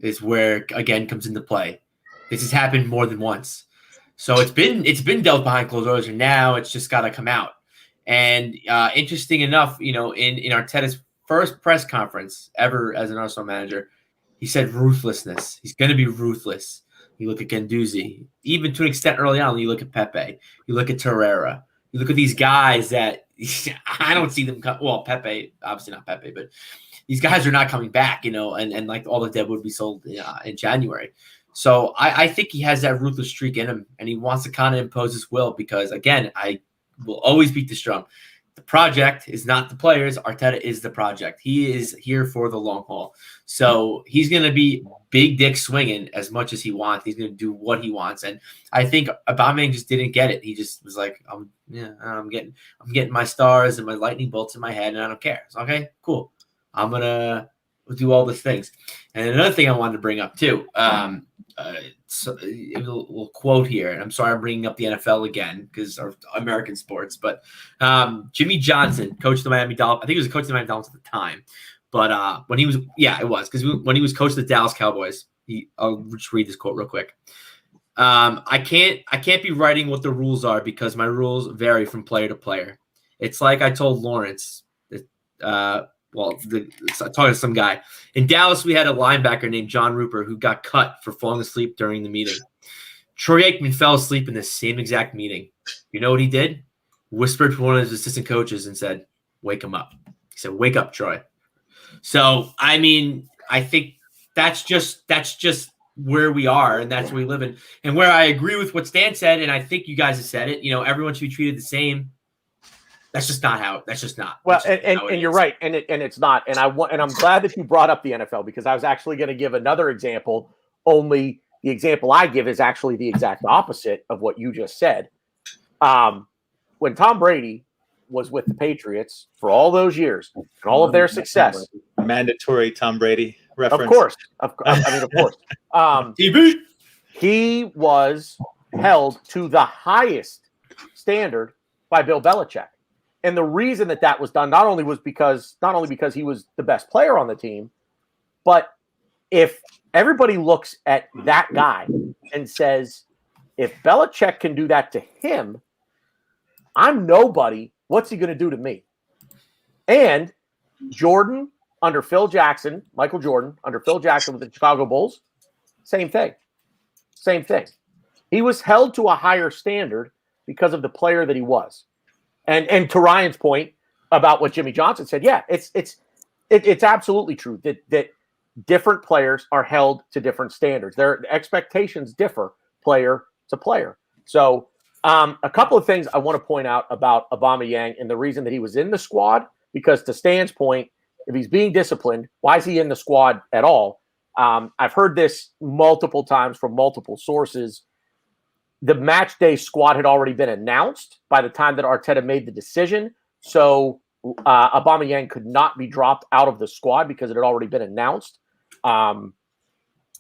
is where, again, comes into play. This has happened more than once. So it's been dealt behind closed doors, and now it's just got to come out. And interesting enough, in Arteta's first press conference ever as an Arsenal manager, he said ruthlessness. He's going to be ruthless. You look at Guendouzi. Even to an extent early on, you look at Pepe. You look at Torreira. You look at these guys that I don't see them come. Well, Pepe, obviously not Pepe, but these guys are not coming back, and like all the dead would be sold in January. So I think he has that ruthless streak in him, and he wants to kind of impose his will because, again, I will always beat this drum. The project is not the players. Arteta is the project. He is here for the long haul. So he's going to be big dick swinging as much as he wants. He's going to do what he wants. And I think Aubameyang just didn't get it. He just was like, I'm getting my stars and my lightning bolts in my head, and I don't care. So, okay, cool. I'm going to do all these things. And another thing I wanted to bring up too, so a little quote here, and I'm sorry I'm bringing up the NFL again because of American sports, but Jimmy Johnson, coach of the Miami Dolphins, I think he was a coach of the Miami Dolphins at the time, but when he was, it was, because when he was coach of the Dallas Cowboys, I'll just read this quote real quick. I can't be writing what the rules are because my rules vary from player to player. It's like I told Lawrence, talking to some guy. In Dallas, we had a linebacker named John Rupert who got cut for falling asleep during the meeting. Troy Aikman fell asleep in the same exact meeting. You know what he did? Whispered to one of his assistant coaches and said, "Wake him up." He said, "Wake up, Troy." So, I mean, I think that's just where we are, and that's where we live in. And where I agree with what Stan said, and I think you guys have said it, everyone should be treated the same. That's just not how. That's just not. Well, that's just how it and you're is. right, and it's not. And I'm glad that you brought up the NFL because I was actually going to give another example. Only the example I give is actually the exact opposite of what you just said. When Tom Brady was with the Patriots for all those years and all of their success, Mandatory Tom Brady reference. of course, of course, he was held to the highest standard by Bill Belichick. And the reason that was done not only because he was the best player on the team, but if everybody looks at that guy and says, if Belichick can do that to him, I'm nobody. What's he going to do to me? And Jordan under Phil Jackson, Michael Jordan under Phil Jackson with the Chicago Bulls, same thing. Same thing. He was held to a higher standard because of the player that he was. And to Ryan's point about what Jimmy Johnson said, yeah, it's absolutely true that different players are held to different standards. Their expectations differ player to player. So a couple of things I want to point out about Aubameyang and the reason that he was in the squad, because to Stan's point, if he's being disciplined, why is he in the squad at all? I've heard this multiple times from multiple sources. The match day squad had already been announced by the time that Arteta made the decision. So Aubameyang could not be dropped out of the squad because it had already been announced. And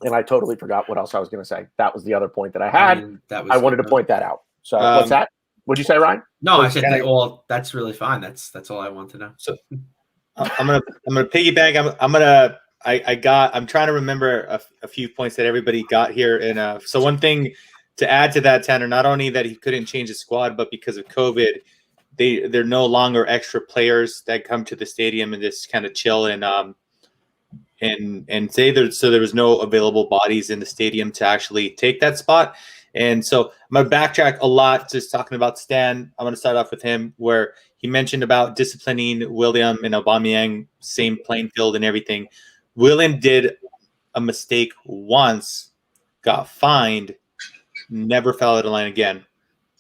I totally forgot what else I was going to say. That was the other point that I had. I wanted to point that out. So what's that? What'd you say, Ryan? No, I said that. Well, that's really fine. That's all I want to know. So I'm gonna piggyback. I'm trying to remember a few points that everybody got here. And so one thing to add to that, Tanner, not only that he couldn't change the squad, but because of COVID, they're no longer extra players that come to the stadium and just kind of chill and say there was no available bodies in the stadium to actually take that spot. And so I'm going to backtrack a lot, just talking about Stan. I'm going to start off with him, where he mentioned about disciplining William and Aubameyang, same playing field and everything. William did a mistake once, got fined, never fell out of line again.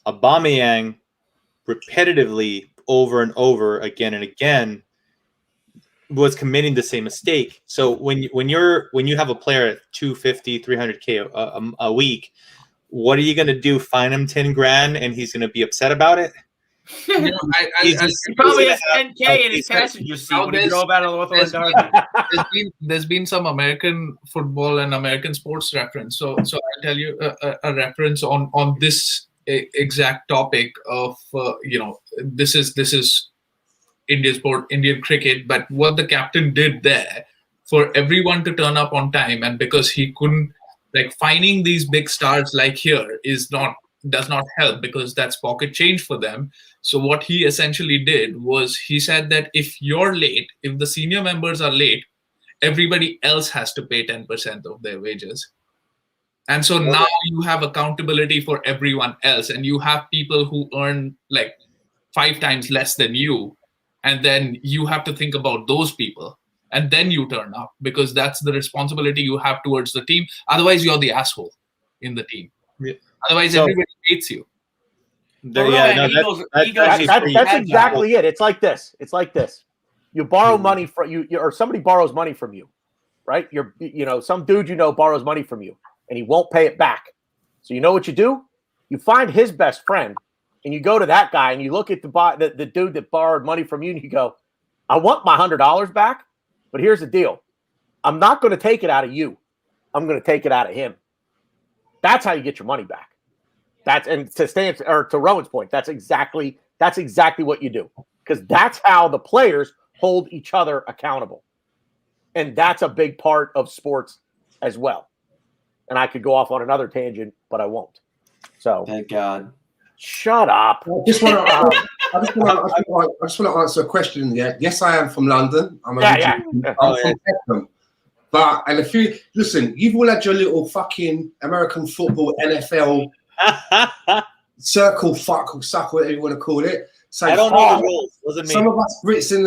Aubameyang repetitively, over and over, again and again, was committing the same mistake. So when you have a player at 250, 300K a week, what are you going to do? Fine him 10 grand and he's going to be upset about it? He probably has 10K in his passenger seat when he drove out of Northwest Derby. There's been some American football and American sports reference. So I'll tell you a reference on this exact topic of this is Indian sport, Indian cricket, but what the captain did there for everyone to turn up on time, and because he couldn't, finding these big stars like here does not help because that's pocket change for them. So what he essentially did was he said that if you're late, if the senior members are late, everybody else has to pay 10% of their wages. And so now you have accountability for everyone else, and you have people who earn 5 times less than you, and then you have to think about those people. And then you turn up because that's the responsibility you have towards the team. Otherwise, you're the asshole in the team. Yeah. Otherwise, everybody hates you. That's exactly it. It's like this. You borrow money from you, or somebody borrows money from you, right? Some dude borrows money from you, and he won't pay it back. So you know what you do? You find his best friend, and you go to that guy, and you look at the dude that borrowed money from you, and you go, "I want my $100 back." But here's the deal. I'm not going to take it out of you. I'm going to take it out of him. That's how you get your money back. To Rowan's point, that's exactly what you do. Because that's how the players hold each other accountable. And that's a big part of sports as well. And I could go off on another tangent, but I won't. So thank God. Shut up. I just want to answer a question. Yeah, yes, I am from London. I'm from Peckham. But listen, you've all had your little fucking American football NFL circle, fuck, or suck, whatever you want to call it. So I don't know the rules. Wasn't me. Some of us Brits in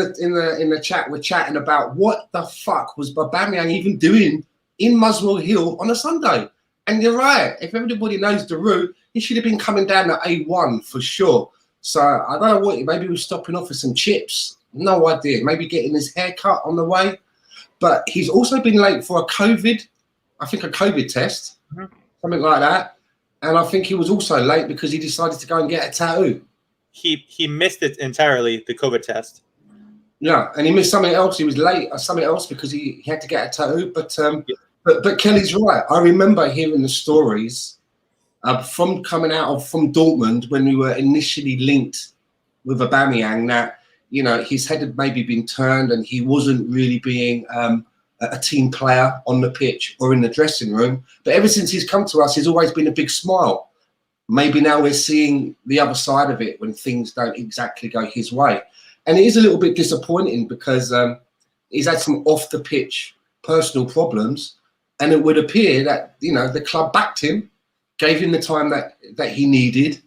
the chat were chatting about what the fuck was Aubameyang even doing in Muswell Hill on a Sunday. And you're right. If everybody knows the route, he should have been coming down to A1 for sure. So I don't know what. Maybe he was stopping off for some chips. No idea. Maybe getting his hair cut on the way. But he's also been late for a COVID test, something like that. And I think he was also late because he decided to go and get a tattoo. He missed it entirely, the COVID test. Yeah, and he missed something else. He was late or something else because he had to get a tattoo. But Kelly's right. I remember hearing the stories from Dortmund when we were initially linked with Aubameyang that, you know, his head had maybe been turned and he wasn't really being a team player on the pitch or in the dressing room. But ever since he's come to us, he's always been a big smile. Maybe now we're seeing the other side of it when things don't exactly go his way. And it is a little bit disappointing because he's had some off-the-pitch personal problems, and it would appear that, you know, the club backed him, gave him the time that he needed,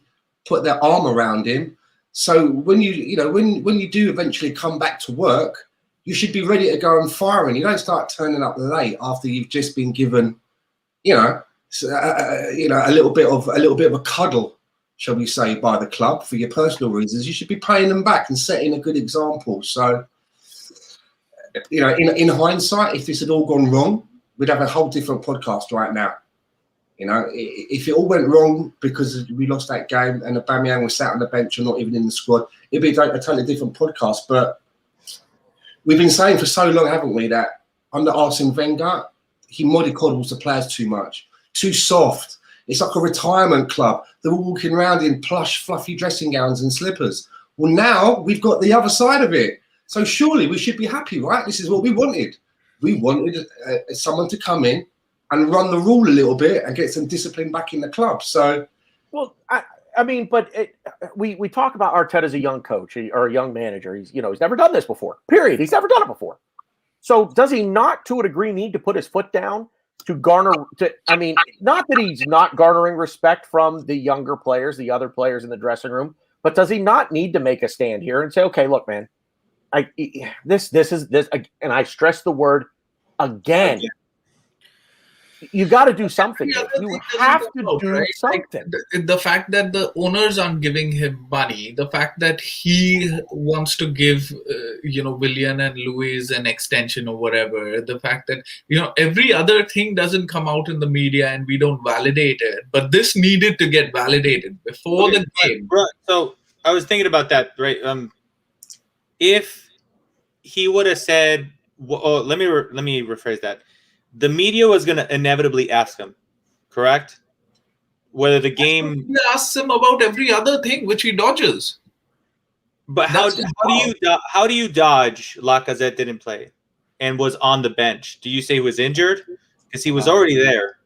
put their arm around him. So when you do eventually come back to work, you should be ready to go and firing. You don't start turning up late after you've just been given, a little bit of a cuddle, shall we say, by the club for your personal reasons. You should be paying them back and setting a good example. So, you know, in hindsight, if this had all gone wrong, we'd have a whole different podcast right now. You know, if it all went wrong because we lost that game and Aubameyang was sat on the bench or not even in the squad, it'd be a totally different podcast. But we've been saying for so long, haven't we, that under Arsene Wenger, he mollycoddles the players too much, too soft. It's like a retirement club. They're all walking around in plush, fluffy dressing gowns and slippers. Well, now we've got the other side of it. So surely we should be happy, right? This is what we wanted. We wanted someone to come in and run the rule a little bit and get some discipline back in the club. So, well, I mean, but we talk about Arteta as a young coach or a young manager. He's never done this before. Period. He's never done it before. So does he not, to a degree, need to put his foot down to garner? Not that he's not garnering respect from the younger players, the other players in the dressing room, but does he not need to make a stand here and say, okay, look, man, this is this, and I stress the word again. You got to do something. You have to do something. Like the fact that the owners aren't giving him money, the fact that he wants to give, Willian and Louis an extension or whatever, the fact that, every other thing doesn't come out in the media and we don't validate it. But this needed to get validated before the game. Right. So I was thinking about that, right? If he would have said, let me rephrase that. The media was going to inevitably ask him, correct? Whether the game... He asks him about every other thing, which he dodges. But how do you dodge Lacazette didn't play and was on the bench? Do you say he was injured? Because he was already there.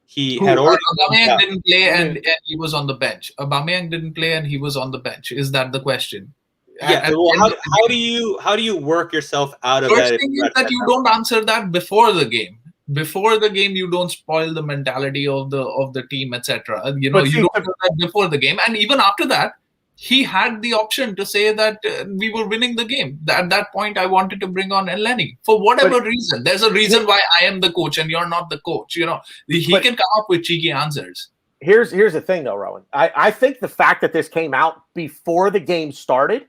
He had already... Aubameyang didn't play and he was on the bench. Aubameyang didn't play and he was on the bench. Is that the question? Yeah. Well, how do you work yourself out of that? First thing is that you don't answer that before the game. Before the game, you don't spoil the mentality of the team, etc. You don't do that before the game, and even after that, he had the option to say that we were winning the game. At that point, I wanted to bring on Elneny for whatever reason. There's a reason why I am the coach and you're not the coach. He can come up with cheeky answers. Here's the thing, though, Rowan. I think the fact that this came out before the game started,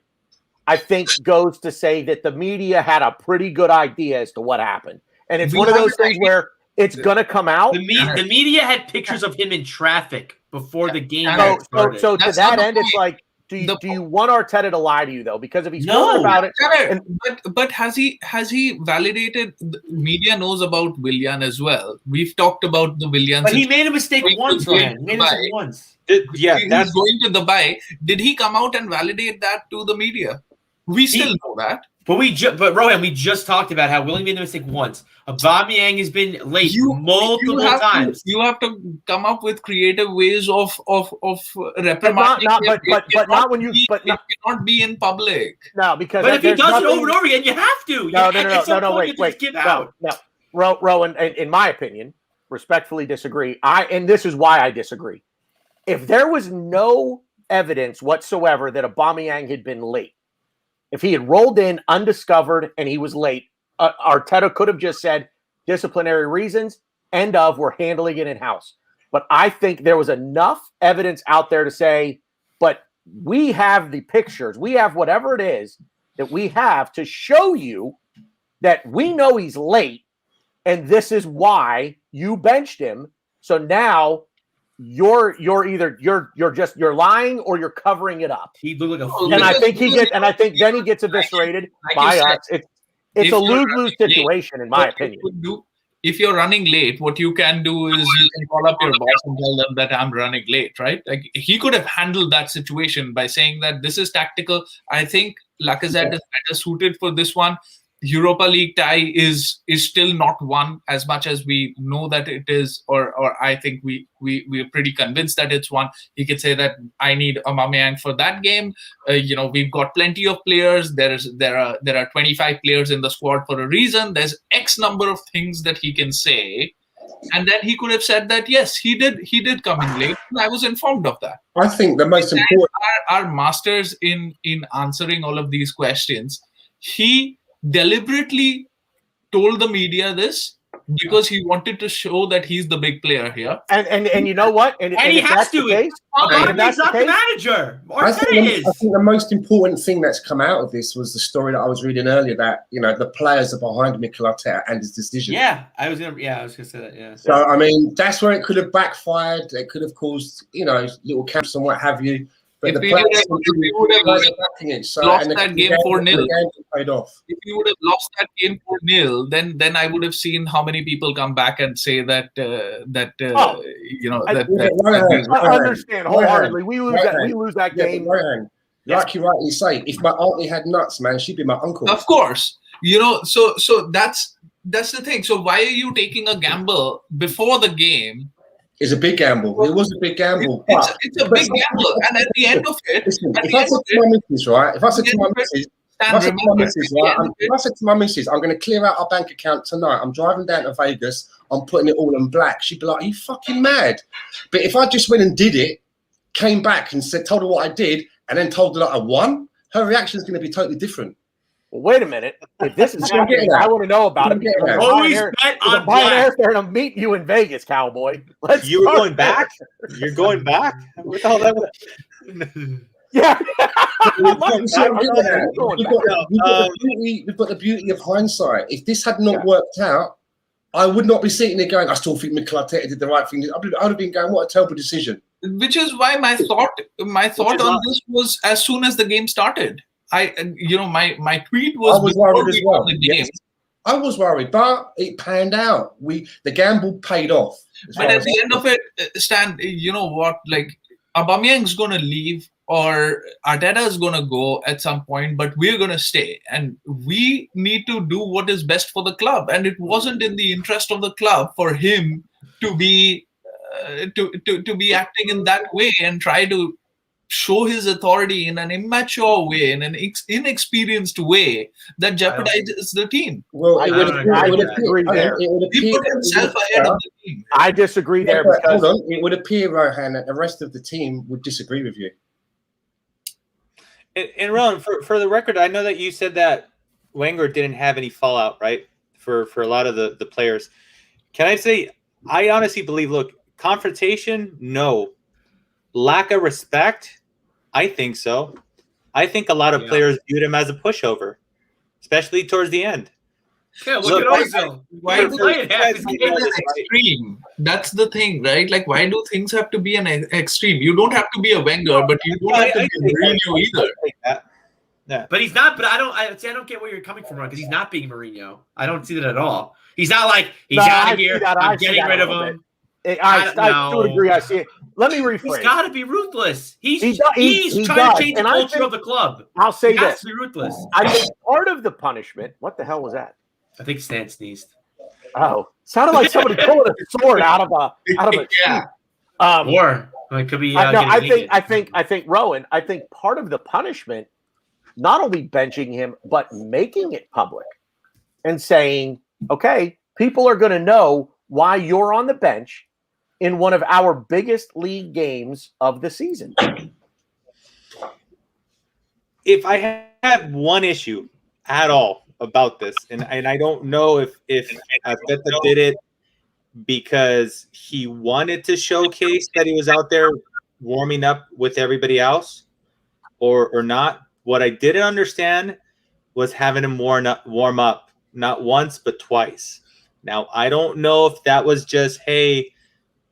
I think goes to say that the media had a pretty good idea as to what happened. And it's one of those things where it's going to come out. The media had pictures of him in traffic before the game started. So to that end, it's like, do you want Arteta to lie to you, though? Because if he's talking about it... But has he validated... The media knows about Willian as well. We've talked about the Willian... But he made a mistake once, man. He made a mistake once. That's going to Dubai. Did he come out and validate that to the media? We still know that. But Rohan, we just talked about how Willian made the mistake once. Aubameyang has been late multiple times. You have to come up with creative ways of reprimanding. But not when you. But it cannot be in public. No, because if he does it over and over again, you have to. No. Wait. No. Rowan, in my opinion, respectfully disagree. And this is why I disagree. If there was no evidence whatsoever that Aubameyang had been late, if he had rolled in undiscovered and he was late, Arteta could have just said disciplinary reasons, we're handling it in-house. But I think there was enough evidence out there to say, but we have the pictures. We have whatever it is that we have to show you that we know he's late, and this is why you benched him. So now you're lying or you're covering it up. He looked like a fool. And I think then he gets eviscerated by us. It's a lose-lose situation, in my opinion. If you're running late, what you can do is you can call up your boss and tell them that I'm running late, right? Like he could have handled that situation by saying that this is tactical. I think Lacazette is better suited for this one. Europa League tie is still not won as much as we know that it is, or I think we're pretty convinced that it's won. He could say that I need Aubameyang for that game. We've got plenty of players. There are 25 players in the squad for a reason. There's X number of things that he can say, and then he could have said that yes, he did come in late. I was informed of that. I think the most important are masters in answering all of these questions. He deliberately told the media this because he wanted to show that he's the big player here. And you know what? And he has to. He's not the manager. I think the most important thing that's come out of this was the story that I was reading earlier, that the players are behind Mikel Arteta and his decision. Yeah, I was gonna say that. Yeah. So I mean, that's where it could have backfired. It could have caused little camps and what have you. But if we would have lost that game 4-0, if we would have lost that game 4-0, then I would have seen how many people come back and say that I understand wholeheartedly. We lose that game. Like you rightly say, if my auntie had nuts, man, she'd be my uncle. Of course, so that's the thing. So why are you taking a gamble before the game? It's a big gamble. It was a big gamble. It's a big gamble, and at the end of it, if I said to my missus, I'm going to clear out our bank account tonight. I'm driving down to Vegas. I'm putting it all in black. She'd be like, "Are you fucking mad?" But if I just went and did it, came back and told her what I did, and then told her that I won, her reaction is going to be totally different. Well, wait a minute. If this is happening, I want to know about it. Always bet on black. And I'm meeting you in Vegas, cowboy. You were going back? You're going back? What the hell that was? Yeah. We've got the beauty of hindsight. If this had not worked out, I would not be sitting there going, I still think Mikel Arteta did the right thing. I would have been going, what a terrible decision. Which is why my thought on this was as soon as the game started. My tweet was. I was worried as well. Yes. I was worried, but it panned out. The gamble paid off. But at the end of it, Stan, you know what? Like Aubameyang's gonna leave or Arteta is gonna go at some point, but we're gonna stay, and we need to do what is best for the club. And it wasn't in the interest of the club for him to be to be acting in that way and try to show his authority in an immature way, in an inexperienced way that jeopardizes the team. Well, I would agree there. He put himself ahead of the team. I disagree there because hold on. It would appear, Rohan, that the rest of the team would disagree with you. And Rohan, for the record, I know that you said that Wenger didn't have any fallout, right? For a lot of the players. Can I say, I honestly believe, look, confrontation, no. Lack of respect, I think so. I think a lot of players viewed him as a pushover, especially towards the end. Yeah, look at Ozil. Why do things have to be an extreme? That's the thing, right? Like, why do things have to be an extreme? You don't have to be a Wenger, but you don't have to be Mourinho either. Yeah. But he's not. But I don't get where you're coming from, because he's not being Mourinho. I don't see that at all. He's not like he's out of here. I'm getting rid of him. I would agree. I see it. Let me rephrase. He's got to be ruthless. He's he trying does. to change the culture of the club. I'll say he has this. to be ruthless. I think part of the punishment. What the hell was that? I think Stan sneezed. Oh, sounded like somebody pulling a sword out of a. Yeah. Or it could be. No, I think Rowan. I think part of the punishment, not only benching him, but making it public and saying, "Okay, people are going to know why you're on the bench in one of our biggest league games of the season." If I have one issue at all about this, and I don't know if Arteta did it because he wanted to showcase that he was out there warming up with everybody else, or not. What I didn't understand was having him warm up not once but twice. Now I don't know if that was just, hey,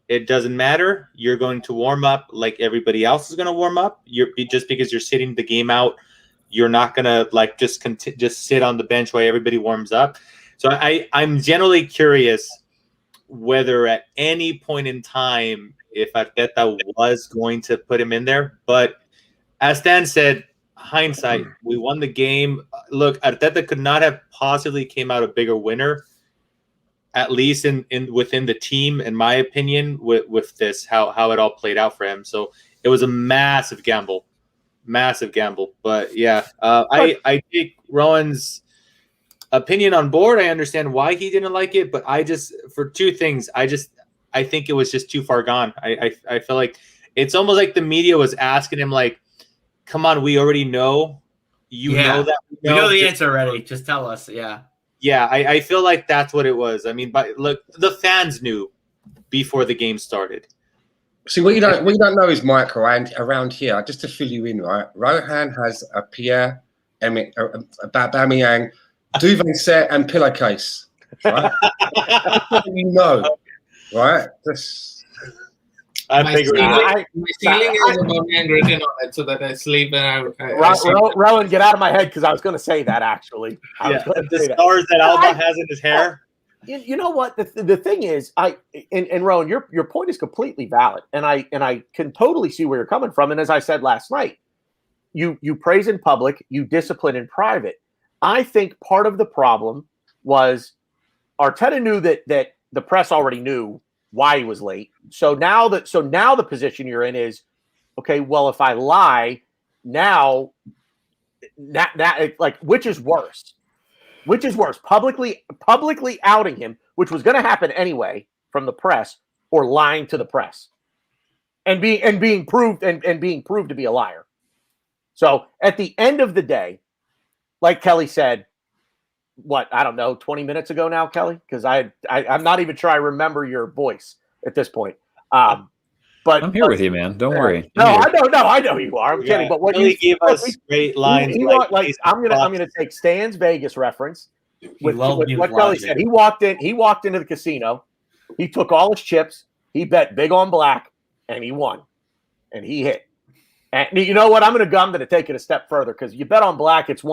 it doesn't matter. You're going to warm up like everybody else is going to warm up. You're just because you're sitting the game out, you're not going to like just sit on the bench while everybody warms up. So I'm generally curious whether at any point in time if Arteta was going to put him in there. But as Stan said, hindsight, we won the game. Look, Arteta could not have possibly came out a bigger winner, at least in within the team, in my opinion, with this, how it all played out for him. So it was a massive gamble. But yeah, I take Rowan's opinion on board. I understand why he didn't like it, but for two things, I think it was just too far gone. I feel like it's almost like the media was asking him like, come on, we already know. You know that. We know the answer already. Just tell us. Yeah. Yeah, I feel like that's what it was. I mean, but look, the fans knew before the game started. See, what you don't know is, Mike, around here, just to fill you in, right? Rohan has a Pierre, Emmet, a Bamiyang, duvet set, and pillowcase. Right? That's what you know, right? My ceiling has a Bamiyang written on it so that I sleep and I sleep. Rowan, get out of my head because I was going to say that actually. The stars that Alba has in his hair. You know what? The thing is, and Rowan, your point is completely valid, and I can totally see where you're coming from. And as I said last night, you praise in public, you discipline in private. I think part of the problem was Arteta knew that the press already knew why he was late. So now the position you're in is, okay, well, if I lie now, that like, which is worse? Which is worse, publicly outing him, which was going to happen anyway from the press, or lying to the press and being proved to be a liar? So at the end of the day, like Kelly said, I don't know, 20 minutes ago now, Kelly, because I'm not even sure I remember your voice at this point. But I'm here with you, man. Don't worry. I know you are. I'm kidding. But what Kelly gave us great lines. I'm gonna take Stan's Vegas reference with what Kelly said. He walked into the casino, he took all his chips, he bet big on black, and he won, and he hit. And you know what? I'm gonna take it a step further, because you bet on black, it's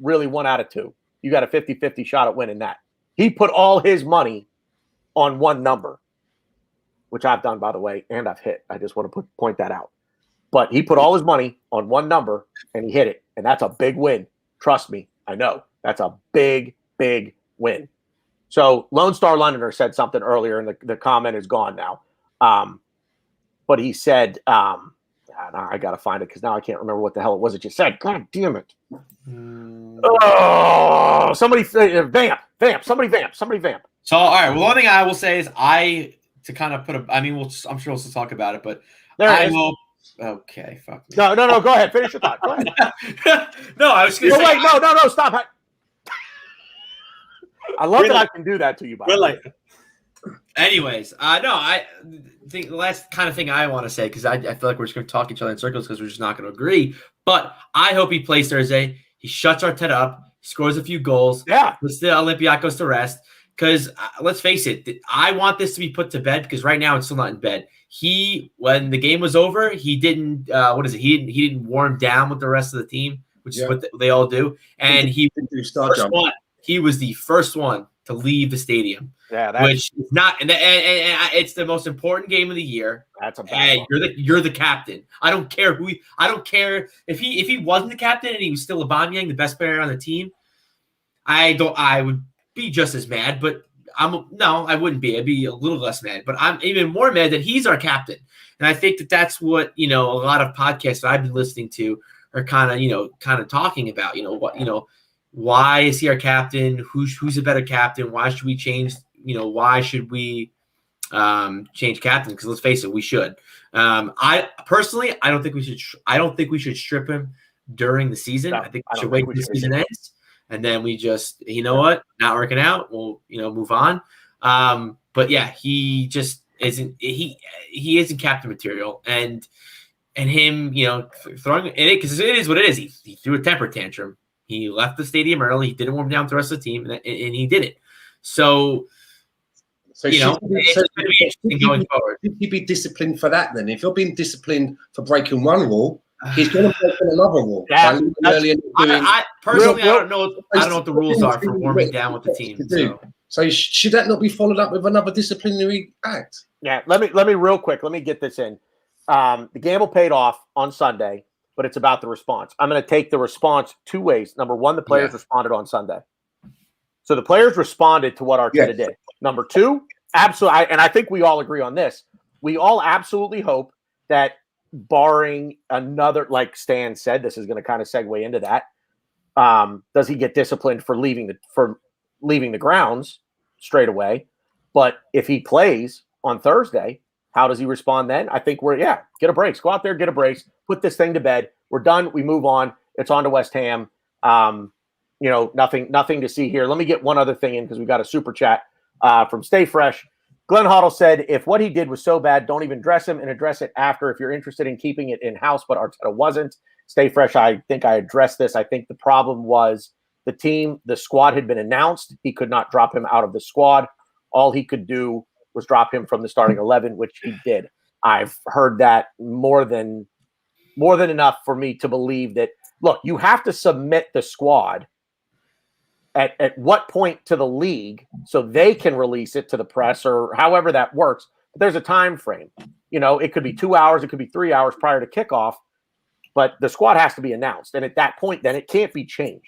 really 1 out of 2. You got a 50-50 shot at winning that. He put all his money on one number, which I've done, by the way, and I've hit. I just want to point that out. But he put all his money on one number, and he hit it. And that's a big win. Trust me, I know. That's a big, big win. So Lone Star Londoner said something earlier, and the comment is gone now. But he said, I got to find it because now I can't remember what the hell it was that you said. God damn it. Oh, somebody vamp. Somebody vamp. So, all right. Well, one thing I will say is I'm sure we'll still talk about it, but okay, fuck me. No, go ahead. Finish your thought. Go ahead. No, I was going to say. Wait, no, stop. I love that I can do that to you, by the way. Anyways, I think the last kind of thing I want to say, because I feel like we're just going to talk each other in circles because we're just not going to agree. But I hope he plays Thursday. He shuts Arteta up. He scores a few goals. Yeah. Puts the Olympiacos to rest. Because let's face it, I want this to be put to bed, because right now it's still not in bed. When the game was over, he didn't. He didn't warm down with the rest of the team, which is what they all do. And he was the first one to leave the stadium. Yeah, which is not, and it's the most important game of the year. That's a bad one. You're the captain. I don't care I don't care if he wasn't the captain and he was still Aubameyang, the best player on the team. I would be just as mad, but I wouldn't be. I'd be a little less mad, but I'm even more mad that he's our captain. And I think that's what, a lot of podcasts that I've been listening to are kind of talking about, why is he our captain? Who's a better captain? Why should we change? Why should we change captain? Because let's face it, we should. I personally, I don't think we should strip him during the season. No, I think we should wait until the season ends, and then we just, not working out, we'll move on. But yeah, he just isn't. He isn't captain material, and and him, throwing in it because it is what it is. He threw a temper tantrum. He left the stadium early. He didn't warm down with the rest of the team, and he did it. So it's going to be interesting going forward. Should he be disciplined for that then? If you're being disciplined for breaking one rule, he's going to break another rule. Yeah, I personally, I don't know what the rules are for warming down with the team. So should that not be followed up with another disciplinary act? Yeah, let me real quick. Let me get this in. The gamble paid off on Sunday, but it's about the response. I'm going to take the response two ways. Number one, the players responded on Sunday. So the players responded to what Arteta did. Number two, absolutely, and I think we all agree on this. We all absolutely hope that, barring another, like Stan said, this is going to kind of segue into that. Does he get disciplined for leaving the grounds straight away? But if he plays on Thursday, how does he respond then? I think get a brace. Go out there, get a brace, put this thing to bed. We're done. We move on. It's on to West Ham. Nothing to see here. Let me get one other thing in because we've got a super chat from Stay Fresh. Glenn Hoddle said, if what he did was so bad, don't even dress him and address it after if you're interested in keeping it in-house, but Arteta wasn't. Stay Fresh, I think I addressed this. I think the problem was the squad had been announced. He could not drop him out of the squad. All he could do was drop him from the starting 11, which he did. I've heard that more than enough for me to believe that, look, you have to submit the squad at what point to the league so they can release it to the press or however that works. But there's a time frame. It could be 2 hours, it could be 3 hours prior to kickoff, but the squad has to be announced. And at that point, then it can't be changed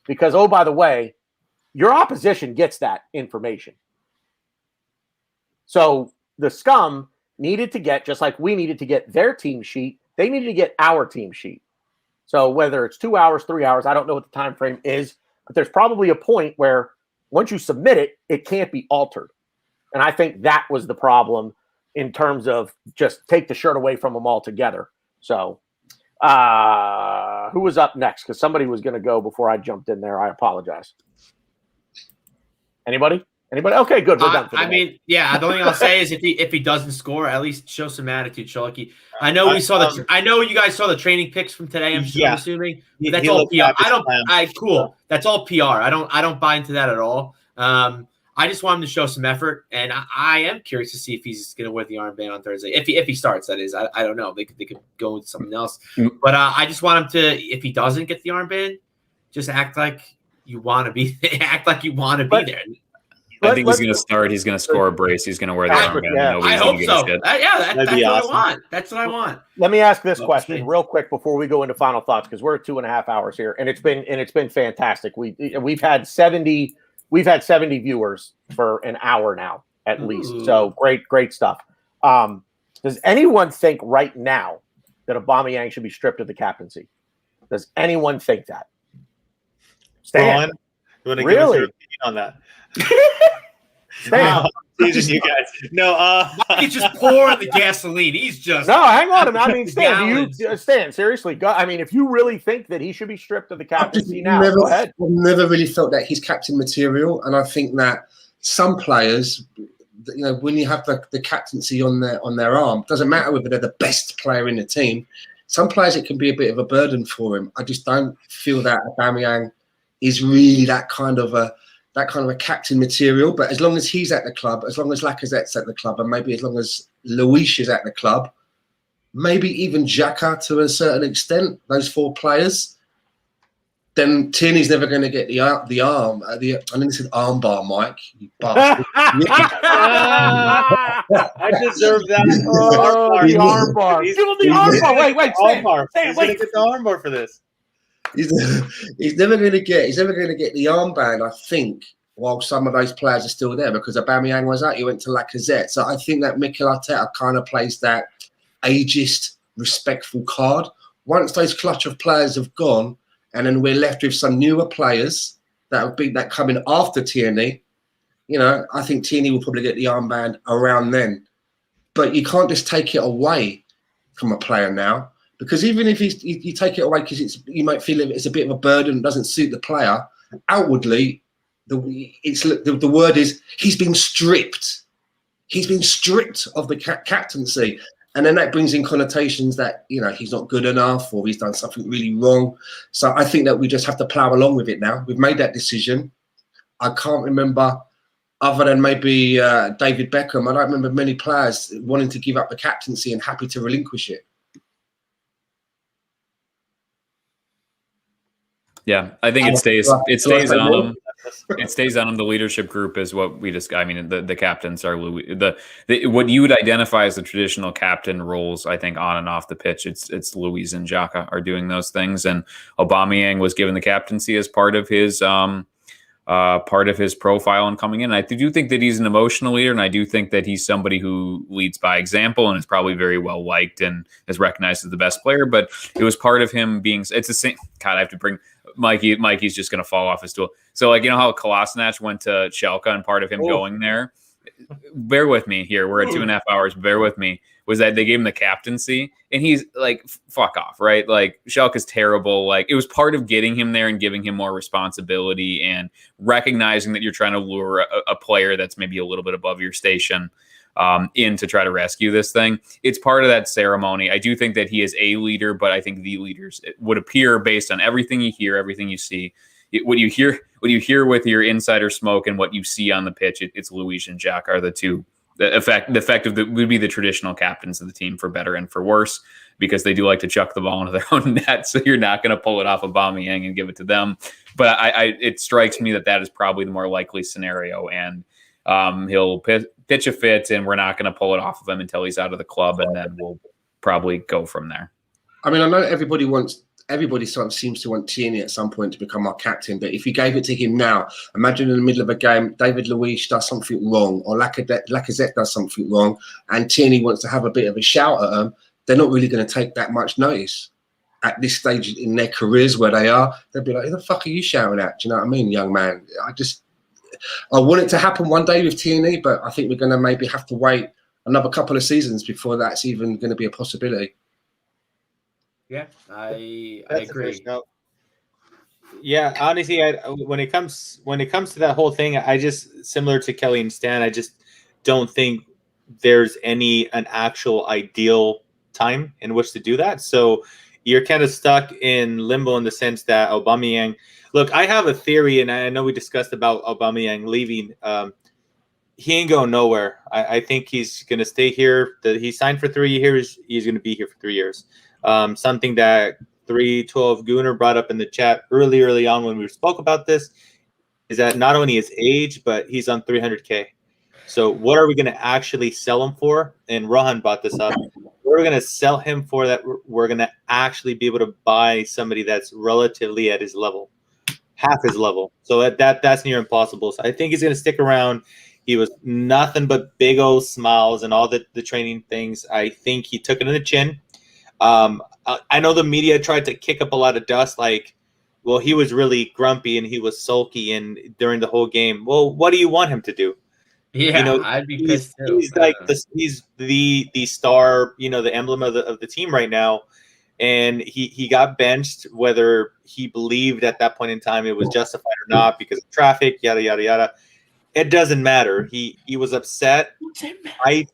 because, oh, by the way, your opposition gets that information. So the scum needed to get, just like we needed to get their team sheet, they needed to get our team sheet. So whether it's 2 hours, 3 hours, I don't know what the time frame is, but there's probably a point where once you submit it, it can't be altered. And I think that was the problem in terms of just take the shirt away from them altogether. So who was up next? Because somebody was going to go before I jumped in there. I apologize. Anybody? Okay, good. We're done for the day. The only thing I'll say is if he doesn't score, at least show some attitude, Sharky. I know I know you guys saw the training pics from today. I'm assuming that's all PR. Cool. That's all PR. I don't buy into that at all. I just want him to show some effort, and I am curious to see if he's going to wear the armband on Thursday. If he starts, that is. I don't know. They could go with something else, but I just want him to. If he doesn't get the armband, just act like you want to be. Act like you want to be there. I think he's going to start. He's going to score a brace. He's going to wear the armband. Yeah. I hope so. That's what I want. That's what I want. Let me ask this question real quick before we go into final thoughts, because we're at 2.5 hours here, and it's been fantastic. We've had 70 viewers for an hour now at least. So great stuff. Does anyone think right now that Aubameyang should be stripped of the captaincy? Does anyone think that? Stan, you want to really? give us your opinion on that? Stan. Teasing you guys. No, he's just pouring the gasoline. He's just hang on. I mean, Stan, seriously, go. I mean, if you really think that he should be stripped of the captaincy now, go ahead. I've never really felt that he's captain material, and I think that some players, when you have the captaincy on their arm, doesn't matter whether they're the best player in the team. Some players, it can be a bit of a burden for him. I just don't feel that Aubameyang is really that kind of a captain material. But as long as he's at the club, as long as Lacazette's at the club, and maybe as long as Luis is at the club, maybe even Xhaka to a certain extent, those four players, then Tierney's never going to get the arm. I know you said armbar, Mike. You bastard. I deserve that. The armbar. Give him the armbar. Wait, armbar. Stan, He's going to get the armbar for this. He's never going to get the armband, I think, while some of those players are still there, because Aubameyang was out. He went to Lacazette. So I think that Mikel Arteta kind of plays that ageist, respectful card. Once those clutch of players have gone, and then we're left with some newer players that come in after Tierney, I think Tierney will probably get the armband around then. But you can't just take it away from a player now, because even if you take it away because you might feel it's a bit of a burden, it doesn't suit the player. Outwardly, the word is he's been stripped. He's been stripped of the captaincy. And then that brings in connotations that, he's not good enough or he's done something really wrong. So I think that we just have to plow along with it now. We've made that decision. I can't remember, other than maybe David Beckham, I don't remember many players wanting to give up the captaincy and happy to relinquish it. Yeah, I think it stays on him. It stays on him. The leadership group is what we just. I mean, the captains are Louis. What you would identify as the traditional captain roles. I think on and off the pitch, it's Luis and Xhaka are doing those things, and Aubameyang was given the captaincy as part of his profile and coming in. I do think that he's an emotional leader, and I do think that he's somebody who leads by example and is probably very well liked and is recognized as the best player. But it was part of him being. It's the same. God, I have to bring. Mikey's just going to fall off his stool. So, how Kolasinac went to Schalke and part of him going there, bear with me here. We're at 2.5 hours. Bear with me. Was that they gave him the captaincy and he's like, fuck off, right? Like Schalke's terrible. Like it was part of getting him there and giving him more responsibility and recognizing that you're trying to lure a player that's maybe a little bit above your station in to try to rescue this thing. It's part of that ceremony. I do think that he is a leader, but I think the leaders would appear based on everything you hear, everything you see. What you hear with your insider smoke and what you see on the pitch, it's Luis and Jack are the two. The effect would be the traditional captains of the team for better and for worse, because they do like to chuck the ball into their own net. So you're not going to pull it off of Aubameyang and give it to them. But it strikes me that is probably the more likely scenario, and he'll pitch a fit, and we're not going to pull it off of him until he's out of the club, and then we'll probably go from there. I mean, I know everybody sort of seems to want Tierney at some point to become our captain, but if you gave it to him now, imagine in the middle of a game, David Luiz does something wrong or Lacazette does something wrong, and Tierney wants to have a bit of a shout at them. They're not really going to take that much notice at this stage in their careers where they are. They'll be like, who the fuck are you shouting at? Do you know what I mean, young man? I want it to happen one day with Tierney, but I think we're going to maybe have to wait another couple of seasons before that's even going to be a possibility. Yeah, I agree. Yeah, honestly, when it comes to that whole thing, I just, similar to Kelly and Stan, I just don't think there's an actual ideal time in which to do that. So you're kind of stuck in limbo in the sense that Aubameyang. Look, I have a theory, and I know we discussed about Aubameyang leaving. He ain't going nowhere. I think he's going to stay here. He signed for 3 years. He's going to be here for 3 years. Something that 312 Gooner brought up in the chat early on when we spoke about this is that not only his age, but he's on 300K. So what are we going to actually sell him for? And Rohan brought this up. We're going to sell him for that. We're going to actually be able to buy somebody that's relatively at his level, half his level. So that's near impossible. So I think he's going to stick around. He was nothing but big old smiles and all the training things. I think he took it in the chin. I know the media tried to kick up a lot of dust, like, well, he was really grumpy and he was sulky and during the whole game. Well, what do you want him to do? Yeah, I'd be pissed too. He's like he's the star, the emblem of the team right now, and he got benched. Whether he believed at that point in time it was justified or not because of traffic, yada yada yada. It doesn't matter. He was upset. I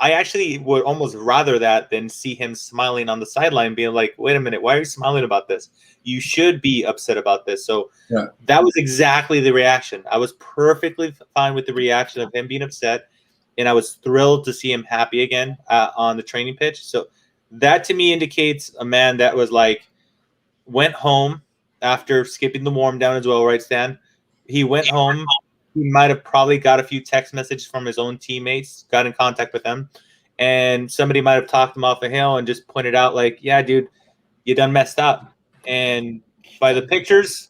actually would almost rather that than see him smiling on the sideline, being like, "Wait a minute, why are you smiling about this? You should be upset about this." So that was exactly the reaction. I was perfectly fine with the reaction of him being upset, and I was thrilled to see him happy again on the training pitch. So that to me indicates a man that was like went home after skipping the warm down as well, right, Stan? He went home. He might have probably got a few text messages from his own teammates, got in contact with them, and somebody might have talked him off a hill and just pointed out, like, yeah, dude, you done messed up. And by the pictures,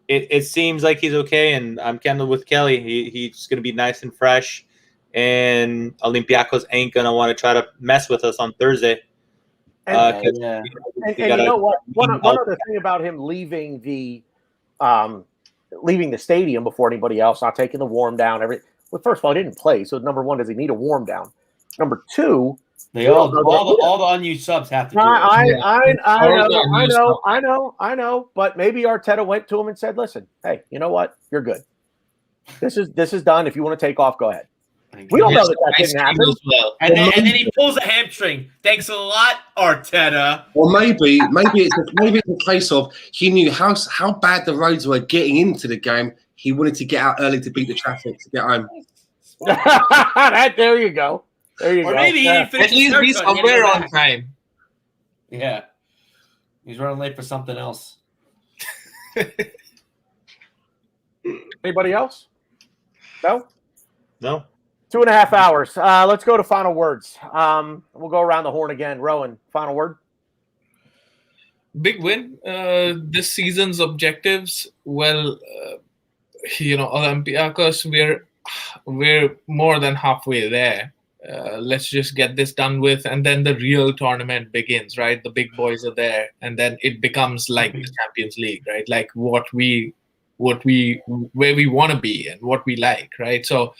it seems like he's okay, and I'm kind of with Kelly. He's going to be nice and fresh, and Olympiacos ain't going to want to try to mess with us on Thursday. And you know what? One other thing about him leaving the stadium before anybody else, not taking the warm down. Well, first of all, he didn't play. So number one, does he need a warm down? Number two, all the unused subs have to do I know. But maybe Arteta went to him and said, "Listen, hey, you know what? You're good. This is done. If you want to take off, go ahead." We don't know Yes, that ice didn't cream happen. as well. And then he pulls a hamstring. Thanks a lot, Arteta. Or maybe it's a case of he knew how bad the roads were getting into the game. He wanted to get out early to beat the traffic to get home. There you go. There you Or go. maybe he didn't finish At least be his haircut, he had to somewhere go on back. time. Yeah. He's running late for something else. Anybody else? No? No. 2.5 hours. Let's go to final words. We'll go around the horn again. Rowan, final word. Big win. This season's objectives. Well, Olympiacos, we're more than halfway there. Let's just get this done with, and then the real tournament begins, right? The big boys are there, and then it becomes like the Champions League, right? Like where we want to be and what we like, right? So,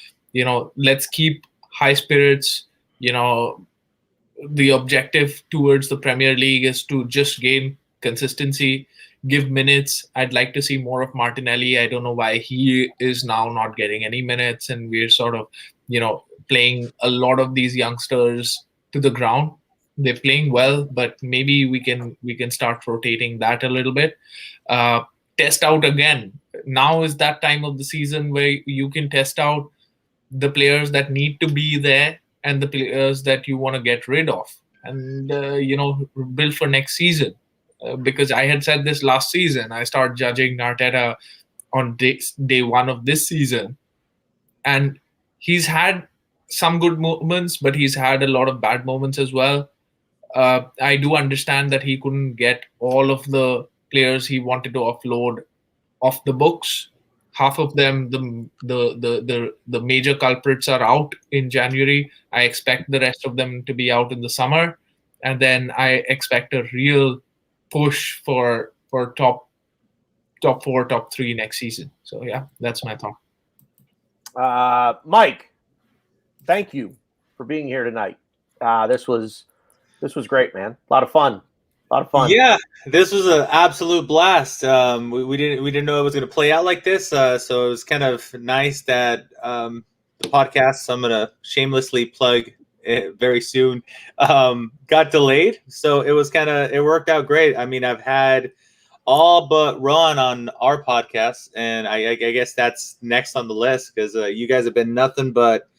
let's keep high spirits. The objective towards the Premier League is to just gain consistency, give minutes. I'd like to see more of Martinelli. I don't know why he is now not getting any minutes, and we're sort of, playing a lot of these youngsters to the ground. They're playing well, but maybe we can start rotating that a little bit. Test out again. Now is that time of the season where you can test out the players that need to be there and the players that you want to get rid of, and build for next season. Because I had said this last season, I started judging Arteta on day one of this season, and he's had some good moments, but he's had a lot of bad moments as well. I do understand that he couldn't get all of the players he wanted to offload off the books. Half of them, the major culprits are out in January. I expect the rest of them to be out in the summer, and then I expect a real push for top 4, top 3 next season. So yeah, that's my thought. Mike, thank you for being here tonight. This was great, man. A lot of fun. Yeah, this was an absolute blast. We didn't know it was going to play out like this, so it was kind of nice that the podcast, I'm going to shamelessly plug it very soon, got delayed. So it worked out great. I mean, I've had all but Ron on our podcast, and I guess that's next on the list because you guys have been nothing but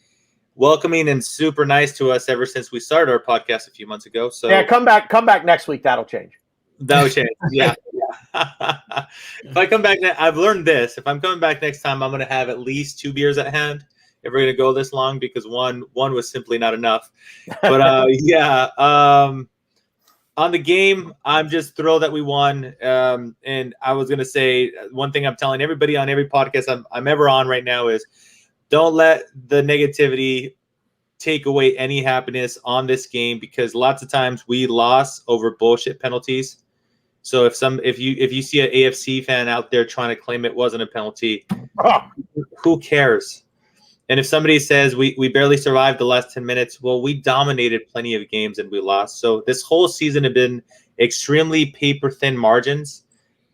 welcoming and super nice to us ever since we started our podcast a few months ago. So yeah, come back next week. That'll change. That'll change. Yeah. If I come back, I've learned this. If I'm coming back next time, I'm going to have at least 2 beers at hand. If we're going to go this long, because one was simply not enough. But yeah. On the game, I'm just thrilled that we won. And I was going to say one thing I'm telling everybody on every podcast I'm ever on right now is don't let the negativity take away any happiness on this game, because lots of times we lost over bullshit penalties. So if you see an AFC fan out there trying to claim it wasn't a penalty, who cares? And if somebody says we barely survived the last 10 minutes, well, we dominated plenty of games and we lost. So this whole season have been extremely paper-thin margins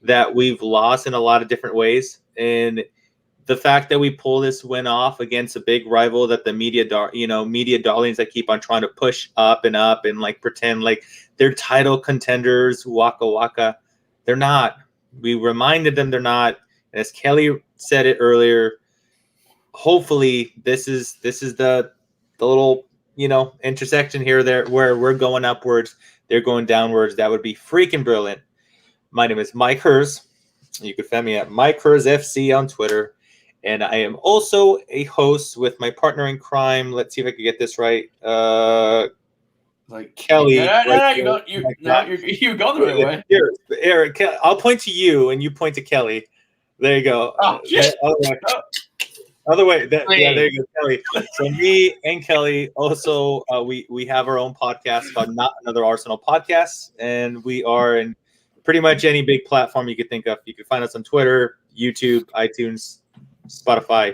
that we've lost in a lot of different ways. And the fact that we pull this win off against a big rival that the media darlings that keep on trying to push up and like pretend like they're title contenders, waka waka, they're not. We reminded them they're not. And as Kelly said it earlier, hopefully this is the little intersection here there where we're going upwards, they're going downwards. That would be freaking brilliant. My name is Mike Hers. You can find me at Mike Hers FC on Twitter. And I am also a host with my partner in crime. Let's see if I can get this right. Like Kelly. you're going the right way. Here, Eric, I'll point to you and you point to Kelly. There you go. Oh, shit. Other way. Yeah, there you go, Kelly. So me and Kelly also, we have our own podcast called Not Another Arsenal Podcast. And we are in pretty much any big platform you could think of. You can find us on Twitter, YouTube, iTunes, Spotify.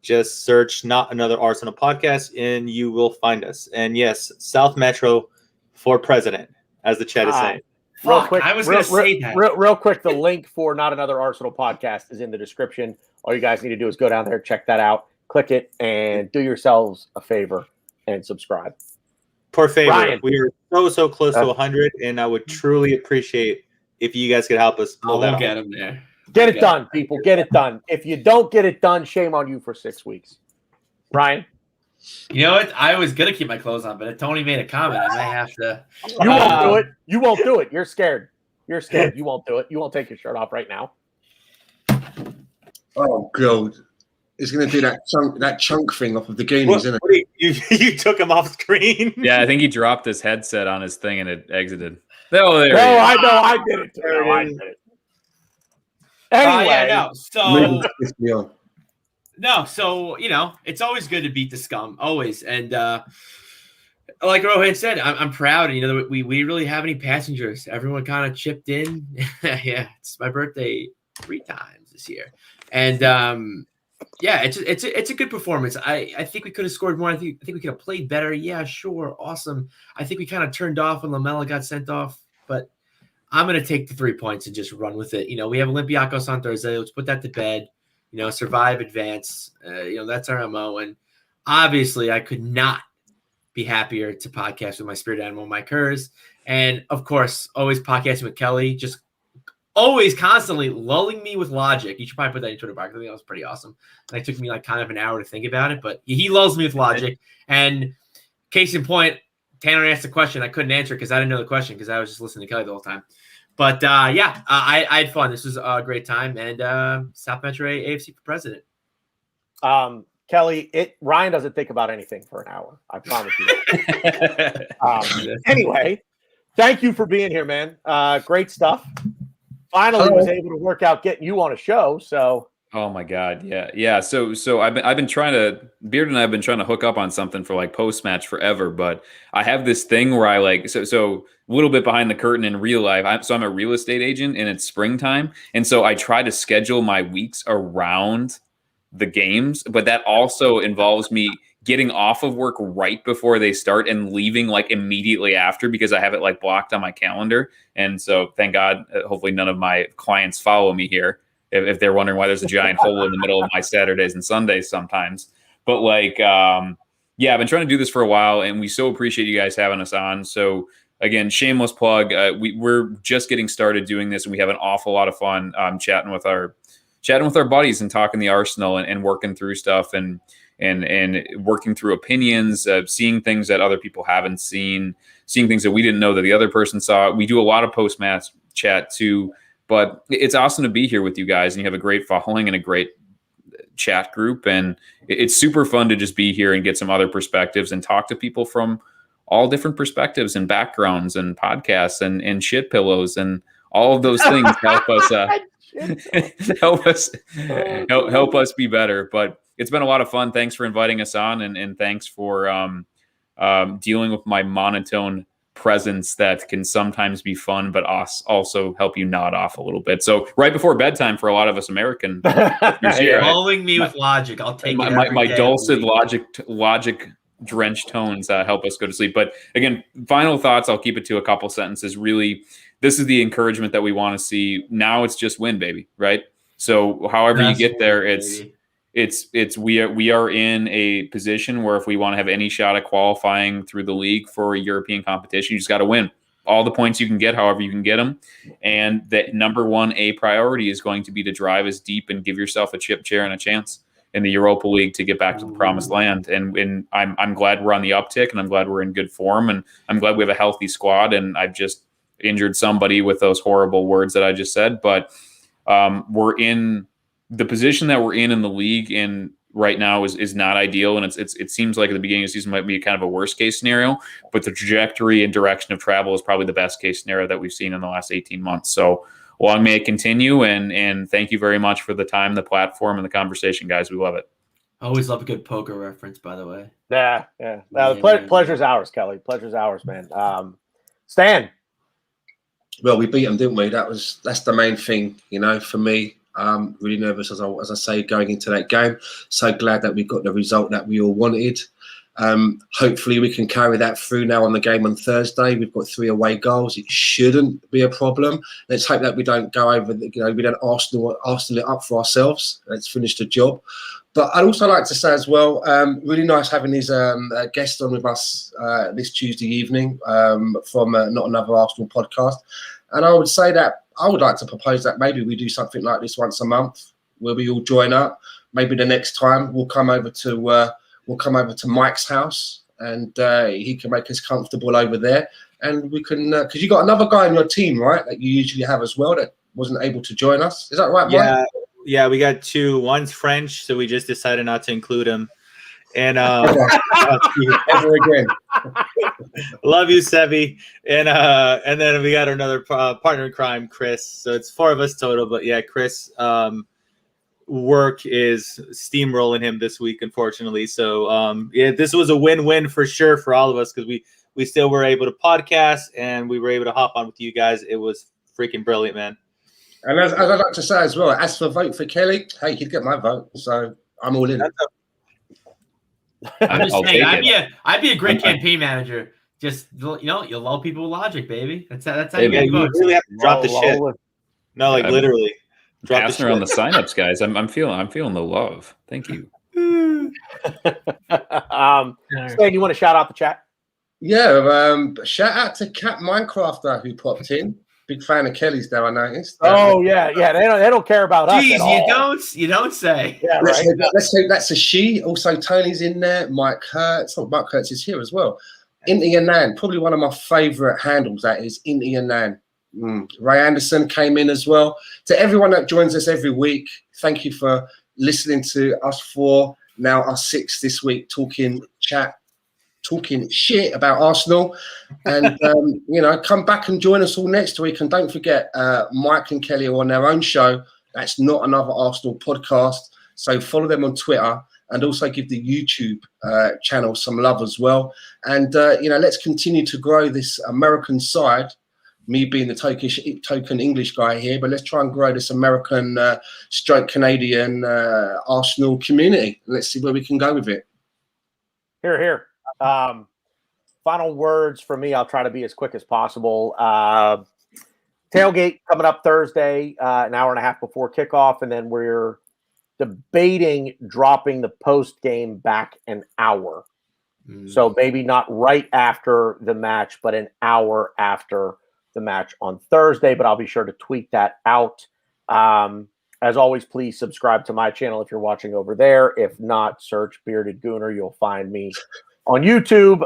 Just search Not Another Arsenal Podcast and you will find us. And yes, South Metro for president, as the chat is saying. Real quick, I was going to say that. Real quick, the link for Not Another Arsenal Podcast is in the description. All you guys need to do is go down there, check that out. click it and do yourselves a favor and subscribe. Poor favor. Ryan. We are so close to 100, and I would truly appreciate if you guys could help us pull that We'll off. get him there. Get it done, people. Get it done. If you don't get it done, shame on you for 6 weeks. Ryan? You know what? I was gonna keep my clothes on, but if Tony made a comment, I might have to. You won't do it. You won't do it. You're scared. You're scared. You won't do it. You won't take your shirt off right now. Oh God, he's going to do that chunk thing off of the Goonies, isn't it? You took him off screen. Yeah, I think he dropped his headset on his thing and it exited. Oh, there No, he is. I know. I did it. No, I did it. Anyway, yeah, So no, so it's always good to beat the scum, always. And like Rohan said, I'm proud. That we didn't really have any passengers. Everyone kind of chipped in. Yeah, it's my birthday 3 times this year, and yeah, it's a good performance. I think we could have scored more. I think we could have played better. Yeah, sure, awesome. I think we kind of turned off when Lamela got sent off, but I'm going to take the 3 points and just run with it. We have Olympiacos on Thursday. Let's put that to bed. Survive, advance. That's our MO. And obviously, I could not be happier to podcast with my spirit animal, Mike Hers. And of course, always podcasting with Kelly, just always constantly lulling me with logic. You should probably put that in Twitter box. I think that was pretty awesome. And it took me kind of an hour to think about it, but he lulls me with logic. And case in point, Tanner asked a question. I couldn't answer because I didn't know the question because I was just listening to Kelly the whole time. But I had fun. This was a great time. And South Metro AFC for president. Kelly, Ryan doesn't think about anything for an hour. I promise you that. Anyway, thank you for being here, man. Great stuff. Finally was able to work out getting you on a show. So. Oh my God. Yeah. So I've been trying to, Beard and I have been trying to hook up on something for like post-match forever, but I have this thing where I so a little bit behind the curtain in real life. I'm a real estate agent and it's springtime. And so I try to schedule my weeks around the games, but that also involves me getting off of work right before they start and leaving like immediately after because I have it like blocked on my calendar. And so thank God, hopefully none of my clients follow me here. If they're wondering why there's a giant hole in the middle of my Saturdays and Sundays sometimes. But I've been trying to do this for a while and we so appreciate you guys having us on. So again, shameless plug. We're just getting started doing this and we have an awful lot of fun chatting with our buddies and talking the Arsenal and working through stuff and working through opinions, seeing things that other people haven't seen, seeing things that we didn't know that the other person saw. We do a lot of post-match chat too. But it's awesome to be here with you guys, and you have a great following and a great chat group, and it's super fun to just be here and get some other perspectives and talk to people from all different perspectives and backgrounds and podcasts and shit pillows and all of those things help us help us be better. But it's been a lot of fun. Thanks for inviting us on, and thanks for dealing with my monotone presence that can sometimes be fun, but also help you nod off a little bit. So right before bedtime for a lot of us American, Following me with logic, I'll take my dulcet logic drenched tones help us go to sleep. But again, final thoughts. I'll keep it to a couple sentences. Really, this is the encouragement that we want to see. Now it's just win, baby, right? So however you get there, we are in a position where if we want to have any shot at qualifying through the league for a European competition, you just got to win all the points you can get, however you can get them. And the number 1A priority is going to be to drive as deep and give yourself a chip chair and a chance in the Europa League to get back to the promised land. And I'm glad we're on the uptick, and I'm glad we're in good form, and I'm glad we have a healthy squad. And I've just injured somebody with those horrible words that I just said, but we're in the position that we're in the league and right now is not ideal. And it seems like at the beginning of the season might be kind of a worst case scenario, but the trajectory and direction of travel is probably the best case scenario that we've seen in the last 18 months. So long may it continue. And thank you very much for the time, the platform, and the conversation, guys. We love it. I always love a good poker reference, by the way. Yeah. Pleasure's ours, Kelly. Pleasure's ours, man. Stan. Well, we beat them, didn't we? That's the main thing, for me. Really nervous, as I say, going into that game. So glad that we got the result that we all wanted. Hopefully we can carry that through now on the game on Thursday. We've got 3 away goals. It shouldn't be a problem. Let's hope that we don't go over, we don't Arsenal it up for ourselves. Let's finish the job. But I'd also like to say as well, really nice having his guest on with us this Tuesday evening from Not Another Arsenal podcast. And I would say that I would like to propose that maybe we do something like this once a month, where we all join up. Maybe the next time we'll come over to Mike's house, and he can make us comfortable over there. And we can, because you got another guy in your team, right, that you usually have as well that wasn't able to join us. Is that right, Mike? Yeah, we got two. One's French, so we just decided not to include him. And ever again. Love you, Sebi. And then we got another partner in crime, Chris. So it's 4 of us total. But yeah, Chris, work is steamrolling him this week, unfortunately. So yeah, this was a win-win for sure for all of us, because we still were able to podcast and we were able to hop on with you guys. It was freaking brilliant, man. And as I'd like to say as well, as for vote for Kelly, hey, he'd get my vote, so I'm all in. I'm just saying, I'd be a great campaign manager. Just you lull people with logic, baby. That's how you get votes. You really have to drop the shit. No, like literally. Passing around the signups, guys. I'm feeling the love. Thank you. Stan, you want to shout out the chat? Yeah, shout out to Cat Minecrafter who popped in. Big fan of Kelly's there, I noticed. Oh yeah. They don't care about us. Jeez, you don't say. Yeah, let's right. say that's a she. Also, Tony's in there. Mike Hertz. Oh, Mike Hertz is here as well. Inti Yanan, probably one of my favourite handles. That is Inti Yanan. Ray Anderson came in as well. To everyone that joins us every week, thank you for listening to us 4, now us 6 this week, talking shit about Arsenal. And come back and join us all next week. And don't forget, Mike and Kelly are on their own show. That's Not Another Arsenal podcast. So follow them on Twitter, and also give the YouTube channel some love as well. And let's continue to grow this American side. Me being the token English guy here, but let's try and grow this American stroke Canadian Arsenal community. Let's see where we can go with it. Here. Final words from me. I'll try to be as quick as possible. Tailgate coming up Thursday, an hour and a half before kickoff, and then we're debating dropping the post game back an hour. So maybe not right after the match, but an hour after the match on Thursday. But I'll be sure to tweet that out. As always, please subscribe to my channel if you're watching over there. If not, search Bearded Gooner. You'll find me on YouTube.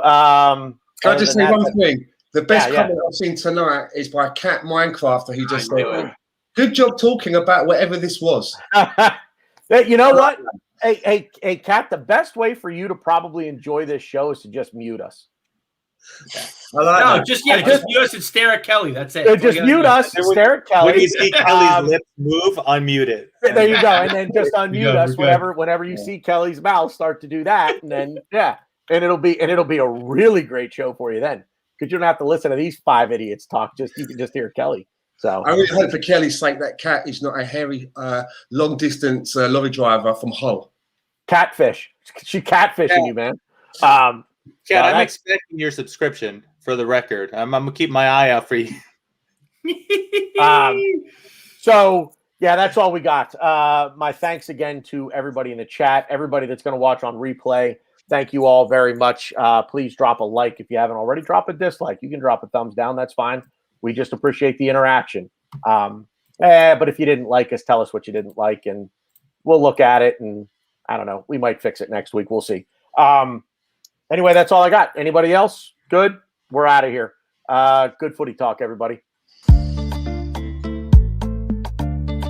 Can I just say one thing? The best comment I've seen tonight is by Cat Minecrafter, who just said, "Good job talking about whatever this was." You know what? Hey, Cat, the best way for you to probably enjoy this show is to just mute us. Just mute us and stare at Kelly. That's it. Just mute us, stare at Kelly. When you see Kelly's lips move, unmute it. There you go. And then just unmute us whenever you see Kelly's mouth start to do that. And then, and it'll be a really great show for you then. Because you don't have to listen to these 5 idiots talk. You can just hear Kelly. So I really hope for Kelly's sake that Cat is not a hairy, long-distance lorry driver from Hull. Catfish. She catfishing you, man. Cat, I'm expecting your subscription, for the record. I'm going to keep my eye out for you. So, yeah, that's all we got. My thanks again to everybody in the chat, everybody that's going to watch on replay. Thank you all very much. Please drop a like if you haven't already. Drop a dislike. You can drop a thumbs down. That's fine. We just appreciate the interaction. But if you didn't like us, tell us what you didn't like, and we'll look at it. And I don't know. We might fix it next week. We'll see. Anyway, that's all I got. Anybody else? Good. We're out of here. Good footy talk, everybody.